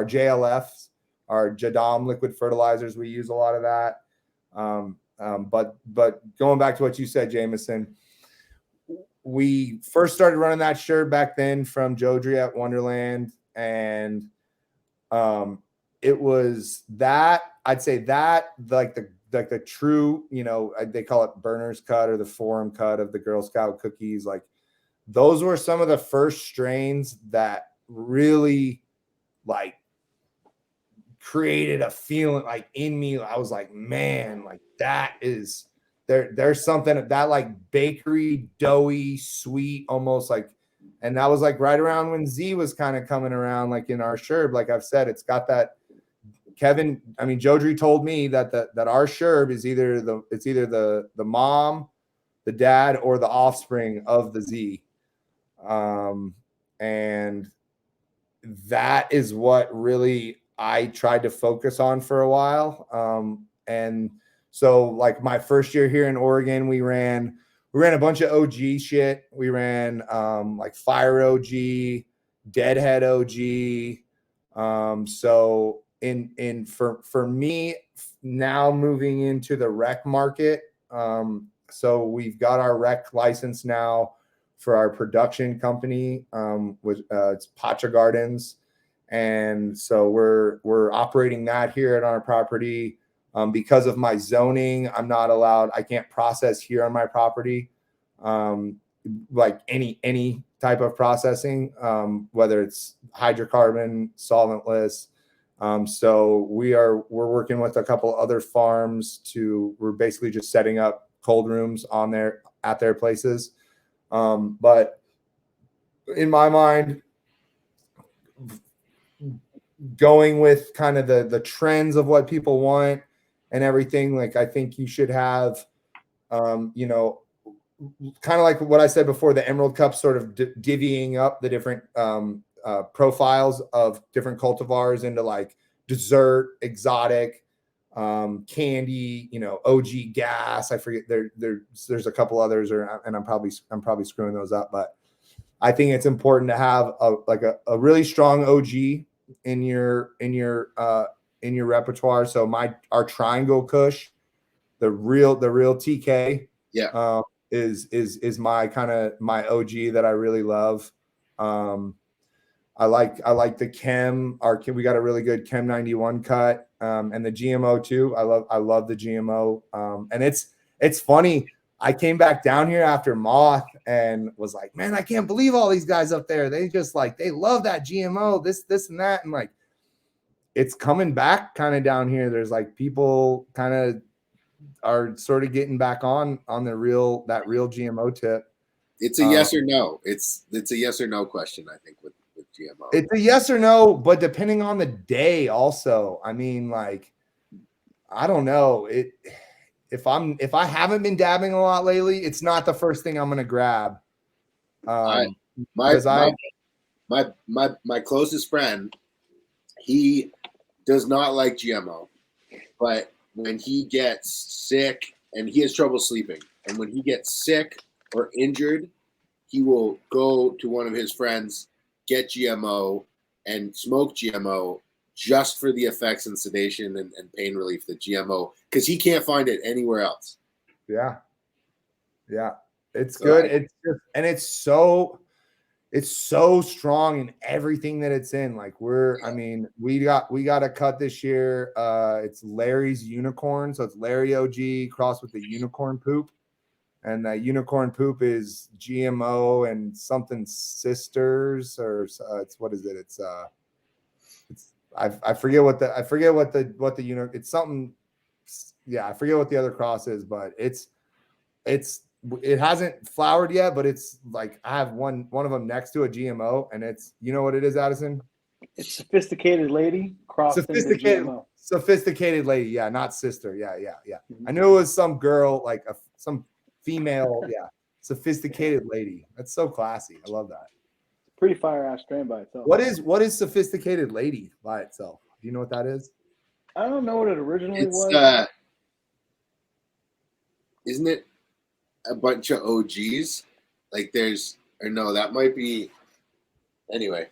JLFs, our Jadam liquid fertilizers. We use a lot of that. But going back to what you said, Jameson, we first started running that Sherb back then from Jodrey at Wonderland, and it was that, I'd say that like the true, they call it burner's cut or the forum cut of the Girl Scout cookies. Like those were some of the first strains that really like created a feeling like in me. I was like, man, like that is there's something that like bakery, doughy, sweet, almost like, and that was like right around when Z was kind of coming around, like in our Sherb. Like I've said, it's got that Jodrey told me that our Sherb is either the mom, the dad, or the offspring of the Z. And that is what really I tried to focus on for a while. And so like my first year here in Oregon, we ran a bunch of OG shit. We ran like Fire OG, Deadhead OG. So for me now moving into the rec market, so we've got our rec license now for our production company, with it's Pacha Gardens, and so we're operating that here at our property. Because of my zoning, I can't process here on my property, like any type of processing, whether it's hydrocarbon, solventless. So we're working with a couple other farms we're basically just setting up cold rooms at their places. But in my mind, going with kind of the trends of what people want and everything, like I think you should have, kind of like what I said before, the Emerald Cup sort of divvying up the different profiles of different cultivars into like dessert, exotic, candy, OG gas. I forget there's a couple others, and I'm probably screwing those up, but I think it's important to have a really strong OG in your repertoire. So our Triangle Kush, the real TK, is my my OG that I really love. I like the Chem. We got a really good Chem 91 cut, and the GMO too. I love the GMO. And it's funny. I came back down here after Moth and was like, man, I can't believe all these guys up there. They just they love that GMO, this and that, and like it's coming back kind of down here. There's like people kind of are sort of getting back on that real GMO tip. It's a yes or no. It's a yes or no question, I think, with GMO. It's a yes or no, but depending on the day also. I mean, like, I don't know. if I haven't been dabbing a lot lately, it's not the first thing I'm gonna grab. My closest friend, he does not like GMO, but when he gets sick and he has trouble sleeping, and when he gets sick or injured, he will go to one of his friends, get GMO, and smoke GMO just for the effects and sedation and pain relief that GMO, because he can't find it anywhere else. Yeah. It's good. It's so strong in everything that it's in. Like we got a cut this year. It's Larry's Unicorn. So it's Larry OG crossed with the Unicorn Poop. And that Unicorn Poop is GMO and something sisters, or it's, what is it? It's I forget what the it's something. Yeah, I forget what the other cross is, but it hasn't flowered yet, but it's like I have one of them next to a GMO, and it's, you know what it is, Addison? It's Sophisticated Lady crossed into GMO. Sophisticated Lady, yeah, not sister, yeah. Mm-hmm. I knew it was some girl, like some female, yeah, Sophisticated Lady. That's so classy. I love that. Pretty fire ass strain by itself. What is Sophisticated Lady by itself? Do you know what that is? I don't know what it originally was. Isn't it a bunch of OGs? Like that might be. Anyway,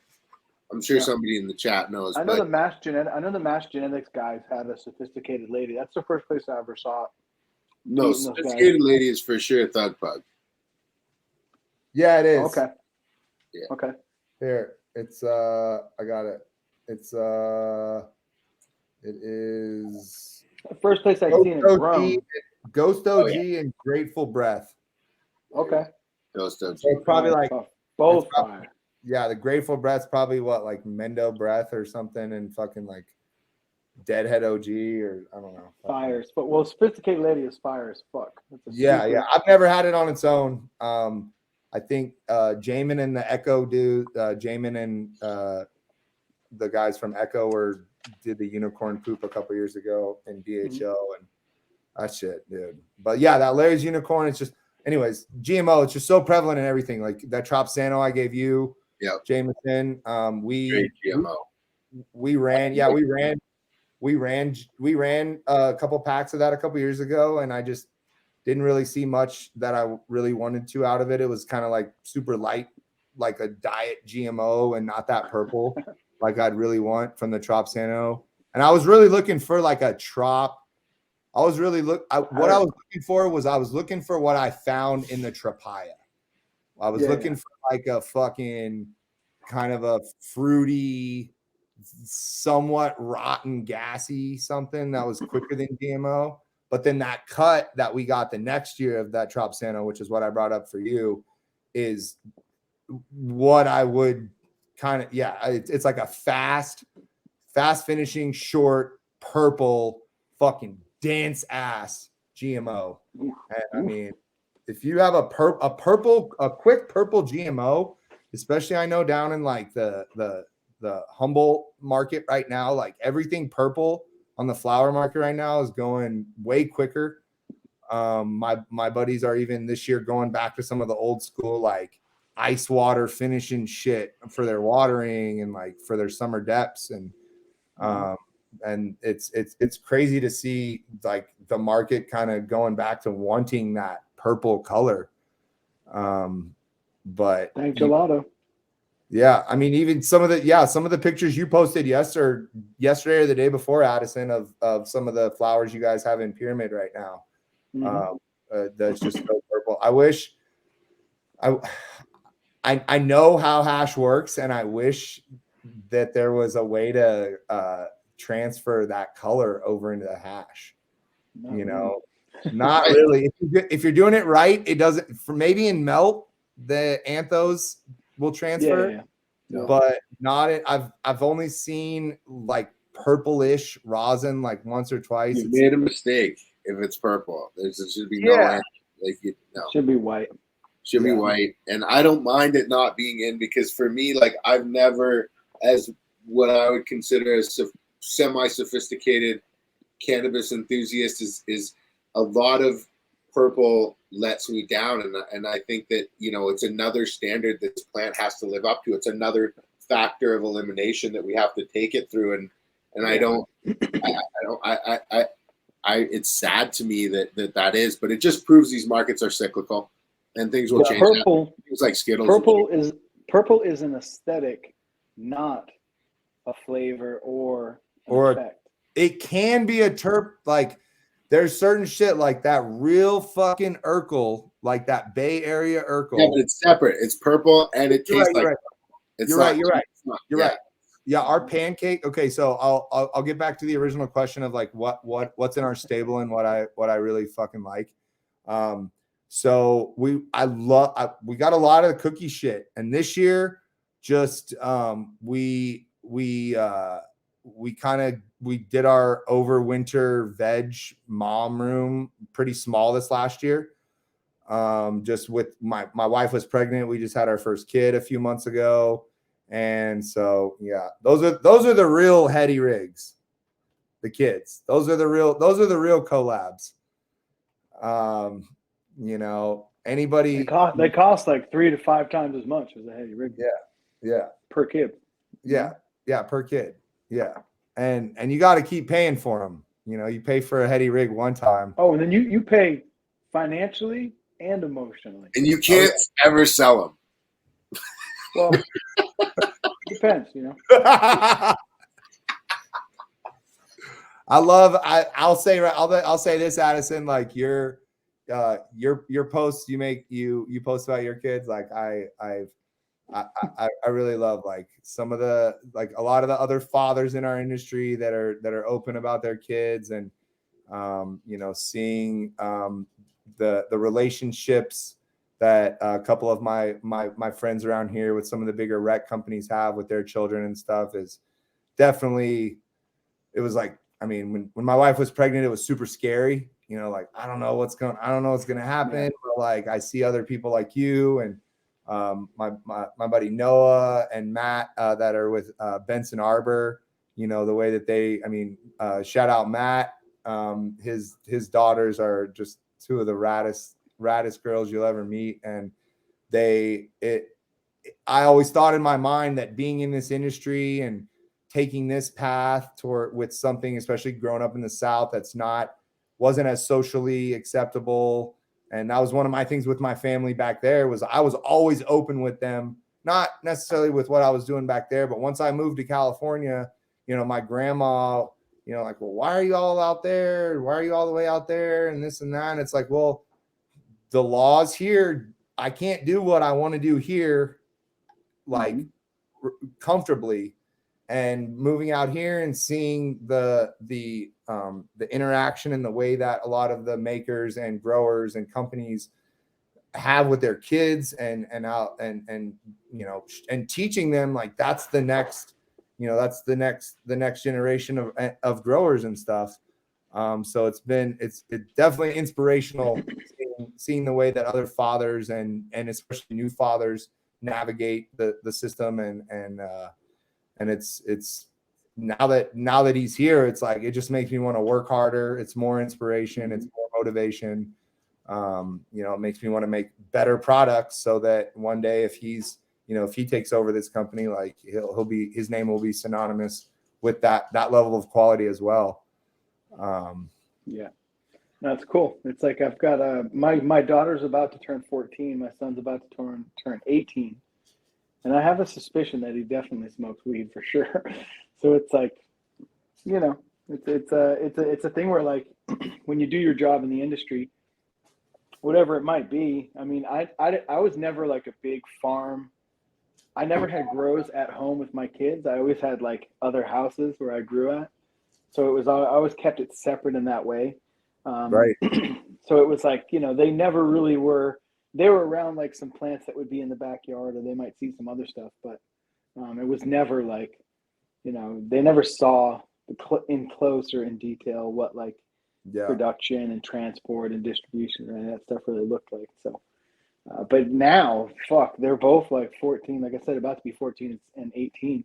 I'm sure somebody in the chat knows. I know the Mass Genetics guys had a Sophisticated Lady. That's the first place I ever saw it. No, Sophisticated Lady is for sure Thug Pug. Yeah, it is. Okay. Yeah. Okay. Here, it's I got it. It's it is the first place I've seen it grown. Ghost OG and Grateful Breath. Okay. Ghost OG. So it's probably like both fire. Yeah, the Grateful Breath's probably what, like Mendo Breath or something, and fucking like Deadhead OG, or I don't know. Fires, but Sophisticated Lady is fire as fuck. Yeah. I've never had it on its own. I think Jamin and the Echo dude, Jamin and the guys from Echo did the Unicorn Poop a couple years ago in DHO, and that shit, dude. But yeah, that Larry's Unicorn, it's just, anyways, GMO, it's just so prevalent in everything. Like that Tropsano I gave you, Jameson. We ran a couple packs of that a couple years ago, and I just didn't really see much that I really wanted to out of it. It was kind of like super light, like a diet GMO, and not that purple like I'd really want from the Tropsano. And I was really looking for like a Trop. What I was looking for what I found in the Tropaya. I was looking for like a fucking kind of a fruity, somewhat rotten, gassy something that was quicker than GMO. But then that cut that we got the next year of that Tropsano, which is what I brought up for you, is what I would kind of, it's like a fast finishing, short, purple, fucking dense ass GMO. And I mean, if you have a quick purple GMO, especially I know down in like the Humboldt market right now, like everything purple on the flower market right now is going way quicker. My buddies are even this year going back to some of the old school like ice water finishing shit for their watering and like for their summer depths, and it's crazy to see like the market kind of going back to wanting that purple color. But thanks a lot. Yeah, I mean, even some of the pictures you posted yesterday or the day before, Addison, of some of the flowers you guys have in Pyramid right now. That's just so purple. I wish I know how hash works, and I wish that there was a way to transfer that color over into the hash. Not really. If you're doing it right, it doesn't. For maybe in melt, the anthos will transfer, but not it. I've only seen like purplish rosin like once or twice. You made a mistake if it's purple. There should be no should be white. Should be white, and I don't mind it not being in, because for me, like I've never, as what I would consider a semi-sophisticated cannabis enthusiast, is a lot of purple lets me down, and I think that it's another standard this plant has to live up to. It's another factor of elimination that we have to take it through, and it's sad to me that is, but it just proves these markets are cyclical and things will change. Things like Skittles. Purple is an aesthetic, not a flavor or effect. It can be a terp, like there's certain shit like that real fucking Urkel, like that Bay Area Urkel. Yeah, but it's separate. It's purple and it tastes like. You're right. Yeah, our pancake. Okay, so I'll get back to the original question of like what's in our stable and what I really fucking like. So we got a lot of the cookie shit, and this year just we did our overwinter veg mom room pretty small this last year. Just with my wife was pregnant. We just had our first kid a few months ago. And so, yeah, those are the real heady rigs, the kids, those are the real collabs. Anybody, they cost like 3 to 5 times as much as a heady rig. Yeah. Per kid. Yeah. Per kid. Yeah. And you got to keep paying for them. You pay for a heady rig one time. Oh, and then you pay financially and emotionally. And you can't ever sell them. Well, depends, I'll say this, Addison, like your posts you post about your kids, like I really love like some of the, like a lot of the other fathers in our industry that are open about their kids, and seeing the relationships that a couple of my friends around here with some of the bigger rec companies have with their children and stuff is definitely, it was like, I mean, when my wife was pregnant, it was super scary, like, I don't know what's going to happen. But like, I see other people like you and my buddy Noah and Matt that are with Benson Arbor, the way that shout out Matt. His daughters are just two of the raddest girls you'll ever meet. And I always thought in my mind that being in this industry and taking this path toward with something, especially growing up in the South, wasn't as socially acceptable. And that was one of my things with my family back there, was I was always open with them, not necessarily with what I was doing back there, but once I moved to California, my grandma, like, well, why are you all out there? Why are you all the way out there? And this and that. And it's like, well, the laws here, I can't do what I want to do here, like comfortably. And moving out here and seeing the interaction and the way that a lot of the makers and growers and companies have with their kids and teaching them, like that's the next generation of growers and stuff. So it's definitely inspirational seeing the way that other fathers and especially new fathers navigate the system, and it's now that he's here, it's like, it just makes me want to work harder. It's more inspiration. It's more motivation. It makes me want to make better products so that one day if he takes over this company, like his name will be synonymous with that level of quality as well. Yeah, that's cool. It's like I've got my daughter's about to turn 14. My son's about to turn 18. And I have a suspicion that he definitely smokes weed for sure. So it's like, it's a thing where, like, when you do your job in the industry, whatever it might be. I mean, I was never like a big farm. I never had grows at home with my kids. I always had like other houses where I grew at. So it was, I always kept it separate in that way. Right. So it was like, they never really were. They were around like some plants that would be in the backyard, or they might see some other stuff, but it was never like, they never saw in close or in detail what like production and transport and distribution and that stuff really looked like. So, but now, fuck, they're both like 14, like I said, about to be 14 and 18.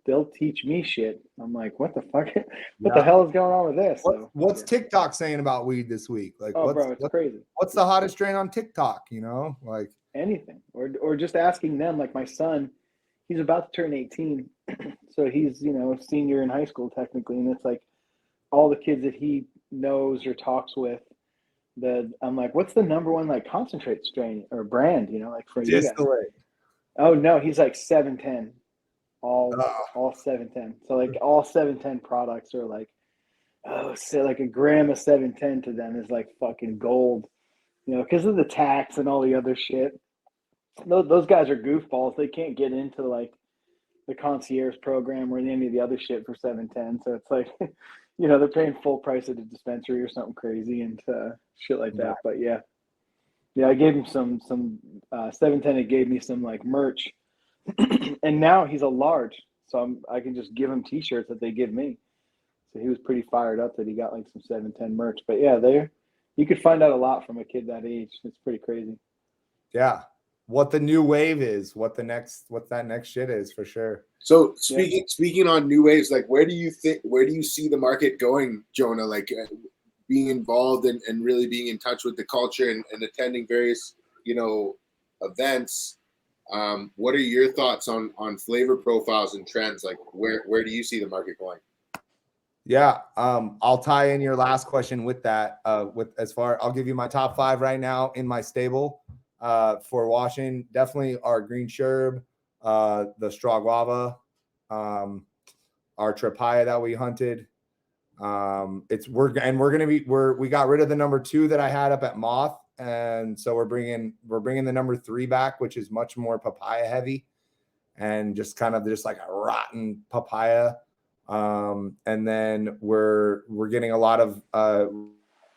they'll teach me shit. I'm like, what the fuck? What the hell is going on with this? What's TikTok saying about weed this week? Like, bro, it's crazy. What's the hottest strain on TikTok? You know, like anything, or just asking them. Like my son, he's about to turn 18, so he's senior in high school technically, and it's like all the kids that he knows or talks with. I'm like, what's the number one like concentrate strain or brand? Like for you guys. Oh no, he's like 710. All 710. So like all 710 products are like, say like a gram of 710 to them is like fucking gold, because of the tax and all the other shit. Those guys are goofballs. They can't get into like the concierge program or any of the other shit for 710. So it's like, they're paying full price at a dispensary or something crazy and shit like that. But yeah, I gave him some 710. It gave me some like merch, and now he's a large, so I can just give him t-shirts that they give me. So he was pretty fired up that he got like some 710 merch. But yeah, you could find out a lot from a kid that age. It's pretty crazy. Yeah. What the new wave is, what that next shit is for sure. So speaking on new waves, like where do you see the market going, Jonah? Like being involved and really being in touch with the culture and attending various, events. What are your thoughts on flavor profiles and trends? Like where do you see the market going? Yeah, I'll tie in your last question with that. I'll give you my top 5 right now in my stable. For washing, definitely our green sherb, the straw guava, our trapaya that we hunted. We got rid of the number 2 that I had up at Moth, and so we're bringing the number 3 back, which is much more papaya heavy, and just like a rotten papaya. And then we're getting a lot of I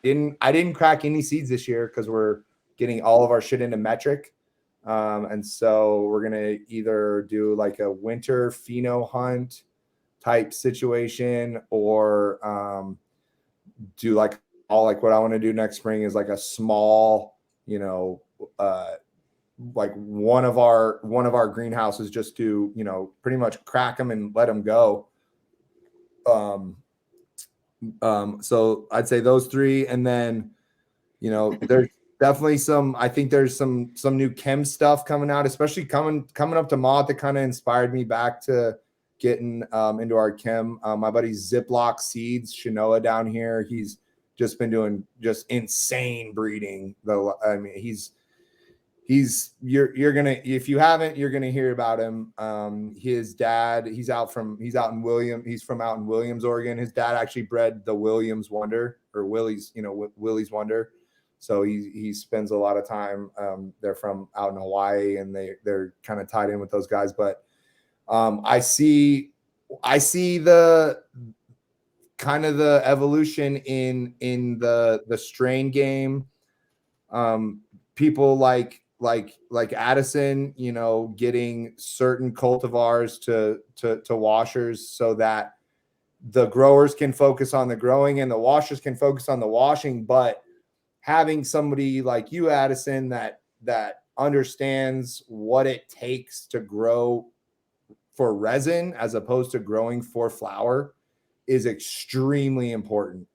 didn't crack any seeds this year because we're getting all of our shit into metric. And so we're going to either do like a winter pheno hunt type situation or do like what I want to do next spring is like a small, like one of our greenhouses just to, pretty much crack them and let them go. So I'd say those 3. And then, there's definitely I think there's some new chem stuff coming out, especially coming up to Moth that kind of inspired me back to getting into our chem. My buddy Ziploc Seeds, Shinoa down here, he's just been doing just insane breeding. You're gonna, if you haven't, you're gonna hear about him. His dad, he's from out in Williams, Oregon. His dad actually bred the Williams Wonder or Willie's Wonder. So he spends a lot of time. They're from out in Hawaii, and they're kind of tied in with those guys. But I see the kind of the evolution in the strain game. People like Addison, getting certain cultivars to washers so that the growers can focus on the growing and the washers can focus on the washing, but having somebody like you, Addison, that understands what it takes to grow for resin as opposed to growing for flower is extremely important.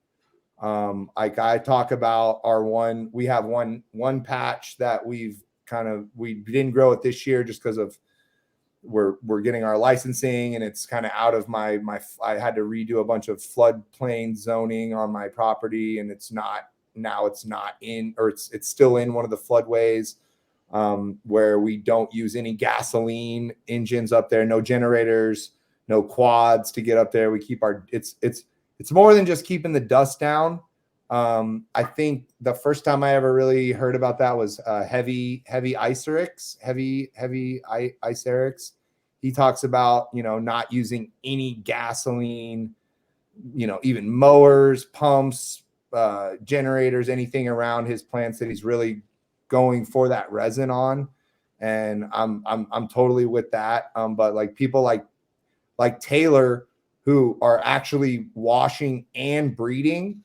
Like I talk about we have one patch that we didn't grow it this year just because of we're getting our licensing and it's kind of out of my I had to redo a bunch of floodplain zoning on my property, and it's still in one of the floodways where we don't use any gasoline engines up there, no generators, no quads to get up there. We keep it's more than just keeping the dust down. I think the first time I ever really heard about that was heavy Icerix. He talks about, not using any gasoline, even mowers, pumps, generators, anything around his plants that he's really going for that resin on. And I'm totally with that. But like people like Taylor, who are actually washing and breeding,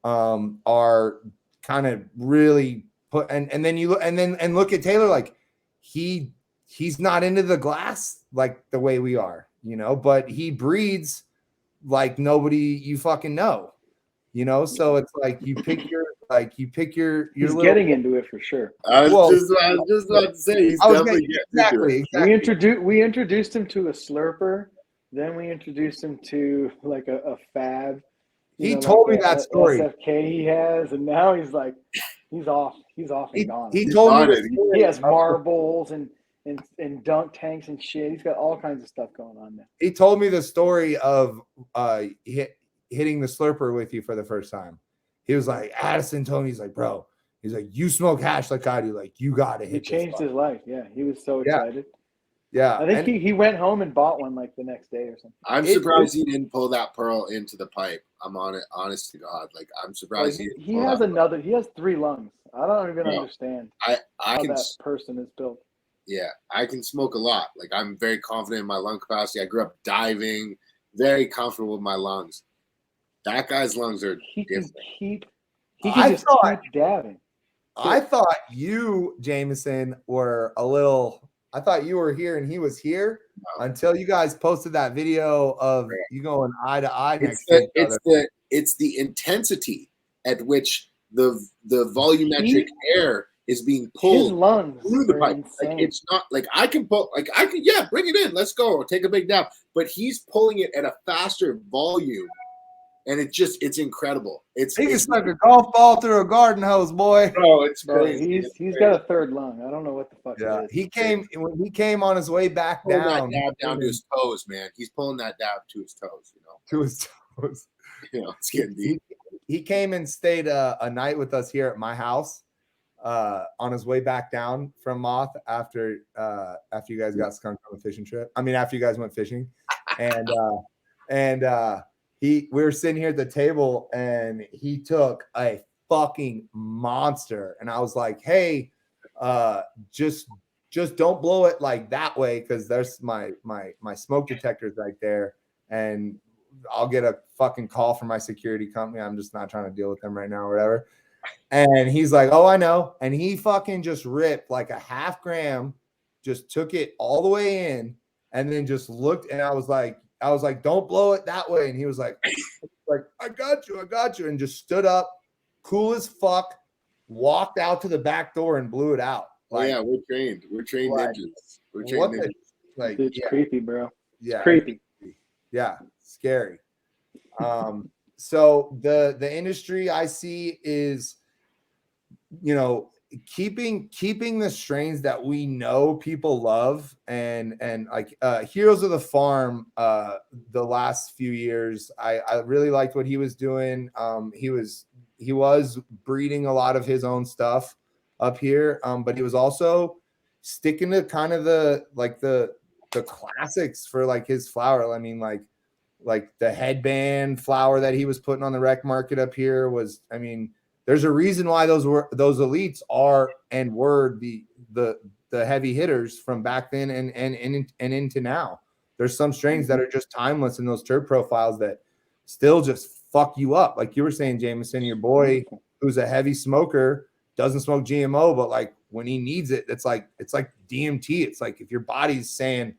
are kind of really and then you look look at Taylor, like he's not into the glass like the way we are. you know, but he breeds like nobody you fucking know, you know. So it's like you pick your He's little. getting into it for sure. I was Well, just about to say he's I was definitely getting into it. exactly. We introduced him to a slurper, then we introduced him to like a fab. He told me like that story. SFK he has, and now he's like, he's off and gone. He He's told me on the it. story He has of- marbles and dunk tanks and shit. He's got all kinds of stuff going on now. He told me the story of hitting the slurper with you for the first time. He was like, Addison told me, he's like, bro, he's like, you smoke hash like I do, like you gotta hit. It changed his life. Yeah, he was so Yeah. excited. Yeah, I think he went home and bought one like the next day or something. I'm surprised he didn't pull that pearl into the pipe. I'm on it, honest to God. Like I'm surprised He has another. He has 3 lungs. I don't even understand I how can, that person is built. yeah, I can smoke a lot. Like I'm very confident in my lung capacity. I grew up diving, very comfortable with my lungs. That guy's lungs are He can different. keep. I Keep dabbing. I thought you, Jameson, were a little. I thought you were here and he was here until you guys posted that video of you going eye to eye next to each other. It's the intensity at which the volumetric air is being pulled His lungs through the are pipe. insane. Like it's not like I can bring it in, let's go, take a big dab. But he's pulling it at a faster volume, and it's incredible. He can snuck a golf ball through a garden hose, boy. Oh, it's Bro, crazy. he's got a 3rd lung. I don't know what the fuck it is. He came on his way back pulling down. that dab down to his toes, man. He's pulling that dab to his toes, you know. To his toes. You know, it's getting deep. He came and stayed a night with us here at my house on his way back down from Moth after you guys got skunked on the fishing trip. I mean, after you guys went fishing, and we were sitting here at the table and he took a fucking monster, and I was like, hey, just don't blow it like that way, because there's my smoke detectors right there, and I'll get a fucking call from my security company. I'm just not trying to deal with them right now or whatever. And he's like, oh, I know. And he fucking just ripped like a 0.5 gram, just took it all the way in, and then just looked. And I was like, don't blow it that way. And he was like, I got you. And just stood up, cool as fuck, walked out to the back door and blew it out. Like, yeah, we're trained ninjas. We're trained ninjas. Like, it's creepy, bro. Yeah. It's creepy. Yeah. Scary. So the industry I see is, you know, keeping the strains that we know people love, and like Heroes of the Farm, the last few years, I really liked what he was doing. He was breeding a lot of his own stuff up here, but he was also sticking to kind of the classics for like his flower. I mean, like the headband flower that he was putting on the rec market up here was, I mean, there's a reason why those elites are and were the heavy hitters from back then and into now. There's some strains that are just timeless in those terp profiles that still just fuck you up. Like you were saying, Jameson, your boy who's a heavy smoker doesn't smoke GMO, but like when he needs it, it's like DMT. It's like if your body's saying,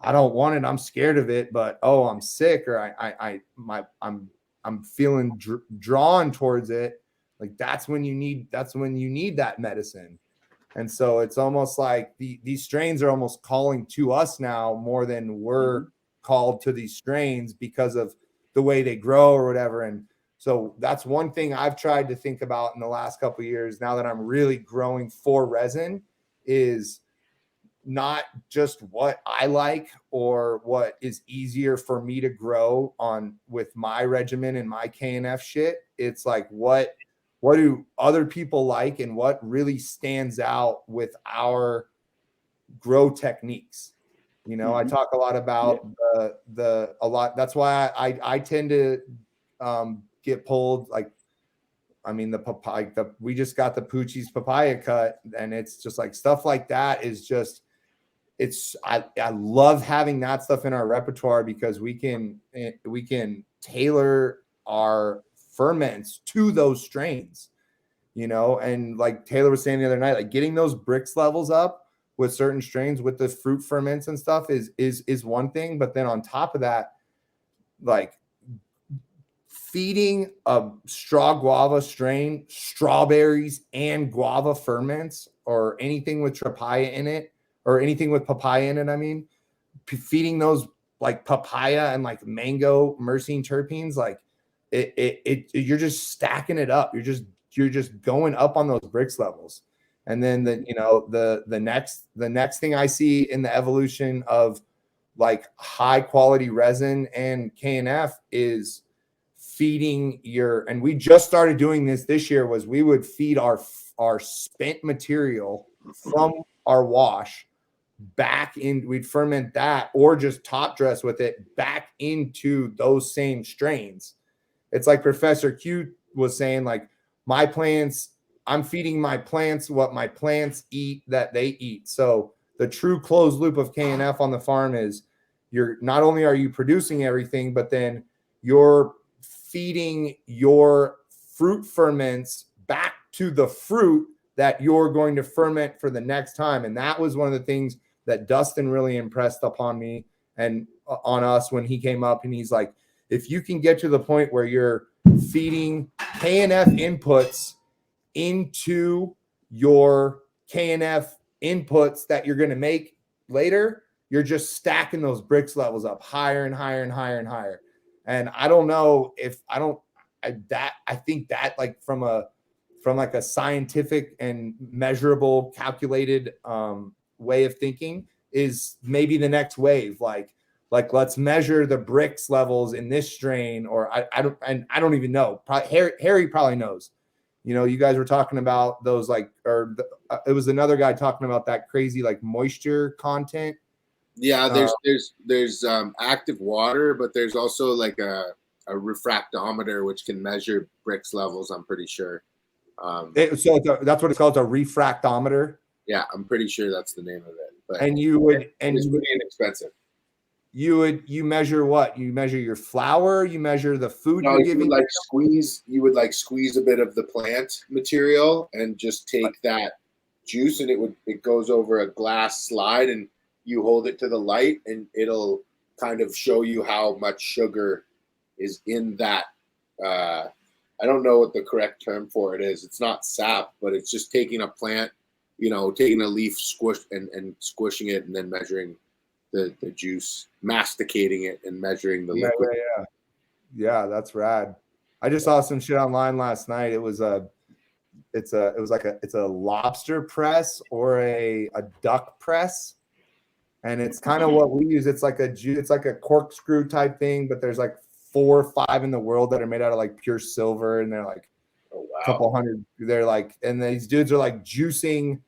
I don't want it, I'm scared of it, but I'm sick, or I'm feeling drawn towards it. Like that's when you need that medicine. And so it's almost like these strains are almost calling to us now more than we're called to these strains because of the way they grow or whatever. And so that's one thing I've tried to think about in the last couple of years, now that I'm really growing for resin, is not just what I like or what is easier for me to grow on with my regimen and my KNF shit. It's like, what do other people like, and what really stands out with our grow techniques? You know, I talk a lot about a lot. That's why I tend to get pulled. Like, I mean, the papaya, we just got the Poochie's papaya cut, and it's just like stuff like that is just, I love having that stuff in our repertoire, because we can tailor our ferments to those strains, you know. And like Taylor was saying the other night, like getting those bricks levels up with certain strains with the fruit ferments and stuff is one thing. But then on top of that, like feeding a straw guava strain strawberries and guava ferments, or anything with papaya in it, or anything with papaya in it, I mean, feeding those like papaya and like mango myrcene terpenes, like you're just stacking it up. You're just going up on those Brix levels. And then the next thing I see in the evolution of like high quality resin and KNF is feeding and we just started doing this year, was we would feed our spent material from our wash back in, we'd ferment that or just top dress with it back into those same strains. It's like Professor Q was saying, like, my plants, I'm feeding my plants what my plants eat that they eat. So the true closed loop of KNF on the farm is you're not only are you producing everything, but then you're feeding your fruit ferments back to the fruit that you're going to ferment for the next time. And that was one of the things that Dustin really impressed upon me and on us when he came up, and he's like, if you can get to the point where you're feeding KNF inputs into your KNF inputs that you're going to make later, you're just stacking those Brix levels up higher and higher and higher and higher. And I don't know if I think that like from like a scientific and measurable, calculated way of thinking is maybe the next wave. Like let's measure the Brix levels in this strain, or I don't even know. Harry probably knows. You guys were talking about those it was another guy talking about that crazy like moisture content. Yeah, there's active water, but there's also like a refractometer which can measure Brix levels, I'm pretty sure. So that's what it's called, a refractometer. Yeah, I'm pretty sure that's the name of it. But it's pretty inexpensive. You measure what? You measure your flour, you measure the food No, you're giving. You would squeeze a bit of the plant material and just take that juice, and it goes over a glass slide, and you hold it to the light, and it'll kind of show you how much sugar is in that. I don't know what the correct term for it is. It's not sap, but it's just taking a plant, taking a leaf, and squishing it, and then measuring the juice, masticating it, and measuring the liquid. Yeah, that's rad. I just saw some shit online last night. It's a lobster press or a duck press. And it's kind of what we use. It's like a corkscrew type thing, but there's like 4 or 5 in the world that are made out of like pure silver, and they're like a couple hundred. They're like, and these dudes are like juicing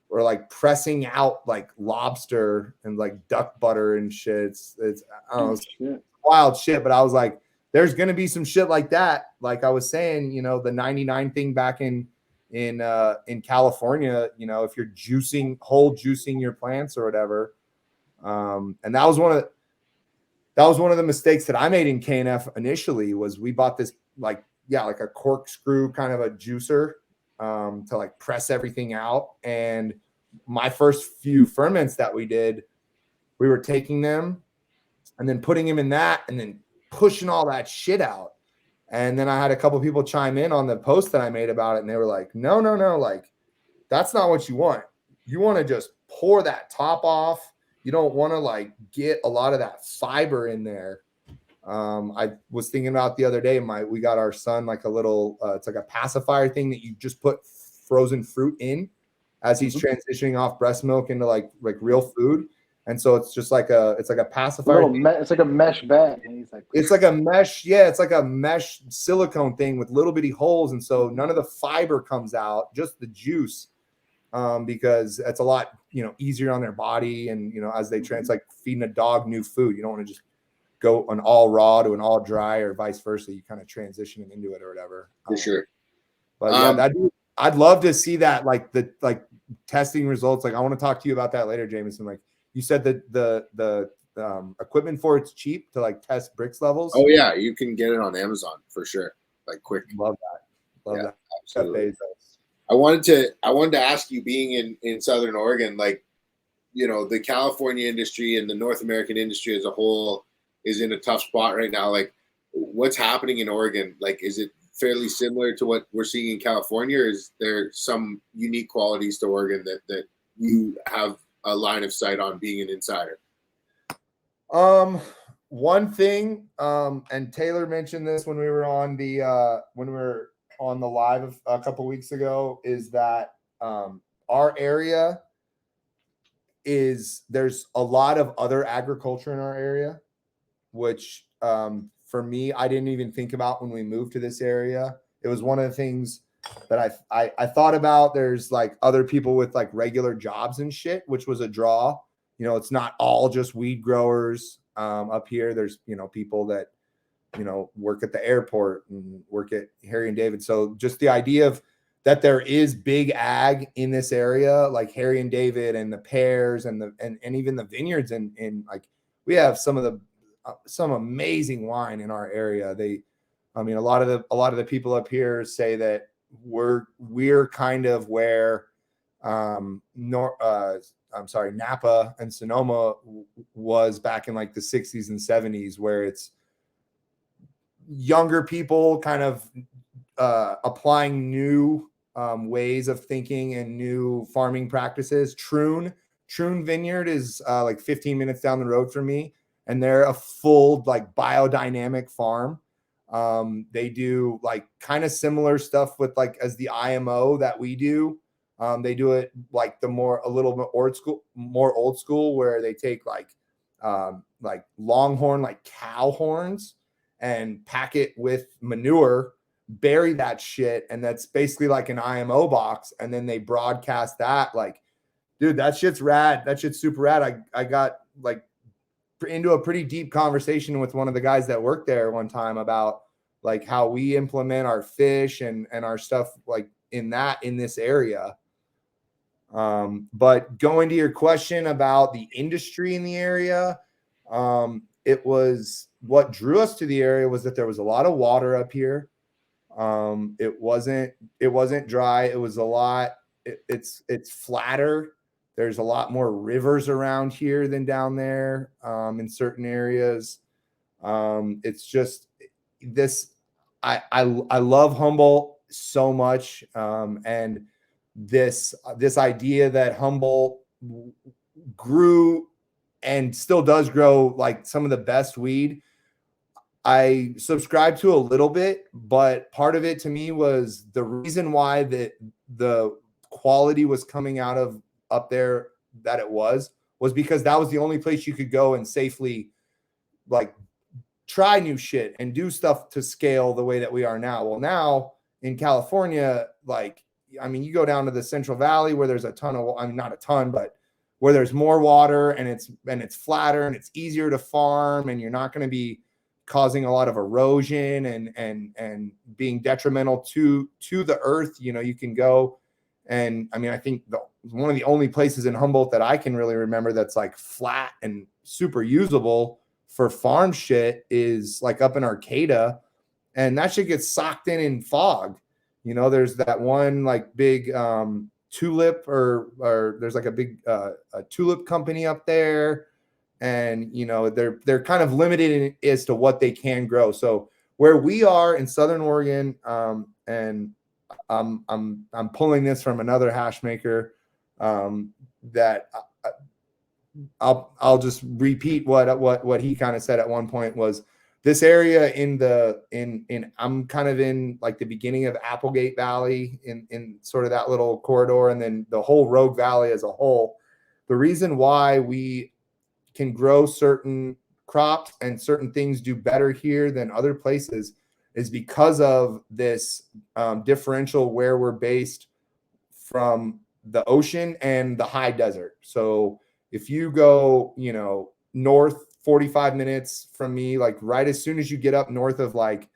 or like pressing out like lobster and like duck butter and shit. It's I don't know, it's wild shit. But I was like, there's gonna be some shit like that. Like I was saying, the 99 thing back in California. If you're juicing your plants or whatever. And that was one of the mistakes that I made in KNF initially. Was we bought this like a corkscrew kind of a juicer to like press everything out. And my first few ferments that we did, we were taking them and then putting them in that and then pushing all that shit out. And then I had a couple people chime in on the post that I made about it, and they were like, no, like that's not what you want. You want to just pour that top off. You don't want to like get a lot of that fiber in there. I was thinking about the other day, we got our son like a little, it's like a pacifier thing that you just put frozen fruit in as he's transitioning off breast milk into like real food. And so it's just like it's like a pacifier. It's like a mesh bag. And he's like, it's like a mesh. Yeah. It's like a mesh silicone thing with little bitty holes. And so none of the fiber comes out, just the juice. Because it's a lot, easier on their body. And, as they it's like feeding a dog new food. You don't want to just go an all raw to an all dry or vice versa. You kind of transition them into it or whatever. For sure. But I'd love to see that, like the testing results. Like I want to talk to you about that later, Jameson. Like you said that the equipment for it's cheap to like test Brix levels. Oh yeah. You can get it on Amazon for sure. Like quick. Love that. Absolutely. I wanted to ask you, being in Southern Oregon, like the California industry and the North American industry as a whole is in a tough spot right now. Like, what's happening in Oregon? Like, is it fairly similar to what we're seeing in California, or is there some unique qualities to Oregon that you have a line of sight on being an insider? One thing, and Taylor mentioned this when we were on the live a couple weeks ago, is that our area there's a lot of other agriculture in our area, which for me, I didn't even think about when we moved to this area. It was one of the things that I thought about. There's like other people with like regular jobs and shit, which was a draw. It's not all just weed growers up here. There's, people that, work at the airport and work at Harry and David. So just the idea of that there is big ag in this area, like Harry and David and the pears and even the vineyards. And like, we have some amazing wine in our area. A lot of the people up here say that we're kind of where Napa and Sonoma was back in like the 60s and 70s, where it's younger people kind of applying new ways of thinking and new farming practices. Troon Vineyard is like 15 minutes down the road from me, and they're a full like biodynamic farm. They do like kind of similar stuff with like as the IMO that we do. They do it like a little bit more old school, where they take like longhorn, like cow horns, and pack it with manure, bury that shit, and that's basically like an IMO box, and then they broadcast that. Like, dude, that shit's rad. That shit's super rad. I got like into a pretty deep conversation with one of the guys that worked there one time about like how we implement our fish and our stuff like in this area. But going to your question about the industry in the area, it was what drew us to the area was that there was a lot of water up here. It wasn't dry. It was a lot. It's flatter. There's a lot more rivers around here than down there, in certain areas. It's just this, I love Humboldt so much. And this idea that Humboldt grew and still does grow like some of the best weed, I subscribe to a little bit, but part of it to me was the reason why the quality was coming out of up there that it was because that was the only place you could go and safely like try new shit and do stuff to scale the way that we are now. Well, now in California, like, you go down to the Central Valley where there's a ton of, not a ton, but where there's more water and it's flatter and it's easier to farm, and you're not going to be causing a lot of erosion and being detrimental to the earth. You can go and I think one of the only places in Humboldt that I can really remember that's like flat and super usable for farm shit is like up in Arcata, and that shit gets socked in fog. There's that one like big tulip or there's like a big a tulip company up there, and they're kind of limited as to what they can grow. So where we are in Southern Oregon, and I'm pulling this from another hash maker, that I'll just repeat what he kind of said at one point was this area in I'm kind of in like the beginning of Applegate Valley in sort of that little corridor, and then the whole Rogue Valley as a whole. The reason why we can grow certain crops and certain things do better here than other places is because of this differential where we're based from the ocean and the high desert. So if you go, north 45 minutes from me, like right as soon as you get up north of like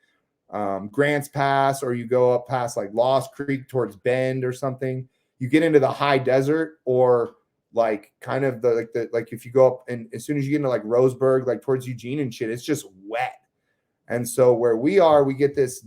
Grants Pass, or you go up past like Lost Creek towards Bend or something, you get into the high desert, or like kind of like if you go up and as soon as you get into like Roseburg, like towards Eugene and shit, it's just wet. And so where we are, we get this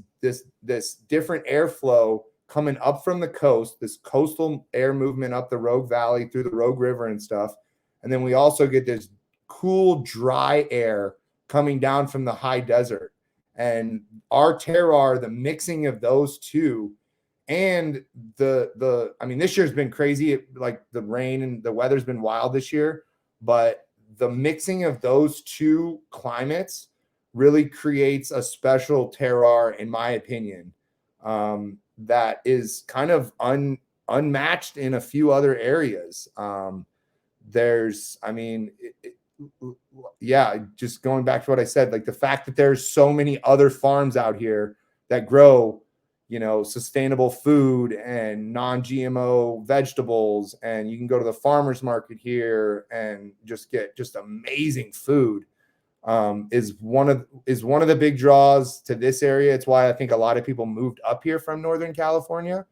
different airflow coming up from the coast, this coastal air movement up the Rogue Valley through the Rogue River and stuff. And then we also get this cool, dry air coming down from the high desert. And our terroir, the mixing of those two, and I mean, this year's been crazy. Like the rain and the weather's been wild this year, but the mixing of those two climates really creates a special terroir, in my opinion, that is kind of unmatched in a few other areas. Just going back to what I said, like the fact that there's so many other farms out here that grow, sustainable food and non-GMO vegetables, and you can go to the farmer's market here and just get just amazing food, is one of the big draws to this area. It's why I think a lot of people moved up here from Northern California.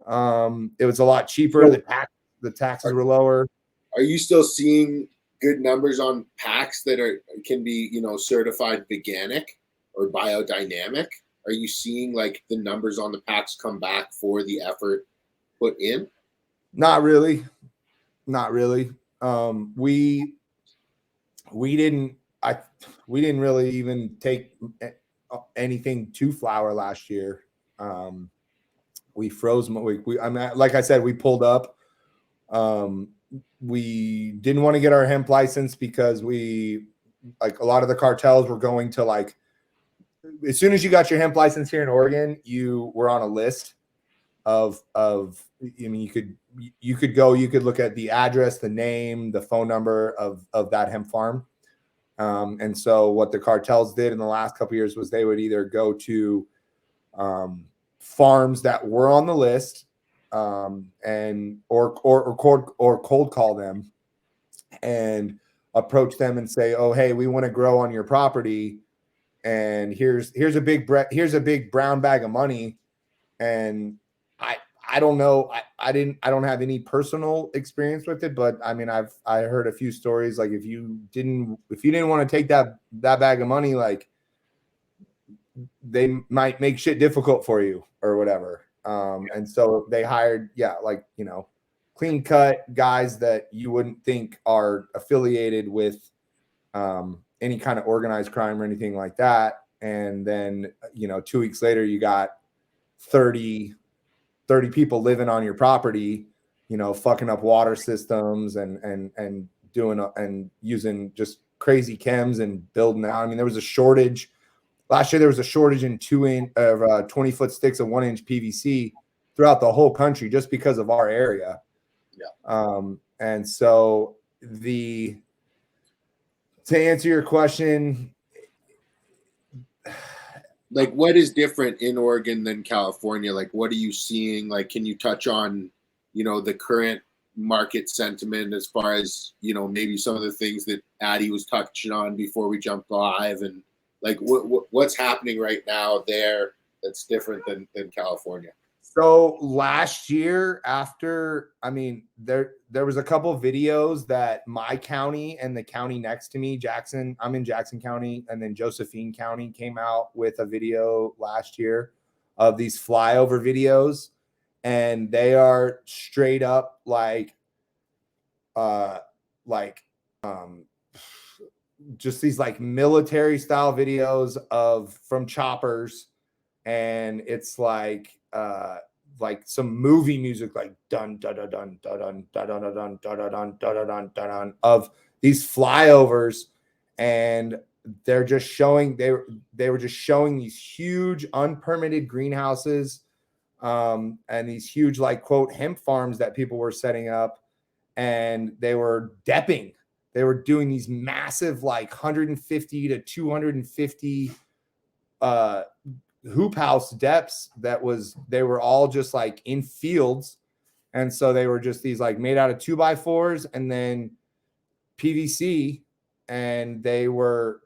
It was a lot cheaper. The taxes were lower. Are you still seeing good numbers on packs that can be, certified veganic or biodynamic? Are you seeing like the numbers on the packs come back for the effort put in? Not really. We didn't really even take anything to flower last year. We froze. Like I said, we pulled up. We didn't want to get our hemp license because a lot of the cartels were going to as soon as you got your hemp license here in Oregon, you were on a list you could look at the address, the name, the phone number of that hemp farm. And so what the cartels did in the last couple of years was they would either go to farms that were on the list, or cold call them and approach them and say, "Oh, hey, we want to grow on your property, and here's a big brown bag of money." And I don't know. I don't have any personal experience with it, but I mean, I heard a few stories. Like if you didn't want to take that bag of money, like they might make shit difficult for you or whatever. And so they hired, clean cut guys that you wouldn't think are affiliated with any kind of organized crime or anything like that. And then, 2 weeks later, you got 30 people living on your property, fucking up water systems and doing and using just crazy chems and building out. I mean, there was a shortage. Last year, there was a shortage in 20-foot sticks of 1-inch PVC throughout the whole country just because of our area. Yeah. And so to answer your question, like what is different in Oregon than California? Like, what are you seeing? Like, can you touch on, the current market sentiment as far as, maybe some of the things that Addie was touching on before we jumped live, and like what's happening right now there that's different than California? So last year, there was a couple of videos that my county and the county next to me, Jackson, I'm in Jackson County, and then Josephine County came out with a video last year of these flyover videos, and they are straight up just these like military style videos from choppers, and it's like some movie music, like dun dun dun dun dun dun dun dun dun dun dun dun dun of these flyovers, and they're just showing they were just showing these huge unpermitted greenhouses, and these huge quote hemp farms that people were setting up, and they were depping. They were doing these massive 150 to 250 hoop house depths they were all just in fields. And so they were just these made out of 2x4s and then PVC. And they were,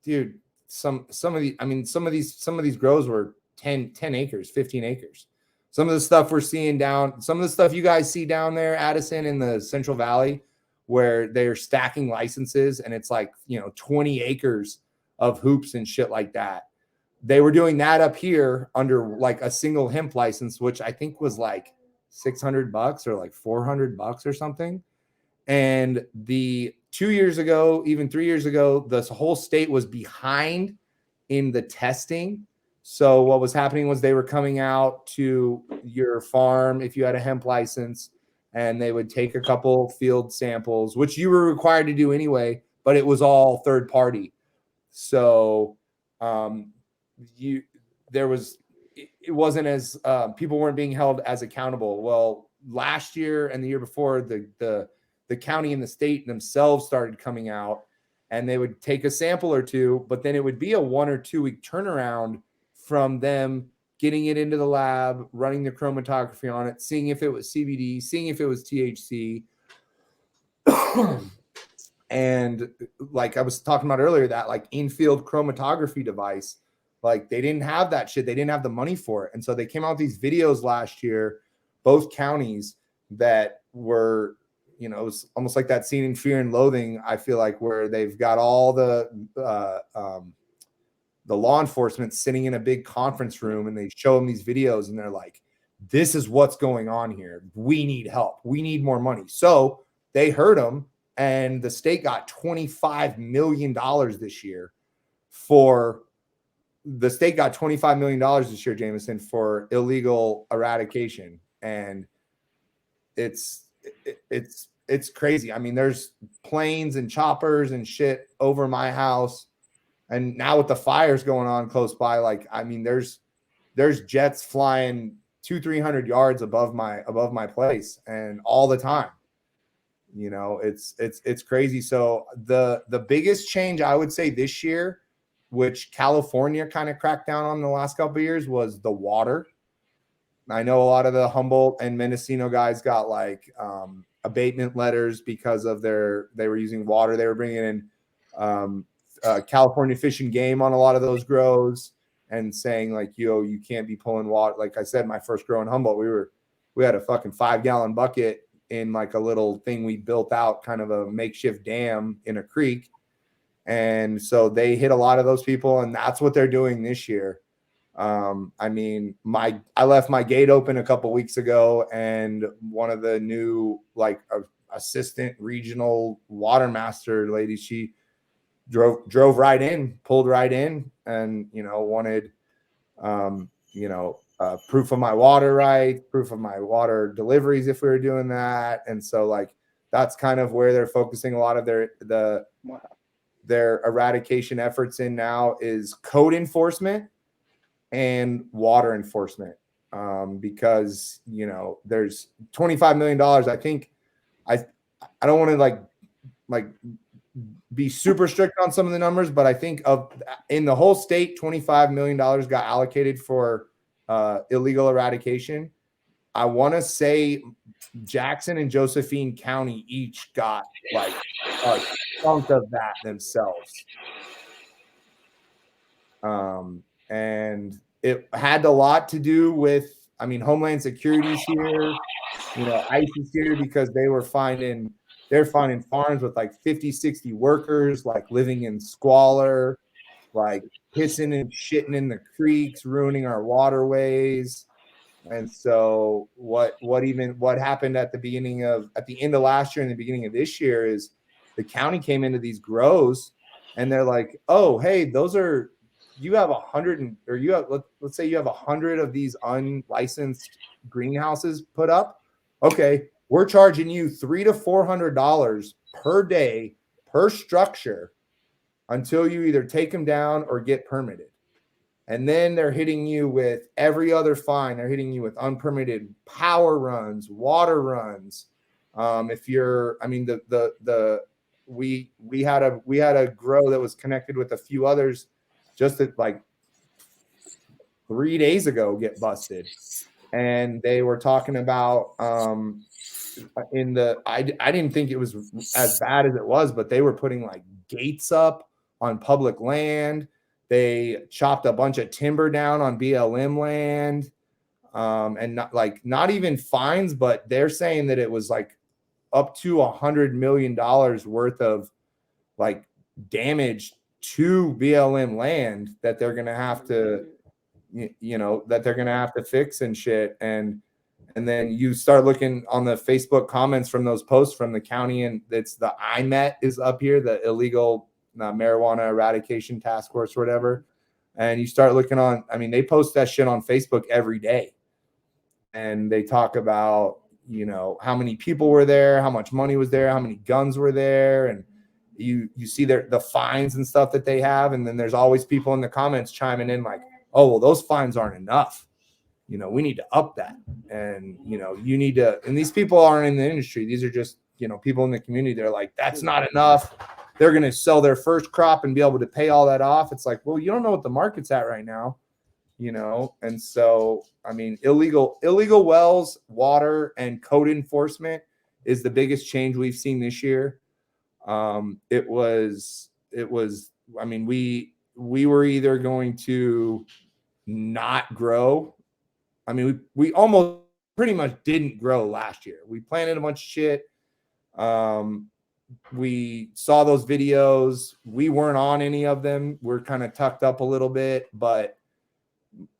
dude, some of these grows were 10 acres, 15 acres. Some of the stuff some of the stuff you guys see down there, Addison, in the Central Valley, where they're stacking licenses and it's 20 acres of hoops and shit like that. They were doing that up here under a single hemp license, which I think was $600 or $400 or something. And the 2 years ago, even 3 years ago, the whole state was behind in the testing. So what was happening was they were coming out to your farm if you had a hemp license, and they would take a couple field samples, which you were required to do anyway, but it was all third party. So it wasn't as people weren't being held as accountable. Well, last year and the year before, the county and the state themselves started coming out, and they would take a sample or two, but then it would be a 1 or 2 week turnaround from them getting it into the lab, running the chromatography on it, seeing if it was CBD, seeing if it was THC. And like I was talking about earlier, that like in-field chromatography device, like they didn't have that shit. They didn't have the money for it. And so they came out with these videos last year, both counties, that were, you know, it was almost like that scene in Fear and Loathing, I feel like, where they've got all the law enforcement sitting in a big conference room, and they show them these videos, and they're like, this is what's going on here. We need help. We need more money. So they heard them, and the state got $25 million this year Jameson, for illegal eradication. And it's crazy. I mean, there's planes and choppers and shit over my house. And now with the fires going on close by, like, I mean, there's jets flying 200-300 yards above my place, and all the time. You know, it's crazy. So the biggest change I would say this year, which California kind of cracked down on the last couple of years, was the water. I know a lot of the Humboldt and Mendocino guys got like abatement letters because of they were using water. They were bringing in California Fish and Game on a lot of those grows, and saying like, you can't be pulling water. Like I said, my first grow in Humboldt, we had a fucking 5-gallon bucket in like a little thing we built out, kind of a makeshift dam in a creek. And so they hit a lot of those people, and that's what they're doing this year. I mean, I left my gate open a couple weeks ago, and one of the new like assistant regional water master ladies, she drove right in, pulled right in, and wanted proof of my water rights, proof of my water deliveries if we were doing that. And so like that's kind of where they're focusing a lot of their eradication efforts in now, is code enforcement and water enforcement, because there's $25 million. I think I don't want to like be super strict on some of the numbers, but I think in the whole state, $25 million got allocated for illegal eradication. I want to say Jackson and Josephine County each got like a chunk of that themselves. And it had a lot to do with, Homeland Security's here, ICE is here, because they're finding farms with like 50, 60 workers, like living in squalor, like pissing and shitting in the creeks, ruining our waterways. And so what happened at the end of last year and the beginning of this year is the county came into these grows, and they're like, oh, hey, you have 100, or you have, let's say you have 100 of these unlicensed greenhouses put up. Okay, we're charging you $300 to $400 per day per structure until you either take them down or get permitted. And then they're hitting you with every other fine. They're hitting you with unpermitted power runs, water runs. If you're, we had a grow that was connected with a few others just like 3 days ago get busted. And they were talking about I didn't think it was as bad as it was, but they were putting like gates up on public land. They chopped a bunch of timber down on BLM land, and not even fines, but they're saying that it was like up to $100 million worth of like damage to BLM land that they're gonna have to, that they're gonna have to fix and shit. And And then you start looking on the Facebook comments from those posts from the county, and it's the IMET is up here, the Illegal Marijuana Eradication Task Force or whatever. And you start looking on, I mean, they post that shit on Facebook every day. And they talk about, you know, how many people were there, how much money was there, how many guns were there. And you see the fines and stuff that they have. And then there's always people in the comments chiming in like, oh, well, those fines aren't enough. You know, we need to up that. And, you know, you need to, and these people aren't in the industry. These are just, you know, people in the community. They're like, that's not enough. They're going to sell their first crop and be able to pay all that off. It's like, well, you don't know what the market's at right now, you know? And so, I mean, illegal wells, water, and code enforcement is the biggest change we've seen this year. It was, I mean, we were either going to not grow. I mean, we almost pretty much didn't grow last year. We planted a bunch of shit. We saw those videos. We weren't on any of them. We're kind of tucked up a little bit, but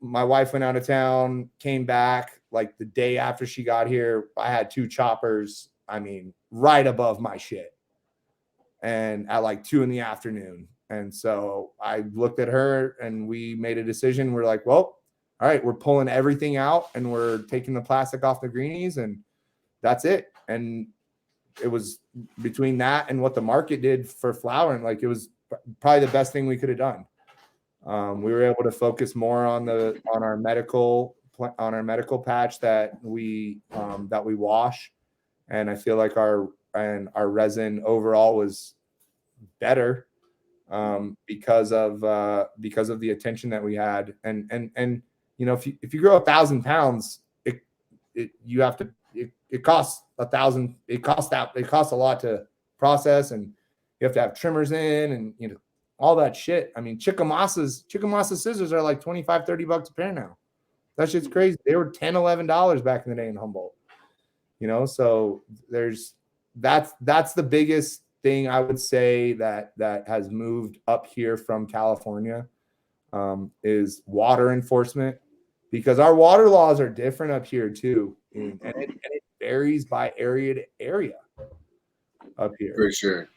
my wife went out of town, came back like the day after she got here. I had 2 choppers, I mean, right above my shit. And at like 2 p.m. And so I looked at her and we made a decision. We're like, well, all right, we're pulling everything out and we're taking the plastic off the greenies, and that's it. And it was between that and what the market did for flowering, like it was probably the best thing we could have done. We were able to focus more on our medical patch that we wash, and I feel like our resin overall was better because of the attention that we had. And you know, if you grow 1,000 pounds, it costs 1,000. It costs a lot to process, and you have to have trimmers in, and you know, all that shit. I mean, Chickamauga scissors are like $25-$30 a pair now. That shit's crazy. They were $10-$11 back in the day in Humboldt. You know, so that's the biggest thing I would say that has moved up here from California, is water enforcement, because our water laws are different up here too, and it varies by area to area up here. For sure.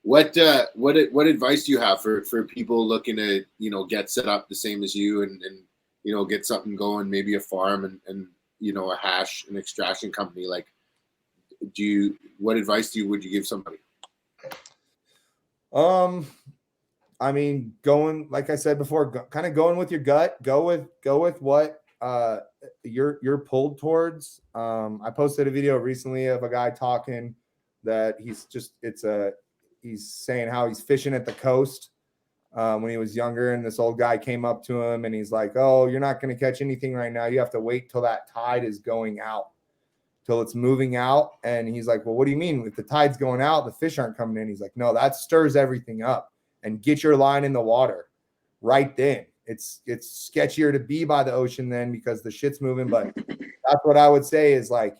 What advice do you have for people looking to, you know, get set up the same as you and you know, get something going, maybe a farm and you know, a hash and extraction company? Like, what advice would you give somebody? I mean, like I said before, kind of going with your gut, go with what you're pulled towards. I posted a video recently of a guy talking that he's saying how he's fishing at the coast when he was younger, and this old guy came up to him and he's like, oh, you're not going to catch anything right now. You have to wait till that tide is going out, till it's moving out. And he's like, well, what do you mean? If the tide's going out, the fish aren't coming in? He's like, no, that stirs everything up. And get your line in the water right then. It's sketchier to be by the ocean then because the shit's moving. But that's what I would say is, like,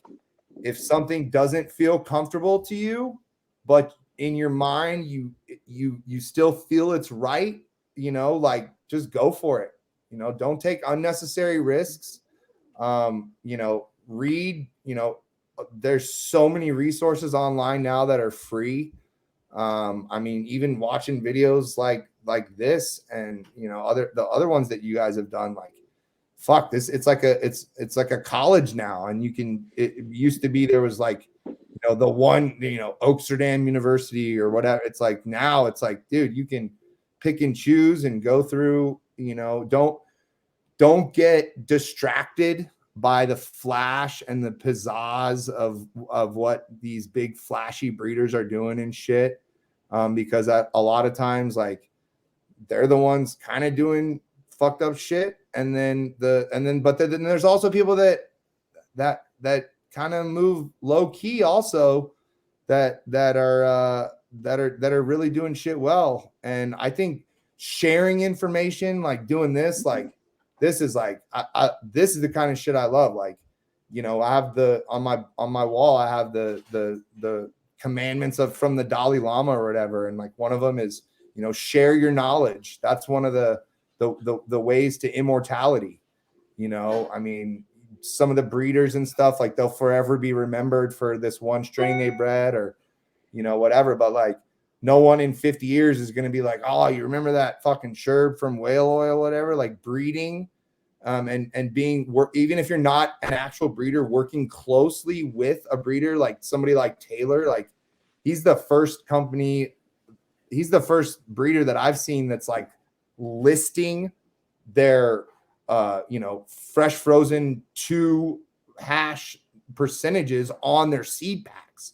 if something doesn't feel comfortable to you, but in your mind you still feel it's right, you know, like, just go for it. You know, don't take unnecessary risks. You know, read, you know, there's so many resources online now that are free. I mean, even watching videos like this, and you know, the other ones that you guys have done, like, fuck this, it's like a college now. And it used to be there was like, you know, the one, you know, Amsterdam University or whatever. It's like now it's like, dude, you can pick and choose and go through, you know, don't get distracted by the flash and the pizzazz of what these big flashy breeders are doing and shit. Because a lot of times, like, they're the ones kind of doing fucked up shit. But then there's also people that kind of move low key also that are really doing shit well. And I think sharing information, like doing this, like, this is like, this is the kind of shit I love. Like, you know, I have on my wall, I have the commandments from the Dalai Lama or whatever. And like, one of them is, you know, share your knowledge. That's one of the ways to immortality. You know, I mean, some of the breeders and stuff, like they'll forever be remembered for this one strain they bred or, whatever. But like no one in 50 years is going to be like, oh, you remember that fucking Sherb from Whale Oil, whatever, like breeding. And being even if you're not an actual breeder, working closely with a breeder, like somebody like Taylor, like he's the first breeder that I've seen that's like listing their, fresh frozen to hash percentages on their seed packs.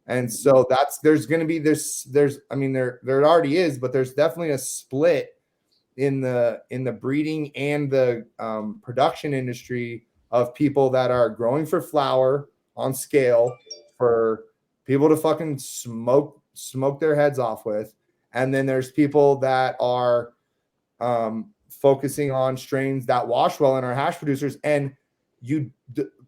And so there's going to be there already is, but there's definitely a split in the breeding and the production industry of people that are growing for flower on scale for people to fucking smoke their heads off with. And then there's people that are focusing on strains that wash well and are hash producers. And here's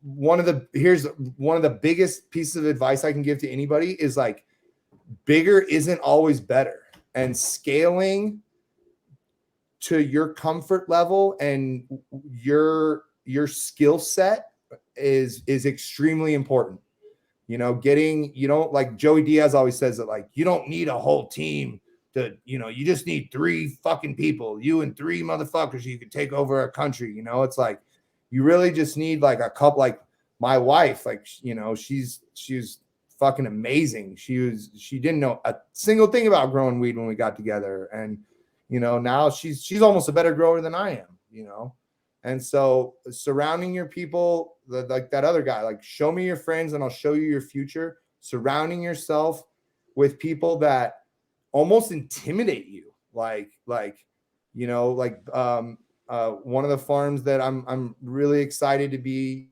one of the biggest pieces of advice I can give to anybody is like, bigger isn't always better, and scaling to your comfort level and your skill set is extremely important. Like Joey Diaz always says that, like, you don't need a whole team to, you just need 3 fucking people, you and 3 motherfuckers, you could take over a country. It's like, you really just need like a couple, like my wife, like, she's fucking amazing. She didn't know a single thing about growing weed when we got together. And, now she's almost a better grower than I am, And so surrounding your people, like that other guy, like, show me your friends and I'll show you your future. Surrounding yourself with people that almost intimidate you. Like one of the farms that I'm really excited to be.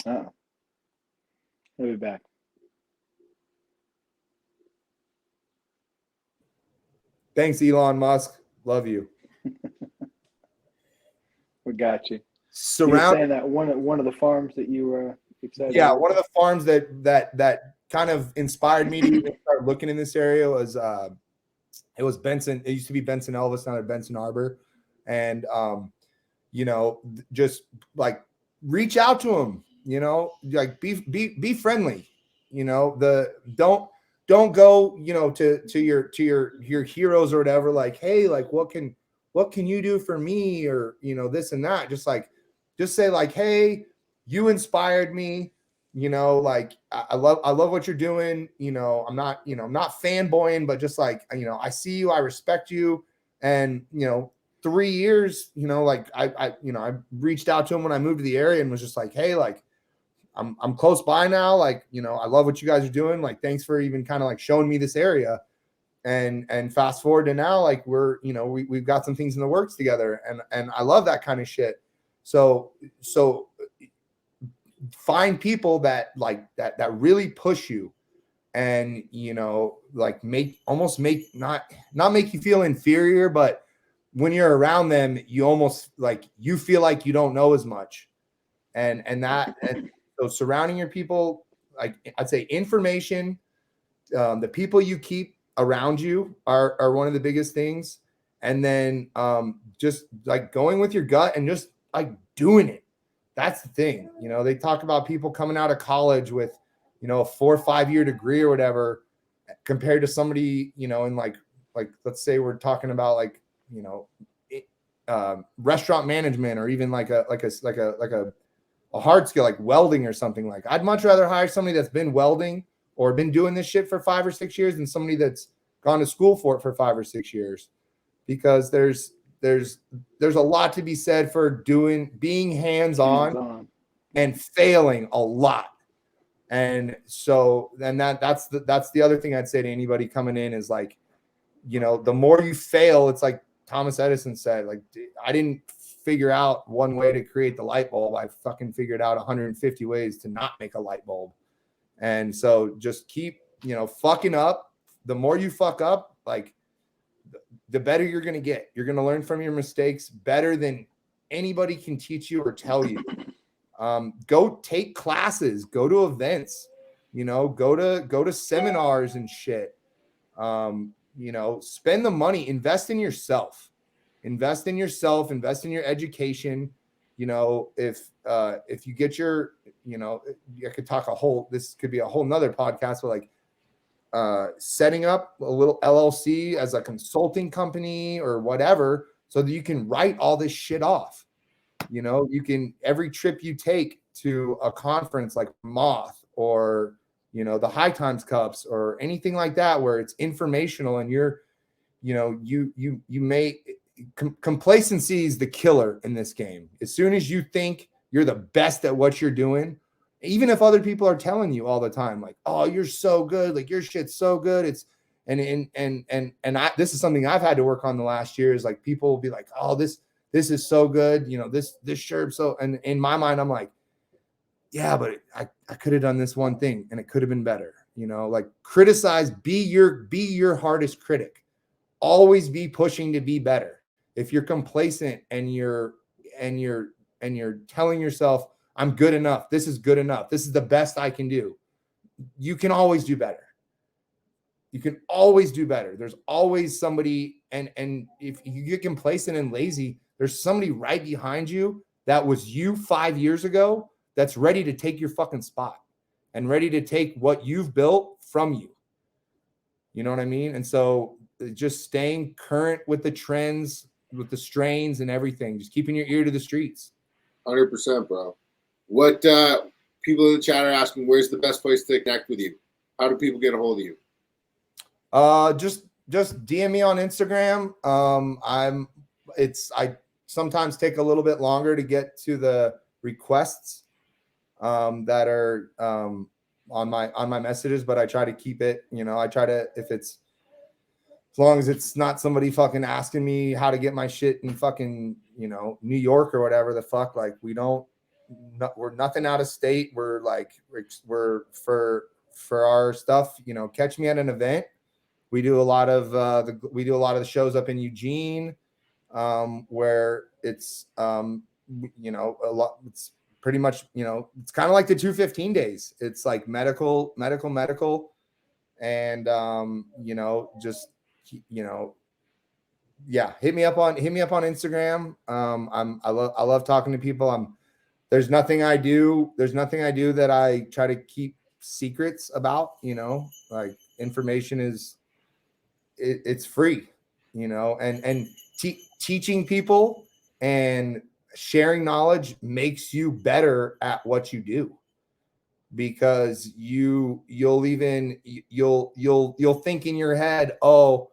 Oh. He'll be back. Thanks, Elon Musk. Love you. We got you. You were saying that one of the farms that you were excited about. One of the farms that kind of inspired me to even start looking in this area was it was Benson. It used to be Benson Elvis, now Benson Arbor. And just like reach out to them, like be friendly, don't go, to your heroes or whatever, like, hey, like, what can you do for me, or this and that. Just say like, hey, you inspired me, like, I love what you're doing. I'm not fanboying, but just like, I see you, I respect you. And 3 years, like I reached out to him when I moved to the area and was just like, hey, like, I'm close by now. Like, I love what you guys are doing. Like, thanks for even kind of like showing me this area. And fast forward to now, like, we're, we've got some things in the works together, and I love that kind of shit. So find people that like that really push you, and like almost make not make you feel inferior, but when you're around them, you almost like you feel like you don't know as much, and so surrounding your people, like I'd say information, the people you keep around you are one of the biggest things. And then just like going with your gut and just like doing it. That's the thing. They talk about people coming out of college with, a 4 or 5 year degree or whatever, compared to somebody, in like let's say we're talking about like, restaurant management, or even like a hard skill like welding or something. Like, I'd much rather hire somebody that's been welding or been doing this shit for 5 or 6 years than somebody that's gone to school for it for 5 or 6 years, because there's a lot to be said for being hands-on and failing a lot. And so then that's the other thing I'd say to anybody coming in is like, the more you fail, it's like Thomas Edison said, like, I didn't figure out one way to create the light bulb. I fucking figured out 150 ways to not make a light bulb. And so just keep, fucking up. The more you fuck up, like, the better you're going to get. You're going to learn from your mistakes better than anybody can teach you or tell you. Go take classes, go to events, go to seminars and shit. spend the money, invest in yourself, invest in your education. If you get your, I could talk this could be a whole nother podcast, but like setting up a little LLC as a consulting company or whatever, so that you can write all this shit off. You can, every trip you take to a conference like Moth or, the High Times Cups or anything like that, where it's informational and complacency is the killer in this game. As soon as you think you're the best at what you're doing, even if other people are telling you all the time, like, oh, you're so good, like your shit's so good. This is something I've had to work on the last year, is like, people will be like, oh, this is so good. This shirt. So, and in my mind, I'm like, yeah, but I could have done this one thing and it could have been better. Like, criticize, be your hardest critic. Always be pushing to be better. If you're complacent and you're telling yourself, I'm good enough, this is good enough, this is the best I can do, you can always do better. You can always do better. There's always somebody, and if you get complacent and lazy, there's somebody right behind you that was you 5 years ago that's ready to take your fucking spot and ready to take what you've built from you. You know what I mean? And so just staying current with the trends, with the strains and everything, just keeping your ear to the streets. 100%, bro. What people in the chat are asking, where's the best place to connect with you? How do people get a hold of you? Just DM me on Instagram. I sometimes take a little bit longer to get to the requests that are on my messages, but I try to keep it, I try to, as long as it's not somebody fucking asking me how to get my shit in fucking, New York or whatever the fuck, like, we're nothing out of state. We're for our stuff, catch me at an event. We do a lot of the shows up in Eugene, where it's a lot. It's pretty much, it's kind of like the 215 days. It's like medical, and hit me up on Instagram. I love talking to people. There's nothing I do that I try to keep secrets about. Like, information it's free, and teaching people and sharing knowledge makes you better at what you do, because you'll think in your head, oh,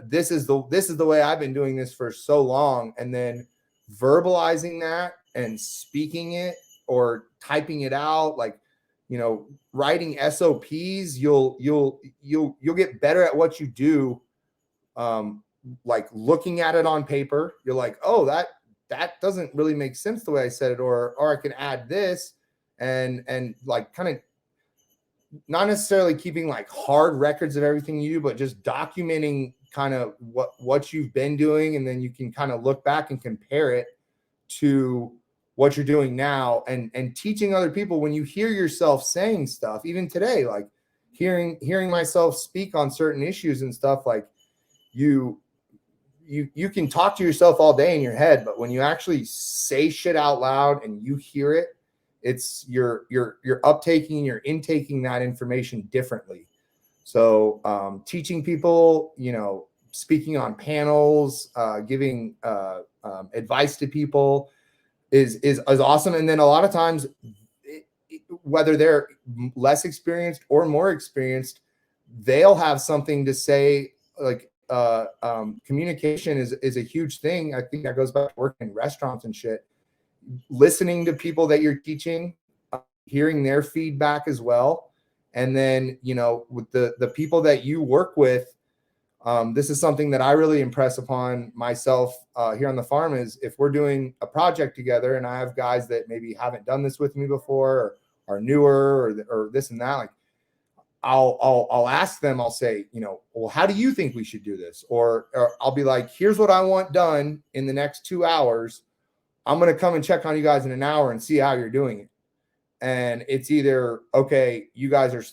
this is the way I've been doing this for so long, and then verbalizing that and speaking it or typing it out, like, writing SOPs, you'll get better at what you do. Like, looking at it on paper, you're like, oh, that doesn't really make sense the way I said it, or I can add this, and like, kind of not necessarily keeping like hard records of everything you do, but just documenting kind of what you've been doing, and then you can kind of look back and compare it to what you're doing now, and teaching other people. When you hear yourself saying stuff, even today, like hearing myself speak on certain issues and stuff, like, you can talk to yourself all day in your head, but when you actually say shit out loud and you hear it, it's you're uptaking, you're intaking that information differently. So teaching people, speaking on panels, giving advice to people is awesome. And then a lot of times, whether they're less experienced or more experienced, they'll have something to say. Like, communication is a huge thing. I think that goes back to working in restaurants and shit. Listening to people that you're teaching, hearing their feedback as well. And then, with the people that you work with, this is something that I really impress upon myself here on the farm, is if we're doing a project together and I have guys that maybe haven't done this with me before, or are newer, or this and that, like, I'll ask them, I'll say, well, how do you think we should do this? Or I'll be like, here's what I want done in the next 2 hours. I'm going to come and check on you guys in an hour and see how you're doing it. And it's either, okay, you guys are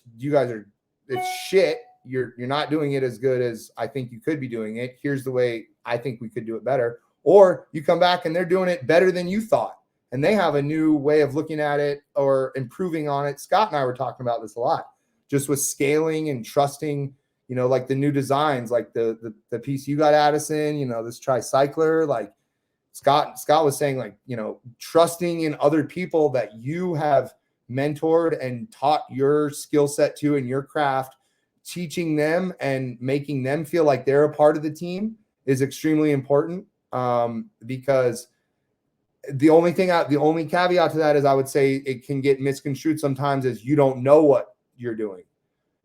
it's shit, you're not doing it as good as I think you could be doing it. Here's the way I think we could do it better. Or you come back and they're doing it better than you thought, and they have a new way of looking at it or improving on it. Scott and I were talking about this a lot, just with scaling and trusting, like the new designs, like the piece you got, Addison, this tricycler, like Scott was saying, like, trusting in other people that you have mentored and taught your skill set to and your craft, teaching them and making them feel like they're a part of the team is extremely important. Because the only caveat to that is I would say it can get misconstrued sometimes as you don't know what you're doing.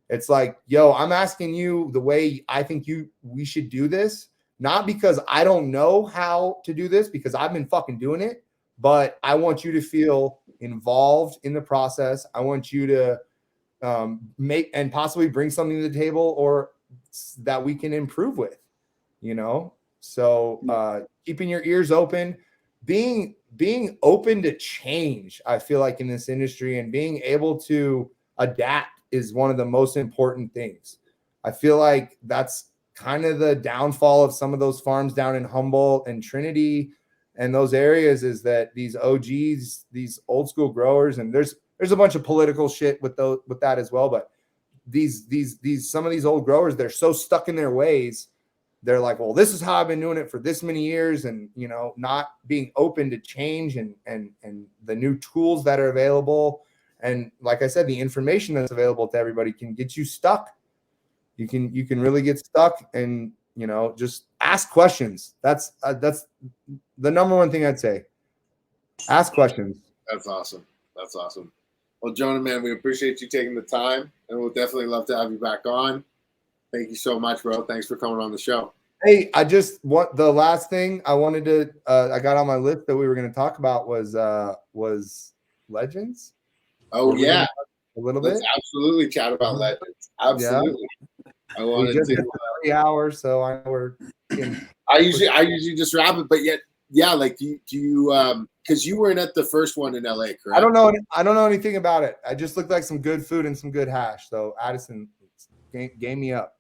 It's like, yo, I'm asking you the way I think we should do this, not because I don't know how to do this, because I've been fucking doing it, but I want you to feel involved in the process. I want you to make and possibly bring something to the table or that we can improve with, So keeping your ears open, being open to change, I feel like in this industry, and being able to adapt is one of the most important things. I feel like that's kind of the downfall of some of those farms down in Humboldt and Trinity and those areas, is that these OGs, these old school growers, and there's a bunch of political shit with that as well. But these some of these old growers, they're so stuck in their ways. They're like, well, this is how I've been doing it for this many years, and not being open to change and the new tools that are available. And like I said, the information that's available to everybody can get you stuck. You can really get stuck, and just ask questions. That's the number one thing I'd say. Ask questions. That's awesome. Well, Jonah, man, we appreciate you taking the time, and we'll definitely love to have you back on. Thank you so much, bro. Thanks for coming on the show. Hey, I just want the last thing I wanted to I got on my list that we were going to talk about was Legends. Oh, yeah. A little Let's bit. absolutely chat about Legends. Absolutely. Yeah. I wanted we just to hit 3 hours, so I know we're I usually just wrap it, but yet, yeah, like do you because you weren't at the first one in LA, correct? I don't know anything about it. I just looked like some good food and some good hash. So Addison, game me up.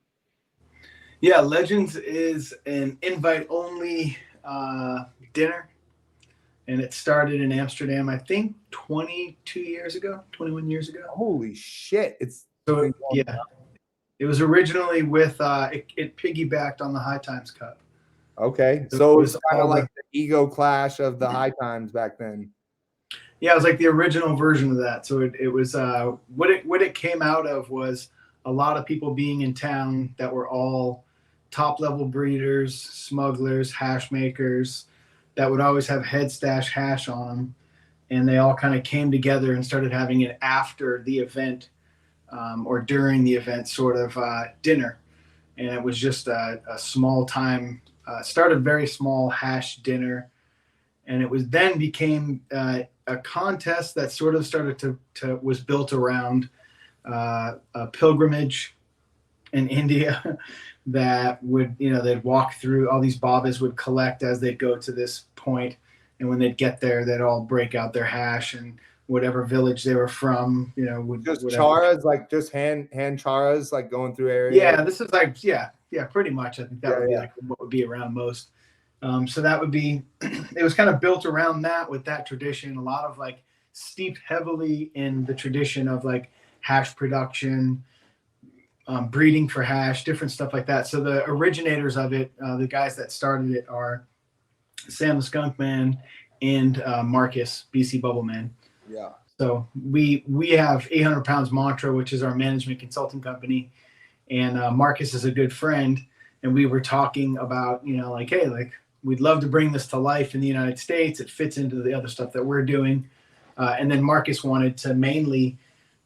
Yeah, Legends is an invite-only dinner, and it started in Amsterdam, I think 21 years ago. Holy shit! Yeah, it was originally with it piggybacked on the High Times Cup. Okay, so it was kind of like the ego clash of the High Times back then. Yeah, it was like the original version of that. So it was what it came out of was a lot of people being in town that were all top-level breeders, smugglers, hash makers that would always have head stash hash on them. And they all kind of came together and started having it after the event or during the event sort of dinner. And it was just a small time, started very small hash dinner. And it was then became a contest that sort of started was built around a pilgrimage in India that would, they'd walk through, all these babas would collect as they'd go to this point. And when they'd get there, they'd all break out their hash, and whatever village they were from, would just whatever. charas, like just hand charas, like going through areas. Yeah, this is like, yeah, pretty much. I think that would be like what would be around most. So that would be, it was kind of built around that with that tradition, a lot of like steeped heavily in the tradition of like hash production, breeding for hash, different stuff like that. So the originators of it, the guys that started it are Sam the Skunk Man and Marcus, BC Bubble Man. Yeah. So we have 800 Pounds Mantra, which is our management consulting company. And Marcus is a good friend. And we were talking about, like, hey, like, we'd love to bring this to life in the United States. It fits into the other stuff that we're doing. And then Marcus wanted to mainly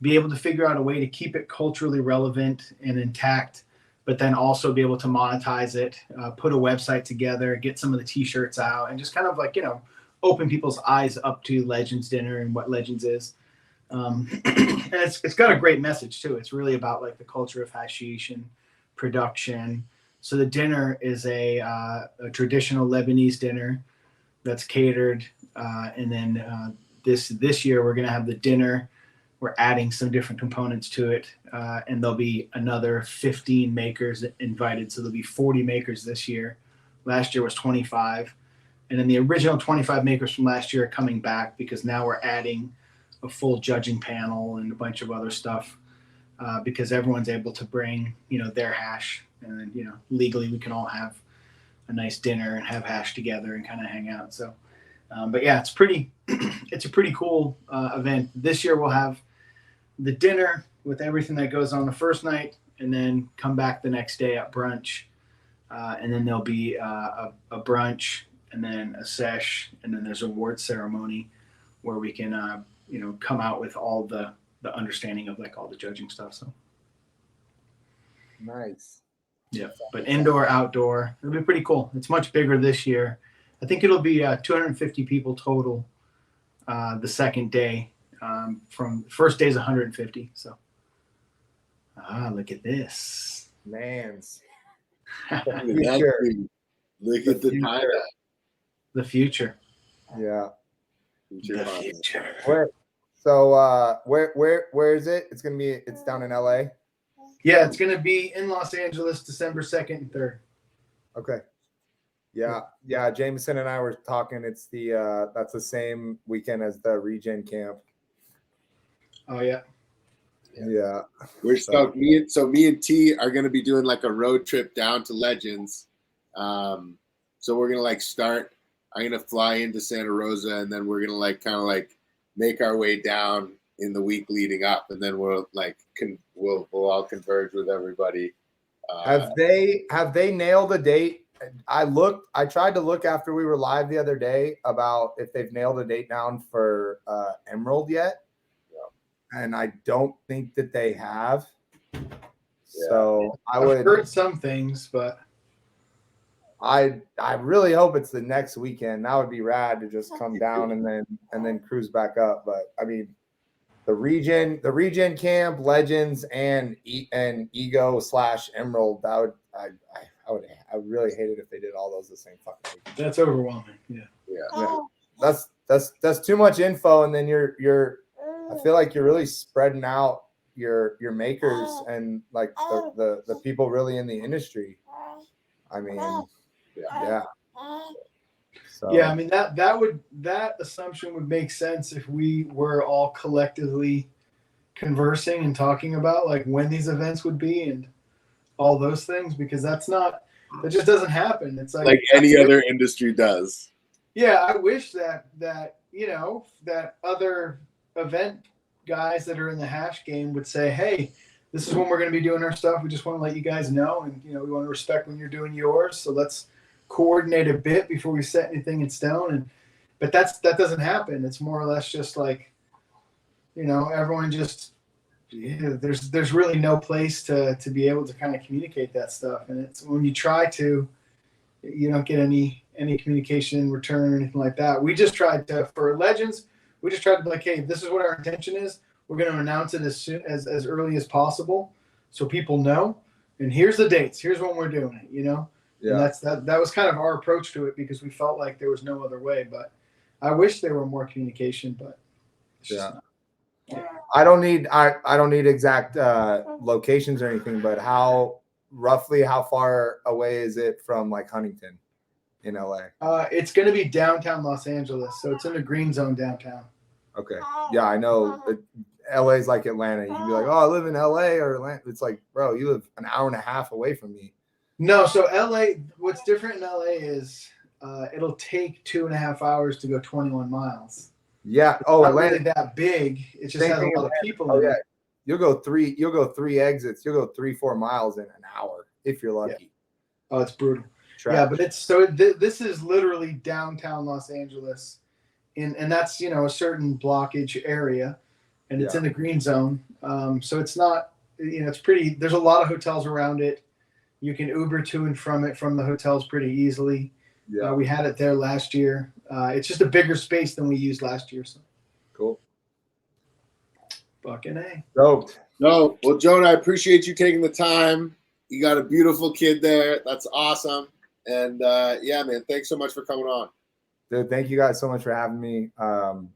be able to figure out a way to keep it culturally relevant and intact, but then also be able to monetize it, put a website together, get some of the t-shirts out, and just kind of like, open people's eyes up to Legends Dinner and what Legends is. And it's got a great message too. It's really about like the culture of hashish and production. So the dinner is a traditional Lebanese dinner that's catered. And then this year we're going to have the dinner we're adding some different components to it, and there'll be another 15 makers invited. So there'll be 40 makers this year. Last year was 25. And then the original 25 makers from last year are coming back because now we're adding a full judging panel and a bunch of other stuff because everyone's able to bring, their hash. And then, legally we can all have a nice dinner and have hash together and kind of hang out. So, but yeah, it's a pretty cool event. This year we'll have the dinner with everything that goes on the first night and then come back the next day at brunch. And then there'll be a brunch and then a sesh, and then there's a award ceremony where we can, come out with all the understanding of like all the judging stuff. So Nice. yeah, but indoor, outdoor, it'll be pretty cool. It's much bigger this year. I think it'll be 250 people total the second day. From the first day is 150. So look at this. Man's. Look at the time. The future. Yeah. The future. Where is it? It's down in LA. Yeah, it's gonna be in Los Angeles, December 2nd and 3rd. Okay. Yeah. Jameson and I were talking. It's that's the same weekend as the Regen camp. Oh yeah. Yeah. We're stoked. Me and T are gonna be doing like a road trip down to Legends. So we're gonna start. I'm gonna fly into Santa Rosa, and then we're gonna kind of make our way down in the week leading up, and then we'll all converge with everybody. Have they nailed a date? I tried to look after we were live the other day about if they've nailed a date down for Emerald yet. Yeah. And I don't think that they have. Yeah. So I've heard some things, but I really hope it's the next weekend. That would be rad to just come down and then cruise back up. But I mean, the Regen camp, Legends, and Ego / Emerald. I would really hate it if they did all those the same fucking weekend. That's overwhelming. Yeah. That's too much info, and then I feel like you're really spreading out your makers and like the people really in the industry. I mean, yeah. So. Yeah, I mean that assumption would make sense if we were all collectively conversing and talking about like when these events would be and all those things, because that just doesn't happen. It's like any other industry does. Yeah, I wish that that other event guys that are in the hash game would say, hey, this is when we're going to be doing our stuff. We just want to let you guys know, and we want to respect when you're doing yours. So let's coordinate a bit before we set anything in stone. But that doesn't happen. It's more or less just like, everyone just there's really no place to be able to kind of communicate that stuff. And it's when you try to, you don't get any communication in return or anything like that. We just tried to, for Legends, we just tried to be like, hey, this is what our intention is. We're going to announce it as soon as early as possible, so people know. And here's the dates. Here's when we're doing it. Yeah. And that was kind of our approach to it, because we felt like there was no other way. But I wish there were more communication. But I don't need exact locations or anything. But roughly how far away is it from like Huntington in LA? It's going to be downtown Los Angeles, so it's in the green zone downtown. Okay. Yeah, I know. LA's like Atlanta. You can be like, oh, I live in LA or Atlanta. It's like, bro, you live an hour and a half away from me. No, so LA, what's different in LA is it'll take 2.5 hours to go 21 miles. Yeah. Oh, it's not really that big. It just has a lot of people in it. You'll go three exits. You'll go 3-4 miles in an hour if you're lucky. Yeah. Oh, it's brutal. Yeah, but this is literally downtown Los Angeles, and that's a certain blockage area, and it's in the green zone. So it's not it's pretty. There's a lot of hotels around it. You can Uber to and from it from the hotels pretty easily. Yeah, we had it there last year. It's just a bigger space than we used last year. So cool. Fucking A. Stoked. No, well, Jonah, I appreciate you taking the time. You got a beautiful kid there. That's awesome. And yeah, man, thanks so much for coming on. Dude, thank you guys so much for having me.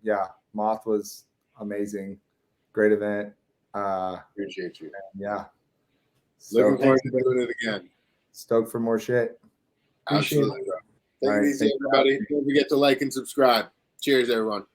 Yeah, Moth was amazing. Great event. Appreciate you. Yeah. Looking Stoked, forward to doing it again. stoked for more shit. Appreciate it. Absolutely, bro. Take All it right, easy, thank you. everybody. Don't forget to like and subscribe. Cheers, everyone.